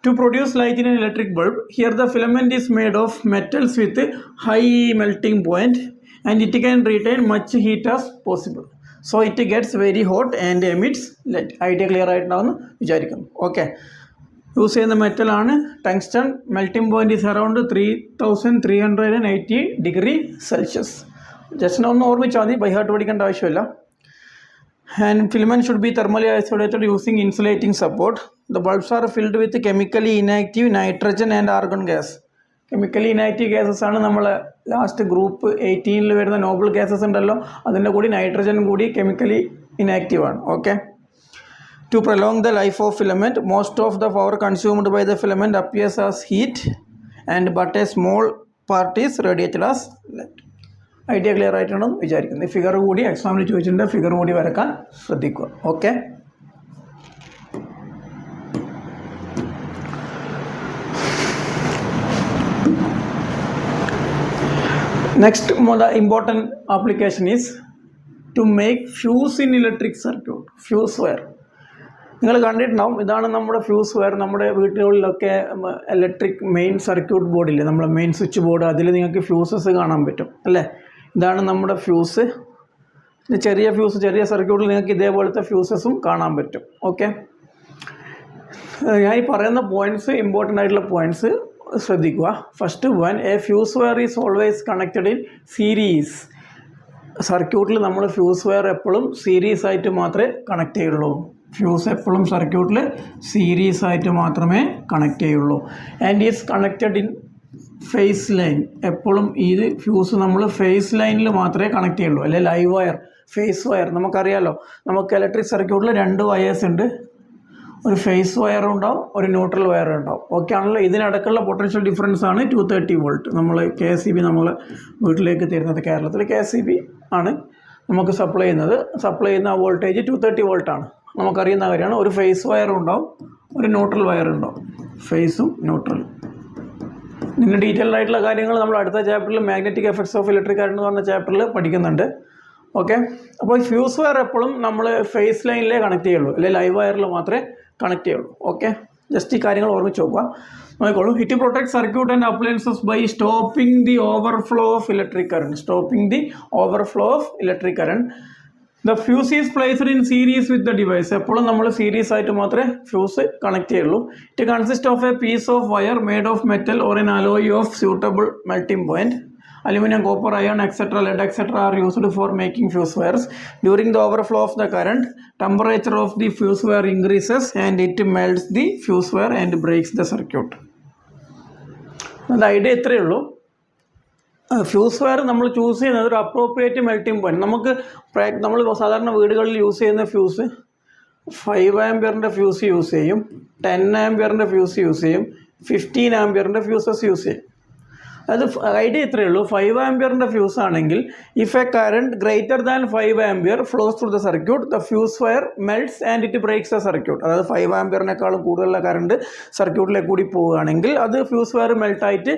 To produce light in an electric bulb, here the filament is made of metals with high melting point and it can retain much heat as possible. So it gets very hot and emits light. Idea clear ആയിട്ടുണ്ടാവുമെന്ന് വിചാരിക്കുന്നു. Okay, use ചെയ്യുന്ന മെറ്റലാണ് tungsten. Melting point is around 3380 degree Celsius. Just ഒന്ന് ഓർമ്മിച്ചാൽ മതി, by heart പഠിക്കേണ്ട ആവശ്യമില്ല. And filament should be thermally isolated using insulating support. The bulbs are filled with chemically inactive nitrogen and argon gas. Chemically inactive gases ആണ് നമ്മൾ last group 18 വരുന്ന Noble gases ഉണ്ടല്ലോ, അതിൻ്റെ കൂടി നൈട്രജൻ കൂടി കെമിക്കലി ഇനാക്റ്റീവ് ആണ്. Okay, to prolong the life of filament, most of the power consumed by the filament appears as heat and but a small part is radiated as light. Idea clear ആയിട്ടുണ്ടെന്ന് വിചാരിക്കുന്നു. ഈ figure കൂടി എക്സാമിന് ചോദിച്ചിട്ടുണ്ട്, figure കൂടി വരക്കാൻ ശ്രദ്ധിക്കുക. Okay, next important application is to make fuse in electric circuit. Fuse wire നിങ്ങൾ കണ്ടിട്ടുണ്ടാവും. ഇതാണ് നമ്മുടെ ഫ്യൂസ് വയർ. നമ്മുടെ വീടുകളിലൊക്കെ ഇലക്ട്രിക് മെയിൻ സർക്യൂട്ട് ബോർഡില്ലേ, നമ്മുടെ മെയിൻ സ്വിച്ച് ബോർഡ്, അതിൽ നിങ്ങൾക്ക് ഫ്യൂസസ് കാണാൻ പറ്റും അല്ലേ. ഇതാണ് നമ്മുടെ ഫ്യൂസ്. ചെറിയ ഫ്യൂസ്, ചെറിയ സർക്യൂട്ടിൽ നിങ്ങൾക്ക് ഇതേപോലത്തെ ഫ്യൂസസും കാണാൻ പറ്റും. ഓക്കെ, ഞാൻ ഈ പറയുന്ന പോയിൻറ്റ്സ് ഇമ്പോർട്ടൻ്റ് ആയിട്ടുള്ള പോയിൻറ്റ്സ് ശ്രദ്ധിക്കുക. First one, A fuse wire is always connected in series. സർക്യൂട്ടിൽ നമ്മൾ ഫ്യൂസ് വയർ എപ്പോഴും സീരീസ് ആയിട്ട് മാത്രമേ കണക്ട് ചെയ്യുള്ളൂ. ഫ്യൂസ് എപ്പോഴും സർക്യൂട്ടിൽ സീരീസ് ആയിട്ട് മാത്രമേ കണക്ട് ചെയ്യുള്ളൂ. And is connected in phase line. എപ്പോഴും ഈ ഫ്യൂസ് നമ്മൾ ഫേസ് ലൈനിൽ മാത്രമേ കണക്ട് ചെയ്യുള്ളൂ. അല്ലെ ലൈവ് വയർ, ഫേസ് വയർ നമുക്കറിയാലോ. നമുക്ക് ഇലക്ട്രിക് സർക്യൂട്ടിൽ 2 വയേഴ്സ് ഉണ്ട്. ഒരു ഫേസ് വയറും ഉണ്ടാവും, ഒരു ന്യൂട്രൽ വയറും ഉണ്ടാവും. ഓക്കെ ആണല്ലോ. ഇതിനടക്കുള്ള പൊട്ടൻഷ്യൽ ഡിഫറൻസ് ആണ് 230 വോൾട്ട്. നമ്മൾ KCB നമ്മൾ വീട്ടിലേക്ക് തരുന്നത്, കേരളത്തിൽ KCB ആണ് നമുക്ക് സപ്ലൈ ചെയ്യുന്നത്. സപ്ലൈ ചെയ്യുന്ന ആ വോൾട്ടേജ് 230 വോൾട്ടാണ്. നമുക്കറിയുന്ന കാര്യമാണ്. ഒരു ഫേസ് വയറും ഉണ്ടാവും, ഒരു ന്യൂട്രൽ വയറും ഉണ്ടാവും. ഫേസും ന്യൂട്രലും. ഇതിൻ്റെ ഡീറ്റെയിൽഡ് ആയിട്ടുള്ള കാര്യങ്ങൾ നമ്മൾ അടുത്ത ചാപ്റ്ററിൽ magnetic effects of electric current എന്ന് പറഞ്ഞ ചാപ്റ്ററിൽ പഠിക്കുന്നുണ്ട്. ഓക്കെ, അപ്പോൾ ഫ്യൂസ് വയർ എപ്പോഴും നമ്മൾ ഫേസ് ലൈനിലേ കണക്ട് ചെയ്യുള്ളൂ, അല്ലെങ്കിൽ ലൈവ് വയറിൽ മാത്രമേ കണക്ട് ചെയ്യുള്ളൂ. ഓക്കെ, ജസ്റ്റ് ഈ കാര്യങ്ങൾ ഓർമ്മിച്ച് നോക്കുക. നോക്കിക്കോളൂ. It protect circuit and appliances by stopping the overflow of electric current. Stopping the overflow of electric current. The fuse is placed in series with the device. എപ്പോഴും നമ്മൾ സീരീസ് ആയിട്ട് മാത്രമേ ഫ്യൂസ് കണക്ട് ചെയ്യുള്ളൂ. It consist of a piece of wire made of metal or an alloy of suitable melting point. Aluminum, copper, iron, etc., lead, etc. are used for making fuse wires. During the overflow of the current, temperature of the fuse wire increases and it melts the fuse wire and breaks the circuit. The idea ഇത്രയേ ഉള്ളൂ. Fuse wire നമ്മൾ choose ചെയ്യുന്നത് ഒരു appropriate melting point. നമ്മൾ സാധാരണ വീടുകളിൽ use ചെയ്യുന്ന fuse 5 ആംപിയറിൻ്റെ ഫ്യൂസ് യൂസ് ചെയ്യും, 10 ആംപിയറിൻ്റെ ഫ്യൂസ് യൂസ് ചെയ്യും, 15 ആംപിയറിൻ്റെ ഫ്യൂസസ് യൂസ് ചെയ്യും. അത് ഐഡിയ ഇത്രയേ ഉള്ളൂ. 5 ആംപിയറിൻ്റെ ഫ്യൂസ് ആണെങ്കിൽ if a current greater than 5 ampere flows through the circuit, the fuse wire melts and it breaks the circuit. അതായത് 5 ആംപിയറിനേക്കാളും കൂടുതലുള്ള കറണ്ട് സർക്യൂട്ടിലേക്ക് കൂടി പോവുകയാണെങ്കിൽ അത് ഫ്യൂസ് വയർ മെൽട്ടായിട്ട്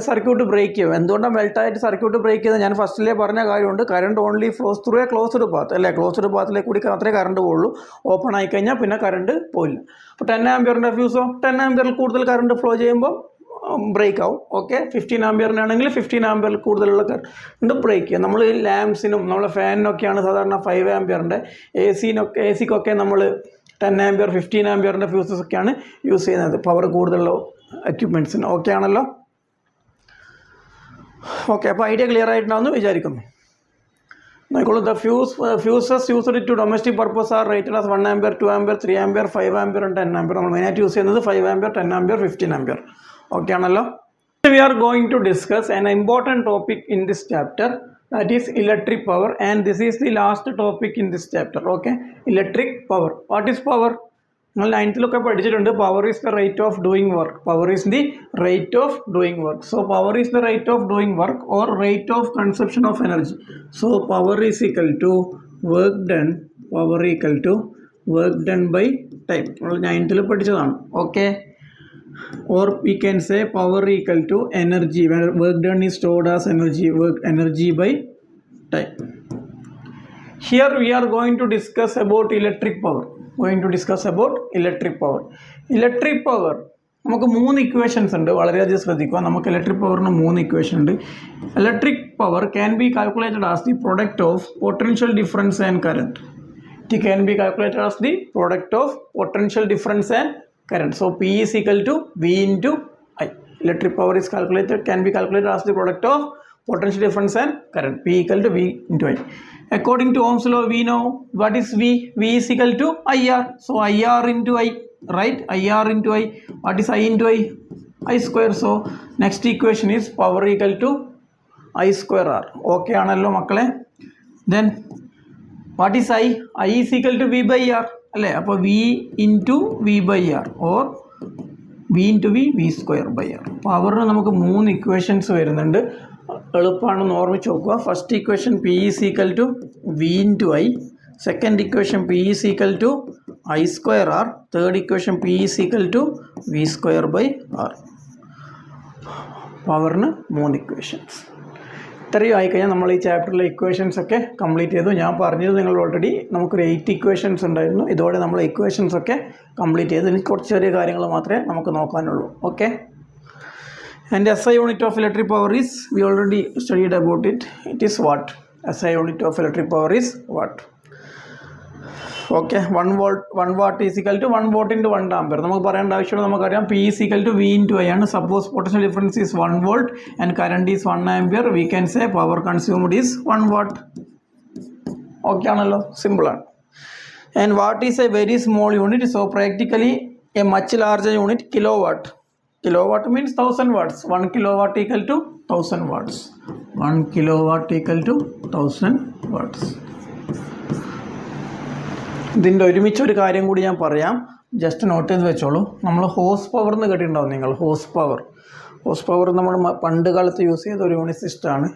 സർക്യൂട്ട് ബ്രേക്ക് ചെയ്യും. എന്തുകൊണ്ടാണ് മെൽട്ടായിട്ട് സർക്യൂട്ട് ബ്രേക്ക് ചെയ്തത്? ഞാൻ ഫസ്റ്റിലേ പറഞ്ഞ കാര്യമുണ്ട്. Current only flows through a closed path. അല്ലേ, ക്ലോസ്ഡ് പാത്തിലേക്ക് കൂടി മാത്രമേ കറണ്ട് പോകുള്ളൂ. ഓപ്പൺ ആയിക്കഴിഞ്ഞാൽ പിന്നെ കറണ്ട് പോയില്ല. അപ്പോൾ 10 ആംപിയറിൻ്റെ ഫ്യൂസോ 10 ആംപിയറിൽ കൂടുതൽ കറണ്ട് ഫ്ലോ ചെയ്യുമ്പോൾ ബ്രേക്ക് ആവും. ഓക്കെ, 15 ആംപിയറിനാണെങ്കിൽ 15 ആംപിയറിൽ കൂടുതലുള്ള കറണ്ട് ബ്രേക്ക് ചെയ്യും. നമ്മൾ ലാംപ്സിനും നമ്മളെ ഫാനിനൊക്കെയാണ് സാധാരണ 5 ആംപിയറിൻ്റെ, എസിക്കൊക്കെ നമ്മൾ 10 ആംപിയർ 15 ആംപിയറിൻ്റെ ഫ്യൂസസ് ഒക്കെയാണ് യൂസ് ചെയ്യുന്നത്, പവർ കൂടുതലുള്ള എക്യുപ്മെൻറ്റ്സിന്. ഓക്കെ ആണല്ലോ. ഓക്കെ, അപ്പോൾ ഐഡിയ ക്ലിയർ ആയിട്ടുണ്ടാവുമെന്ന് വിചാരിക്കുന്നു. നോക്കിക്കോളൂ. The fuses used to domestic purpose are rated as 1 ampere, 2 ampere, 3 ampere, 5 ampere, 10 ampere. നമ്മൾ മെയിനായിട്ട് യൂസ് ചെയ്യുന്നത് 5 ആംപിയർ, 10 ആംപിയർ, 15 ആംപിയർ. ഓക്കെ ആണല്ലോ. We are going to discuss an important topic in this chapter, that is electric power, and this is the last topic in this chapter. Okay, electric power. What is power? നിങ്ങൾ 9th പഠിച്ചിട്ടുണ്ട് power is the rate of doing work. Power is the rate of doing work. So power is the rate of doing work or rate of consumption of energy. So power is equal to work done. Power equal to work done by time. നമ്മൾ 9th പഠിച്ചതാണ്. Okay. Or we can say power equal to energy, where work done is stored as energy, work energy by time. Here we are going to discuss about electric power. Electric power നമുക്ക് 3 equations ഉണ്ട്. വളരെയധികം ശ്രദ്ധിക്കുക. നമുക്ക് electric പവറിന് 3 equation ഉണ്ട്. Electric power can be calculated as the product of potential difference and current. It can be calculated as the product of potential difference and current. So P is equal to V into I. Electric power is can be calculated as the product of potential difference and current. P equal to V into I. According to Ohm's law, we know what is V. V is equal to IR. So IR into I, right? IR into I. What is I into I? I square. So next equation is power equal to I square R. Okay ആണല്ലോ മക്കളെ. Then what is I? I is equal to V by R. അല്ലേ? അപ്പോൾ V into V by R or V into V square by R. പവറിന് നമുക്ക് 3 equations വരുന്നുണ്ട്. എളുപ്പമാണെന്ന് ഓർമ്മിച്ച് നോക്കുക. First equation P is equal to V into I. Second equation P is equal to I square R. Third equation P is equal to V square by R. പവറിന് 3 equations. ഇത്രയും ആയിക്കഴിഞ്ഞാൽ നമ്മൾ ഈ ചാപ്റ്ററിലെ ഇക്വേഷൻസ് ഒക്കെ കംപ്ലീറ്റ് ചെയ്തു. ഞാൻ പറഞ്ഞത് നിങ്ങൾ ഓൾറെഡി നമുക്കൊരു 8 ഇക്വേഷൻസ് ഉണ്ടായിരുന്നു. ഇതോടെ നമ്മൾ ഇക്വേഷൻസ് ഒക്കെ കംപ്ലീറ്റ് ചെയ്തു. ഇനി കുറച്ച് ചെറിയ കാര്യങ്ങൾ മാത്രമേ നമുക്ക് നോക്കാനുള്ളൂ. Okay. And SI unit of electric power is we already studied about it. It is watt. SI unit of electric power is watt. Okay. 1 watt is equal to 1 watt into 1 ampere. നമുക്ക് പറയേണ്ട ആവശ്യമുള്ള നമുക്കറിയാം. P is equal to V into I ആണ്. Suppose potential difference is 1 volt and current is 1 ampere. We can say power consumed is 1 watt. Okay ആണല്ലോ. സിമ്പിളാണ്. And watt is a very small unit. So practically a much larger unit kilowatt. Kilowatt means 1000 watts. 1 kilowatt equal to 1000 watts. 1 kilowatt equal to 1000 watts. ഇതിൻ്റെ ഒരുമിച്ച് ഒരു കാര്യം കൂടി ഞാൻ പറയാം. Just note ചെയ്ത് വെച്ചോളൂ. നമ്മൾ ഹോസ് പവർ എന്ന് കേട്ടിട്ടുണ്ടാവും നിങ്ങൾ. ഹോസ് പവർ നമ്മൾ പണ്ട് കാലത്ത് യൂസ് ചെയ്ത ഒരു യൂണിറ്റ് സിസ്റ്റമാണ്.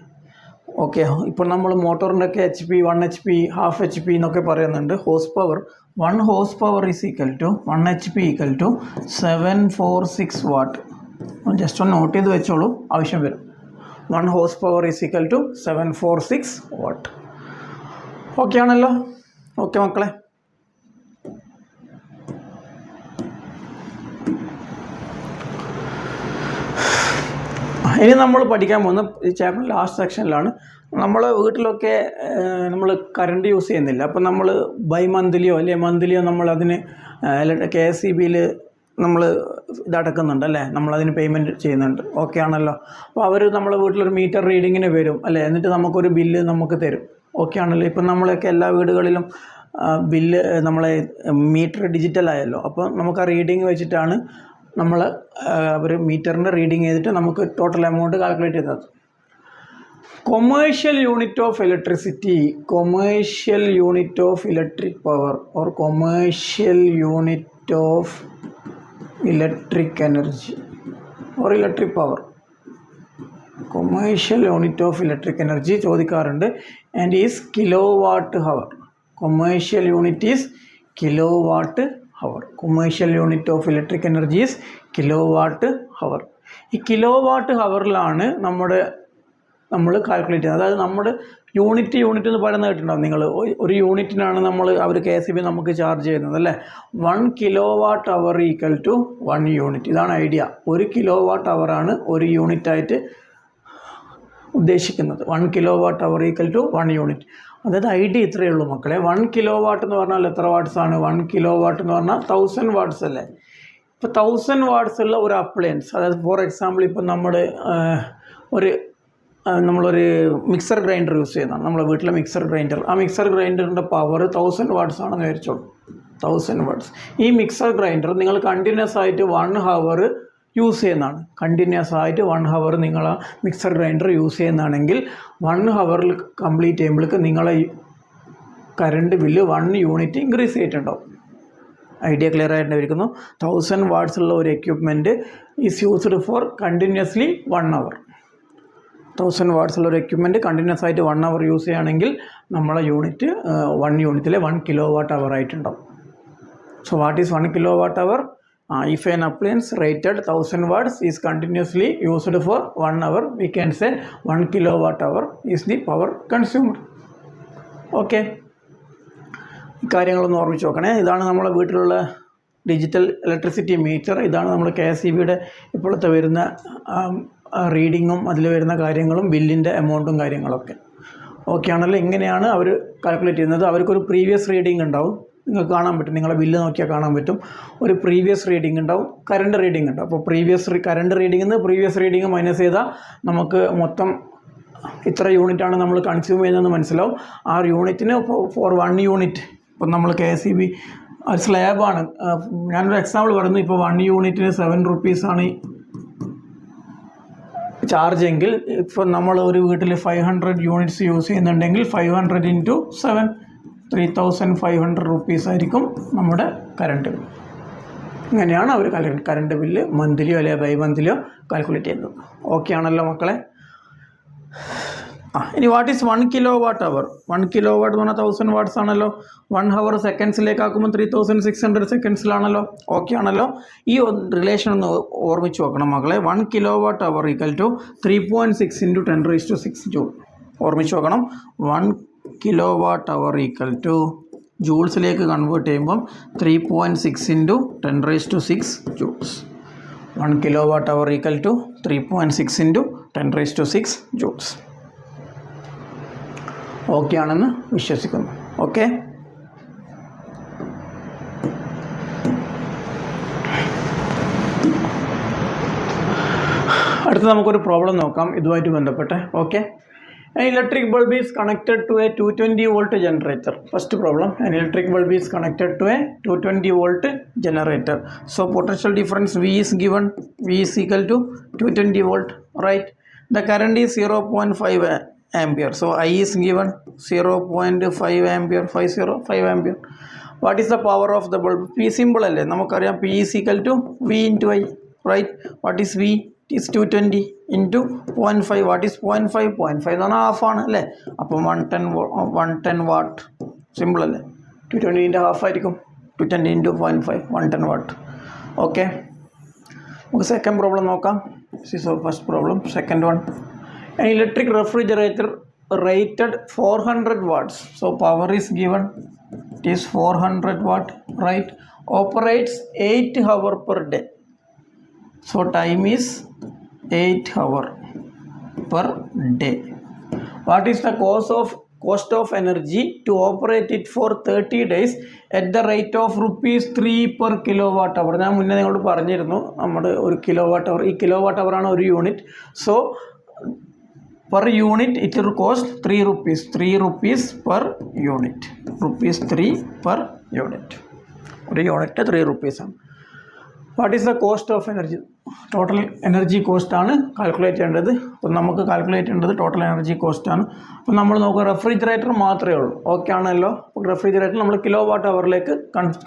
ഓക്കെ. ഇപ്പോൾ നമ്മൾ മോട്ടോറിൻ്റെ ഒക്കെ HP 1 HP ഹാഫ് HP എന്നൊക്കെ പറയുന്നുണ്ട്. ഹോസ് power 1 horse power is equal to 1 HP equal to 746 watt. Just ഒന്ന് നോട്ട് ചെയ്ത് വെച്ചോളൂ. ആവശ്യം വരും. 1 horse power is equal to 746 watt. Okay ആണല്ലോ. ഓക്കെ മക്കളെ. ഇനി നമ്മൾ പഠിക്കാൻ പോകുന്ന ഈ ചാപ്റ്റർ ലാസ്റ്റ് സെക്ഷനിലാണ്. നമ്മൾ വീട്ടിലൊക്കെ നമ്മൾ കറണ്ട് യൂസ് ചെയ്യുന്നില്ല. അപ്പോൾ നമ്മൾ ബൈ മന്ത്ലിയോ അല്ലെങ്കിൽ മന്ത്ലിയോ നമ്മളതിന് KSEBയിൽ നമ്മൾ ഇതടക്കുന്നുണ്ട് അല്ലേ. നമ്മളതിന് പേയ്മെൻറ്റ് ചെയ്യുന്നുണ്ട്. ഓക്കെ ആണല്ലോ. അപ്പോൾ അവർ നമ്മളെ വീട്ടിലൊരു മീറ്റർ റീഡിങ്ങിന് വരും അല്ലേ. എന്നിട്ട് നമുക്കൊരു ബില്ല് നമുക്ക് തരും. ഓക്കെ ആണല്ലോ. ഇപ്പം നമ്മളൊക്കെ എല്ലാ വീടുകളിലും ബില്ല് നമ്മളെ മീറ്റർ ഡിജിറ്റലായല്ലോ. അപ്പോൾ നമുക്ക് ആ റീഡിങ് വെച്ചിട്ടാണ് നമ്മൾ ഒരു മീറ്ററിൻ്റെ റീഡിങ് ചെയ്തിട്ട് നമുക്ക് ടോട്ടൽ എമൗണ്ട് കാൽക്കുലേറ്റ് ചെയ്യുന്നത്. Commercial unit of electricity, commercial unit of electric power or commercial unit of electric energy or electric power. Commercial unit of electric energy ചോദിക്കാറുണ്ട്. And is kilo watt hour. Commercial unit is kilo watt hour. Commercial unit of electric energy is kilowatt hour. ഈ kilowatt ഹവറിലാണ് നമ്മൾ calculate ചെയ്യുന്നത്. അതായത് നമ്മുടെ unit എന്ന് പറയുന്നത് കേട്ടിട്ടുണ്ടാവും നിങ്ങൾ. ഒരു യൂണിറ്റിനാണ് അവർ KSEB നമുക്ക് ചാർജ് ചെയ്യുന്നത് അല്ലേ. 1 kilowatt hour equal to 1 unit. ഇതാണ് ഐഡിയ. 1 kilowatt hour-ആണ് ഒരു യൂണിറ്റായിട്ട് ഉദ്ദേശിക്കുന്നത്. 1 kilowatt hour equal to 1 unit. അതായത് ഐഡിയ ഇത്രയേ ഉള്ളൂ മക്കളെ. 1 kilowatt എന്ന് പറഞ്ഞാൽ എത്ര വാട്ട്സാണ്? 1 kilowatt എന്ന് പറഞ്ഞാൽ 1000 watts അല്ലേ. ഇപ്പോൾ 1000 watts ഉള്ള ഒരു അപ്ലയൻസ്, അതായത് ഫോർ എക്സാമ്പിൾ ഇപ്പോൾ നമ്മളൊരു മിക്സർ ഗ്രൈൻഡർ യൂസ് ചെയ്യുന്നതാണ്. നമ്മളെ വീട്ടിലെ മിക്സർ ഗ്രൈൻഡർ. ആ മിക്സർ ഗ്രൈൻഡറിൻ്റെ പവർ 1000 watts ആണെന്ന് വിചാരിച്ചോളൂ. 1000 watts. ഈ മിക്സർ ഗ്രൈൻഡർ നിങ്ങൾ കണ്ടിന്യൂസ് ആയിട്ട് 1 hour യൂസ് ചെയ്യുന്നതാണ്. കണ്ടിന്യൂസ് ആയിട്ട് 1 hour നിങ്ങൾ ആ മിക്സർ ഗ്രൈൻഡർ യൂസ് ചെയ്യുന്നതാണെങ്കിൽ 1 hour കംപ്ലീറ്റ് ചെയ്യുമ്പോഴേക്ക് നിങ്ങളെ കറണ്ട് ബില്ല് 1 യൂണിറ്റ് ഇൻക്രീസ് ചെയ്തിട്ടുണ്ടാവും. ഐഡിയ ക്ലിയർ ആയിട്ടുണ്ടായിരിക്കുന്നു. 1000 വാട്ട്സ് ഉള്ള ഒരു equipment is used for continuously 1 hour. 1000 watts ഉള്ള ഒരു എക്യുപ്മെൻറ്റ് കണ്ടിന്യൂസ് ആയിട്ട് 1 hour യൂസ് ചെയ്യുകയാണെങ്കിൽ നമ്മളെ യൂണിറ്റ് 1 യൂണിറ്റിലെ 1 kWh ആയിട്ടുണ്ടാവും. So what is 1 kWh? If an appliance rated 1000 watts is continuously used for 1 hour, we can say 1 kWh is the power consumed. Okay, ഈ കാര്യങ്ങളൊന്ന് ഓർമ്മിച്ച് നോക്കണേ. ഇതാണ് നമ്മളെ വീട്ടിലുള്ള ഡിജിറ്റൽ ഇലക്ട്രിസിറ്റി മീറ്റർ. ഇതാണ് നമ്മൾ KSEBയുടെ ഇപ്പോഴത്തെ വരുന്ന റീഡിങ്ങും അതിൽ വരുന്ന കാര്യങ്ങളും ബില്ലിൻ്റെ എമൗണ്ടും കാര്യങ്ങളൊക്കെ. ഓക്കെ ആണല്ലോ. ഇങ്ങനെയാണ് അവർ കാൽക്കുലേറ്റ് ചെയ്യുന്നത്. അവർക്കൊരു പ്രീവിയസ് റീഡിംഗ് ഉണ്ടാവും, നിങ്ങൾക്ക് കാണാൻ പറ്റും, നിങ്ങളെ ബില്ല് നോക്കിയാൽ കാണാൻ പറ്റും. ഒരു പ്രീവിയസ് റീഡിംഗ് ഉണ്ടാവും, കറണ്ട് റീഡിംഗ് ഉണ്ടാവും. അപ്പോൾ കറണ്ട് റീഡിംഗിൽ നിന്ന് പ്രീവിയസ് റീഡിംഗ് മൈനസ് ചെയ്താൽ നമുക്ക് മൊത്തം ഇത്ര യൂണിറ്റാണ് നമ്മൾ കൺസ്യൂം ചെയ്യുന്നതെന്ന് മനസ്സിലാവും. ആ യൂണിറ്റിന് ഫോർ 1 യൂണിറ്റ് ഇപ്പം നമ്മൾ KSEB ഒരു സ്ലാബാണ്, ഞാനൊരു എക്സാമ്പിൾ പറയുന്നു. ഇപ്പോൾ 1 യൂണിറ്റിന് 7 rupees ചാർജ് എങ്കിൽ, ഇപ്പോൾ നമ്മൾ ഒരു വീട്ടിൽ 500 യൂണിറ്റ്സ് യൂസ് ചെയ്യുന്നുണ്ടെങ്കിൽ 500 × 7 3500 rupees ആയിരിക്കും നമ്മുടെ കറണ്ട് ബില്ല്. ഇങ്ങനെയാണ് അവർ കറണ്ട് ബില്ല് മന്ത്ലിയോ അല്ലെങ്കിൽ ബൈ മന്ത്ലിയോ കാൽക്കുലേറ്റ് ചെയ്യുന്നത്. ഓക്കെ ആണല്ലോ മക്കളെ. ഇനി വാട്ട് ഈസ് 1 kWh? 1 kilowatt എന്ന് പറഞ്ഞാൽ 1000 watts ആണല്ലോ. 1 hour സെക്കൻഡ്സിലേക്കാക്കുമ്പോൾ 3600 സെക്കൻഡ്സിലാണല്ലോ. ഓക്കെ ആണല്ലോ. ഈ റിലേഷൻ ഒന്ന് ഓർമ്മിച്ച് നോക്കണം മക്കളെ. 1 kWh ഈക്വൽ ടു 3.6 × 10⁻⁶ ജൂൾ. ഓർമ്മിച്ച് നോക്കണം. 1 kWh ഈക്വൽ ടു ജൂൾസിലേക്ക് കൺവേർട്ട് ചെയ്യുമ്പം 3.6 × 10⁻⁶ joules. 1 kWh equal to 3.6 × 10⁻⁶ joules. Okay ആണെന്ന് വിശ്വസിക്കുന്നു. ഓക്കെ, അടുത്ത നമുക്കൊരു പ്രോബ്ലം നോക്കാം ഇതുമായിട്ട് ബന്ധപ്പെട്ട്. ഓക്കെ, an electric bulb is connected to a 220 volt generator. First problem, an electric bulb is connected to a 220 volt generator. So potential difference V is given, V is equal to 220 volt, right? The current is 0.5 ampere. So I is given 0.5 ampere, 505 ampere. What is the power of the bulb? P symbol അല്ലേ, നമുക്കറിയാം. P is equal to V into I, right? What is V? It is 220 into 0.5. What is 0.5? 0.5 എന്ന് പറഞ്ഞാൽ half ആണ് അല്ലേ. അപ്പം 110 what simple അല്ലേ. 220 half ആയിരിക്കും. 220 into 0.5 110 watt. Okay, നമുക്ക് സെക്കൻഡ് പ്രോബ്ലം നോക്കാം. This is our first problem. Second one, an electric refrigerator rated 400 watts. So power is given, it is 400 watt, right? Operates 8 hours per day. So time is 8 hours per day. What is the cost of energy to operate it for 30 days at the rate of ₹3 per kilowatt-hour? ഞാൻ മുന്നേ നിങ്ങളോട് പറഞ്ഞിരുന്നു, നമ്മുടെ ഒരു kilowatt-hour, ഈ kilowatt-hour ആണ് ഒരു unit. So per unit it will cost 3 rupees. 3 rupees per unit. Rupees 3 per unit. ഒരു യൂണിറ്റ് 3 rupees ആണ്. What is the cost of energy? Total energy കോസ്റ്റാണ് കാൽക്കുലേറ്റ് ചെയ്യേണ്ടത്. അപ്പം നമുക്ക് കാൽക്കുലേറ്റ് ചെയ്യേണ്ടത് ടോട്ടൽ എനർജി കോസ്റ്റാണ്. അപ്പം നമ്മൾ നോക്കുക, റെഫ്രിജറേറ്റർ മാത്രമേ ഉള്ളൂ. ഓക്കെ ആണല്ലോ. റെഫ്രിജറേറ്റർ നമ്മൾ kWh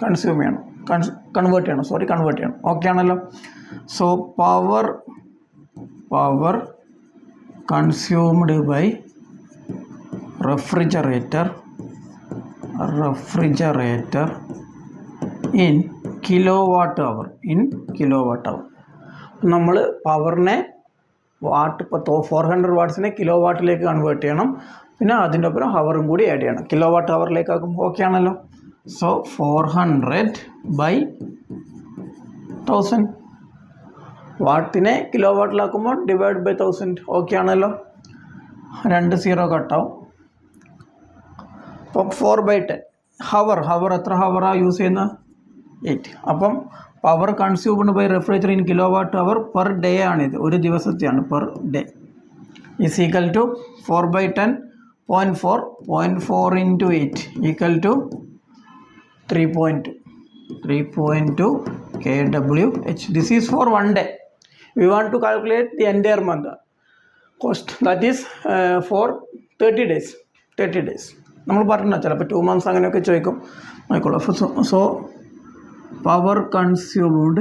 കൺസ്യൂം ചെയ്യണം, കൺവേർട്ട് ചെയ്യണം. ഓക്കെ ആണല്ലോ. So power consumed by refrigerator in kilowatt-hour. നമ്മൾ പവറിനെ വാട്ട്, ഇപ്പോൾ 400 വാട്ട്സിനെ കിലോവാട്ടിലേക്ക് കൺവേർട്ട് ചെയ്യണം. പിന്നെ അതിൻ്റെ ഒപ്പം ഹവറും കൂടി ആഡ് ചെയ്യണം. kWh ആക്കുമ്പോൾ ഓക്കെ ആണല്ലോ. സോ 400/1000. വാട്ടിനെ കിലോവാട്ടിലാക്കുമ്പോൾ ഡിവൈഡ് ബൈ 1000. ഓക്കെ ആണല്ലോ. 2 0 കട്ടാവും. അപ്പം 4/10. ഹവർ എത്ര ഹവറാണ് യൂസ് ചെയ്യുന്നത്? 8. അപ്പം power consumed by refrigerator in kWh per day ആണിത്, ഒരു ദിവസത്തെയാണ്, per day. Is equal to 4/10 0.4 × 8 equal to 3.2 kWh. This is for 1 day. We want to calculate the entire month cost, that is for 30 days. നമ്മൾ പറഞ്ഞ ചിലപ്പോൾ 2 months അങ്ങനെയൊക്കെ ചോദിക്കും ആയിക്കോളൂ. So power consumed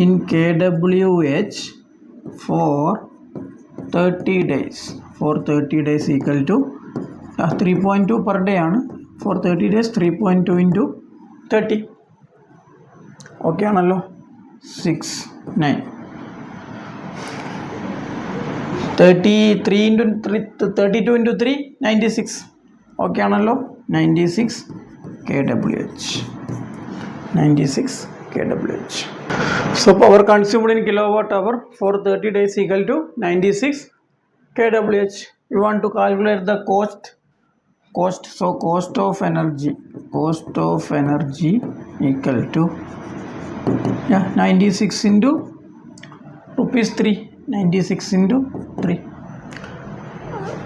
in kWh for 30 days. For 30 days equal to 3.2 per day ആണ്. For 30 days 3.2 into 30. Okay ആണല്ലോ. 6 9 33 into 32 into 3 96. Okay ആണല്ലോ. 96 kWh. 96 kWh. So power consumed in kilowatt hour for 30 days equal to 96 kWh. You want to calculate the cost. So cost of energy equal to 96 into rupees 3. 96 into 3.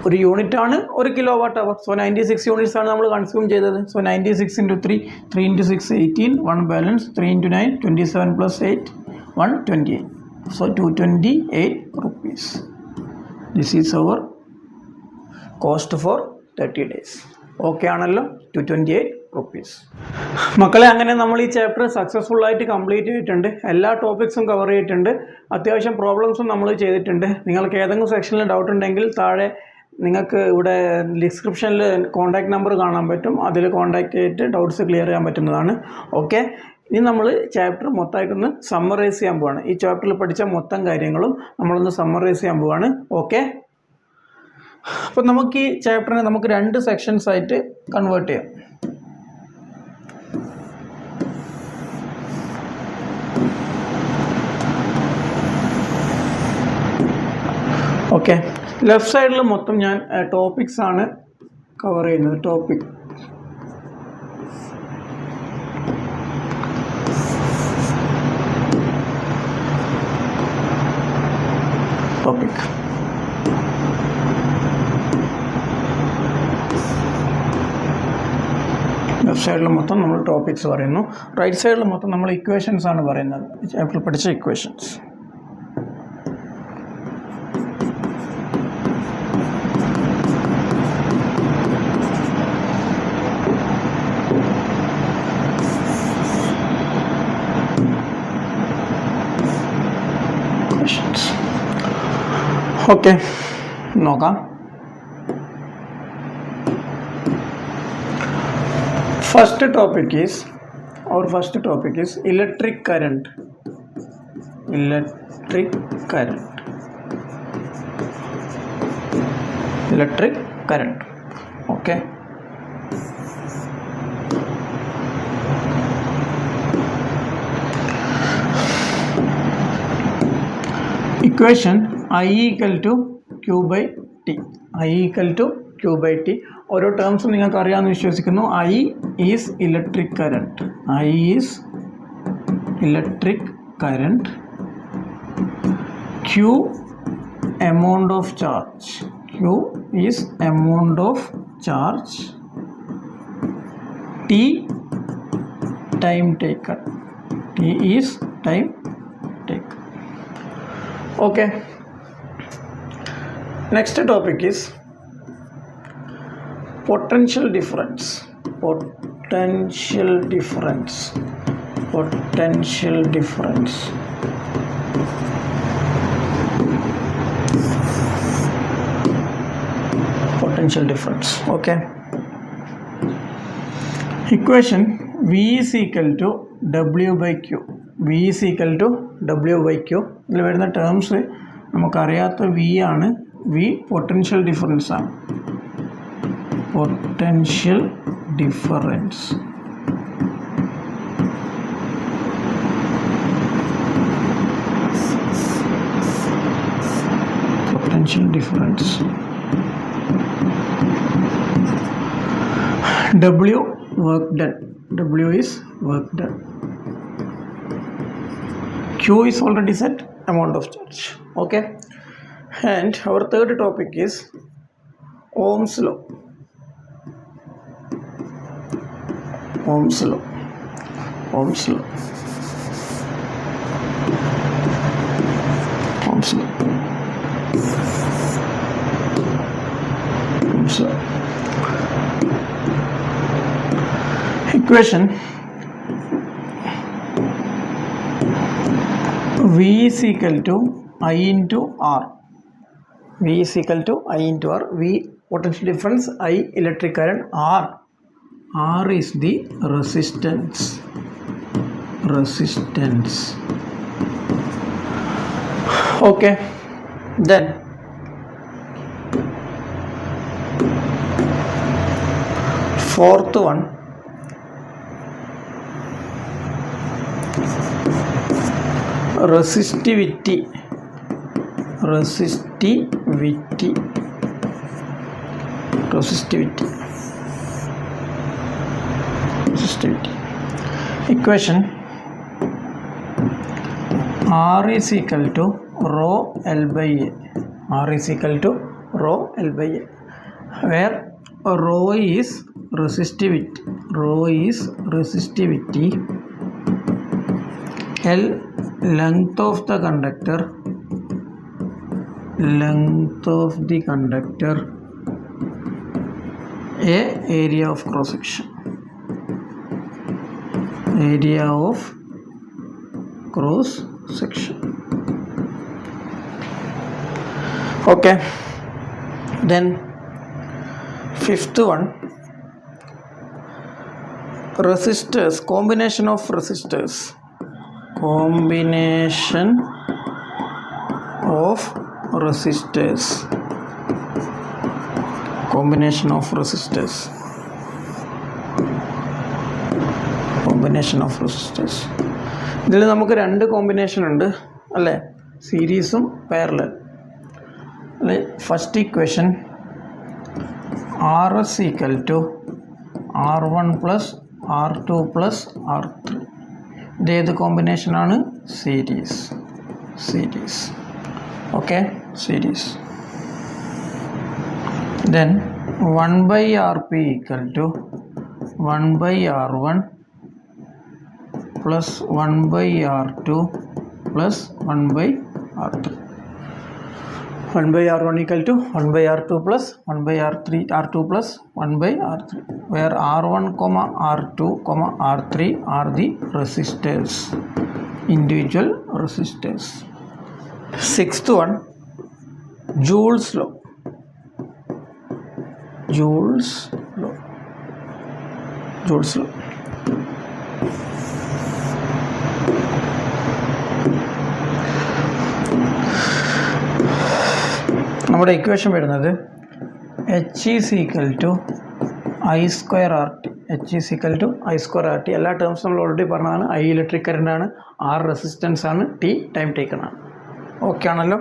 ഒരു unit ആണ് ഒരു kilo watt അവർ. So 96 units ആണ് നമ്മൾ consume ചെയ്തത്. So 96 into 3, 3 into 6 18, 1 balance, 3 into 9 27 plus 8 128. So 228 rupees. This is our cost for 30 days. Okay ആണല്ലോ. 228 rupees. മക്കളെ, അങ്ങനെ നമ്മൾ ഈ ചാപ്റ്റർ സക്സസ്ഫുൾ ആയിട്ട് കംപ്ലീറ്റ് ചെയ്തിട്ടുണ്ട്. എല്ലാ ടോപ്പിക്സും കവർ ചെയ്തിട്ടുണ്ട്. അത്യാവശ്യം പ്രോബ്ലംസും നമ്മൾ ചെയ്തിട്ടുണ്ട്. നിങ്ങൾക്ക് ഏതെങ്കിലും സെക്ഷനിൽ ഡൗട്ട് ഉണ്ടെങ്കിൽ താഴെ നിങ്ങൾക്ക് ഇവിടെ ഡിസ്ക്രിപ്ഷനിൽ കോൺടാക്ട് നമ്പർ കാണാൻ പറ്റും. അതിൽ കോൺടാക്ട് ചെയ്തിട്ട് ഡൗട്ട്സ് ക്ലിയർ ചെയ്യാൻ പറ്റുന്നതാണ്. ഓക്കെ, ഇനി നമ്മൾ ചാപ്റ്റർ മൊത്തമായിട്ടൊന്ന് സമ്മറൈസ് ചെയ്യാൻ പോവാണ്. ഈ ചാപ്റ്ററിൽ പഠിച്ച മൊത്തം കാര്യങ്ങളും നമ്മളൊന്ന് സമ്മറൈസ് ചെയ്യാൻ പോവാണ്. ഓക്കെ, അപ്പോൾ നമുക്ക് ഈ ചാപ്റ്ററിനെ നമുക്ക് 2 സെക്ഷൻസ് ആയിട്ട് കൺവേർട്ട് ചെയ്യാം. ഓക്കെ, ലെഫ്റ്റ് സൈഡിൽ മൊത്തം ഞാൻ ടോപ്പിക്സ് ആണ് കവർ ചെയ്യുന്നത്. ടോപ്പിക് ലെഫ്റ്റ് സൈഡിൽ മൊത്തം നമ്മൾ ടോപ്പിക്സ് പറയുന്നു. റൈറ്റ് സൈഡിൽ മൊത്തം നമ്മൾ ഇക്വേഷൻസ് ആണ് പറയുന്നത്. ചാപ്റ്ററിൽ പഠിച്ച ഇക്വേഷൻസ്. ഓക്കെ, നോക്കാം. First topic is electric current. Okay, equation I equal to Q by T. ഓരോ ടേംസും നിങ്ങൾക്ക് അറിയാമെന്ന് വിശ്വസിക്കുന്നു. I is electric current. Q amount of charge. Q is amount of charge. T time taken. T is time taken. Okay. Next topic is potential difference. Potential difference. Okay. Equation V is equal to W by Q. ഇതിൽ വരുന്ന terms നമുക്കറിയാത്ത V ആണ്. V potential difference ആണ്. Potential difference. W work done. W is work done. Q is already set, amount of charge. Okay, and our third topic is Ohm's law. Equation V is equal to I into R. V is equal to I into R. V potential difference, I electric current, R is the resistance. Okay, then fourth one, resistivity. Equation R is equal to rho L by A. R is equal to rho L by A, where rho is resistivity, L length of the conductor, A area of cross section, Okay, then fifth one, resistors, combination of resistors. ഇതിൽ നമുക്ക് രണ്ട് combination ഉണ്ട് അല്ലേ, സീരീസും parallel. First equation R S equal to R1 plus R2 plus R3. ഇത് ഏത് കോമ്പിനേഷനാണ്? Series. Okay, series. Then 1 by Rp equal to 1 by R1 plus 1 by R2 plus 1 by R3. 1 by R1 equal to 1 by R2 plus 1 by R2 plus 1 by R3, where R1, R2, R3 are the resistors, individual resistors. Sixth one, Joule's law. നമ്മുടെ equation വരുന്നത് H is equal to I square RT. എല്ലാ ടേംസും നമ്മൾ already പറഞ്ഞതാണ്. I electric കറണ്ടാണ്, R resistance ആണ്, T time taken ആണ്. Okay ആണല്ലോ.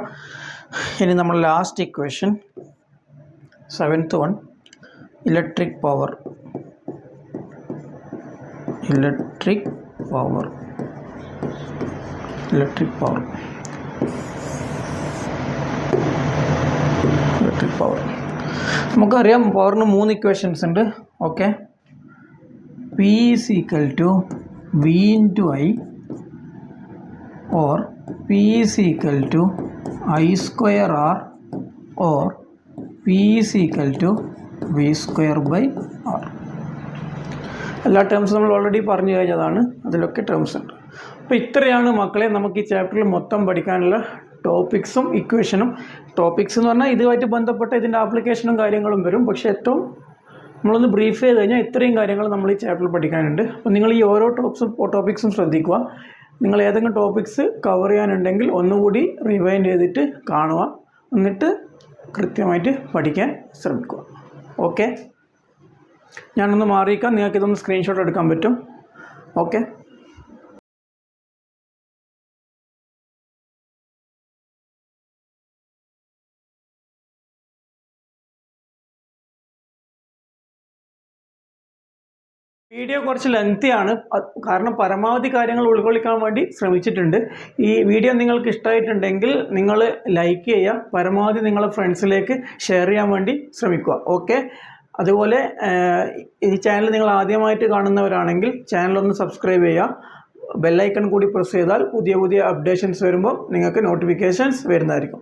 ഇനി നമ്മൾ last equation, seventh one, electric power. നമുക്കറിയാം പവറിന് 3 ഇക്വേഷൻസ് ഉണ്ട്. Okay, P is equal to V into I, or P is equal to I square R, or P is equal to V square by R. എല്ലാ ടേംസും നമ്മൾ already പറഞ്ഞു കഴിഞ്ഞതാണ്, അതിലൊക്കെ terms ഉണ്ട്. അപ്പോൾ ഇത്രയാണ് മക്കളെ നമുക്ക് ഈ ചാപ്റ്ററിൽ മൊത്തം പഠിക്കാനുള്ള ടോപ്പിക്സും ഇക്വേഷനും. ടോപ്പിക്സ് എന്ന് പറഞ്ഞാൽ ഇതുമായിട്ട് ബന്ധപ്പെട്ട ഇതിൻ്റെ ആപ്ലിക്കേഷനും കാര്യങ്ങളും വരും. പക്ഷേ ഏറ്റവും നമ്മളൊന്ന് ബ്രീഫ് ചെയ്ത് കഴിഞ്ഞാൽ ഇത്രയും കാര്യങ്ങൾ നമ്മൾ ഈ ചാപ്റ്ററിൽ പഠിക്കാനുണ്ട്. അപ്പോൾ നിങ്ങൾ ഈ ഓരോ ടോപ്പിക്സും ശ്രദ്ധിക്കുക. നിങ്ങൾ ഏതെങ്കിലും ടോപ്പിക്സ് കവർ ചെയ്യാനുണ്ടെങ്കിൽ ഒന്നുകൂടി റിവൈൻഡ് ചെയ്തിട്ട് കാണുക, എന്നിട്ട് കൃത്യമായിട്ട് പഠിക്കാൻ ശ്രമിക്കുക. ഓക്കെ, ഞാനൊന്ന് മാറിയിക്കാം, നിങ്ങൾക്കിതൊന്ന് സ്ക്രീൻഷോട്ട് എടുക്കാൻ പറ്റും. ഓക്കെ. വീഡിയോ കുറച്ച് ലെങ്തിയാണ്, കാരണം പരമാവധി കാര്യങ്ങൾ ഉൾക്കൊള്ളിക്കാൻ വേണ്ടി ശ്രമിച്ചിട്ടുണ്ട്. ഈ വീഡിയോ നിങ്ങൾക്ക് ഇഷ്ടമായിട്ടുണ്ടെങ്കിൽ നിങ്ങൾ ലൈക്ക് ചെയ്യുക, പരമാവധി നിങ്ങളെ ഫ്രണ്ട്സിലേക്ക് ഷെയർ ചെയ്യാൻ വേണ്ടി ശ്രമിക്കുക. ഓക്കെ, അതുപോലെ ഈ ചാനൽ നിങ്ങൾ ആദ്യമായിട്ട് കാണുന്നവരാണെങ്കിൽ ചാനലൊന്ന് സബ്സ്ക്രൈബ് ചെയ്യുക. ബെല്ലൈക്കൺ കൂടി പ്രസ് ചെയ്താൽ പുതിയ അപ്ഡേഷൻസ് വരുമ്പോൾ നിങ്ങൾക്ക് നോട്ടിഫിക്കേഷൻസ് വരുന്നതായിരിക്കും.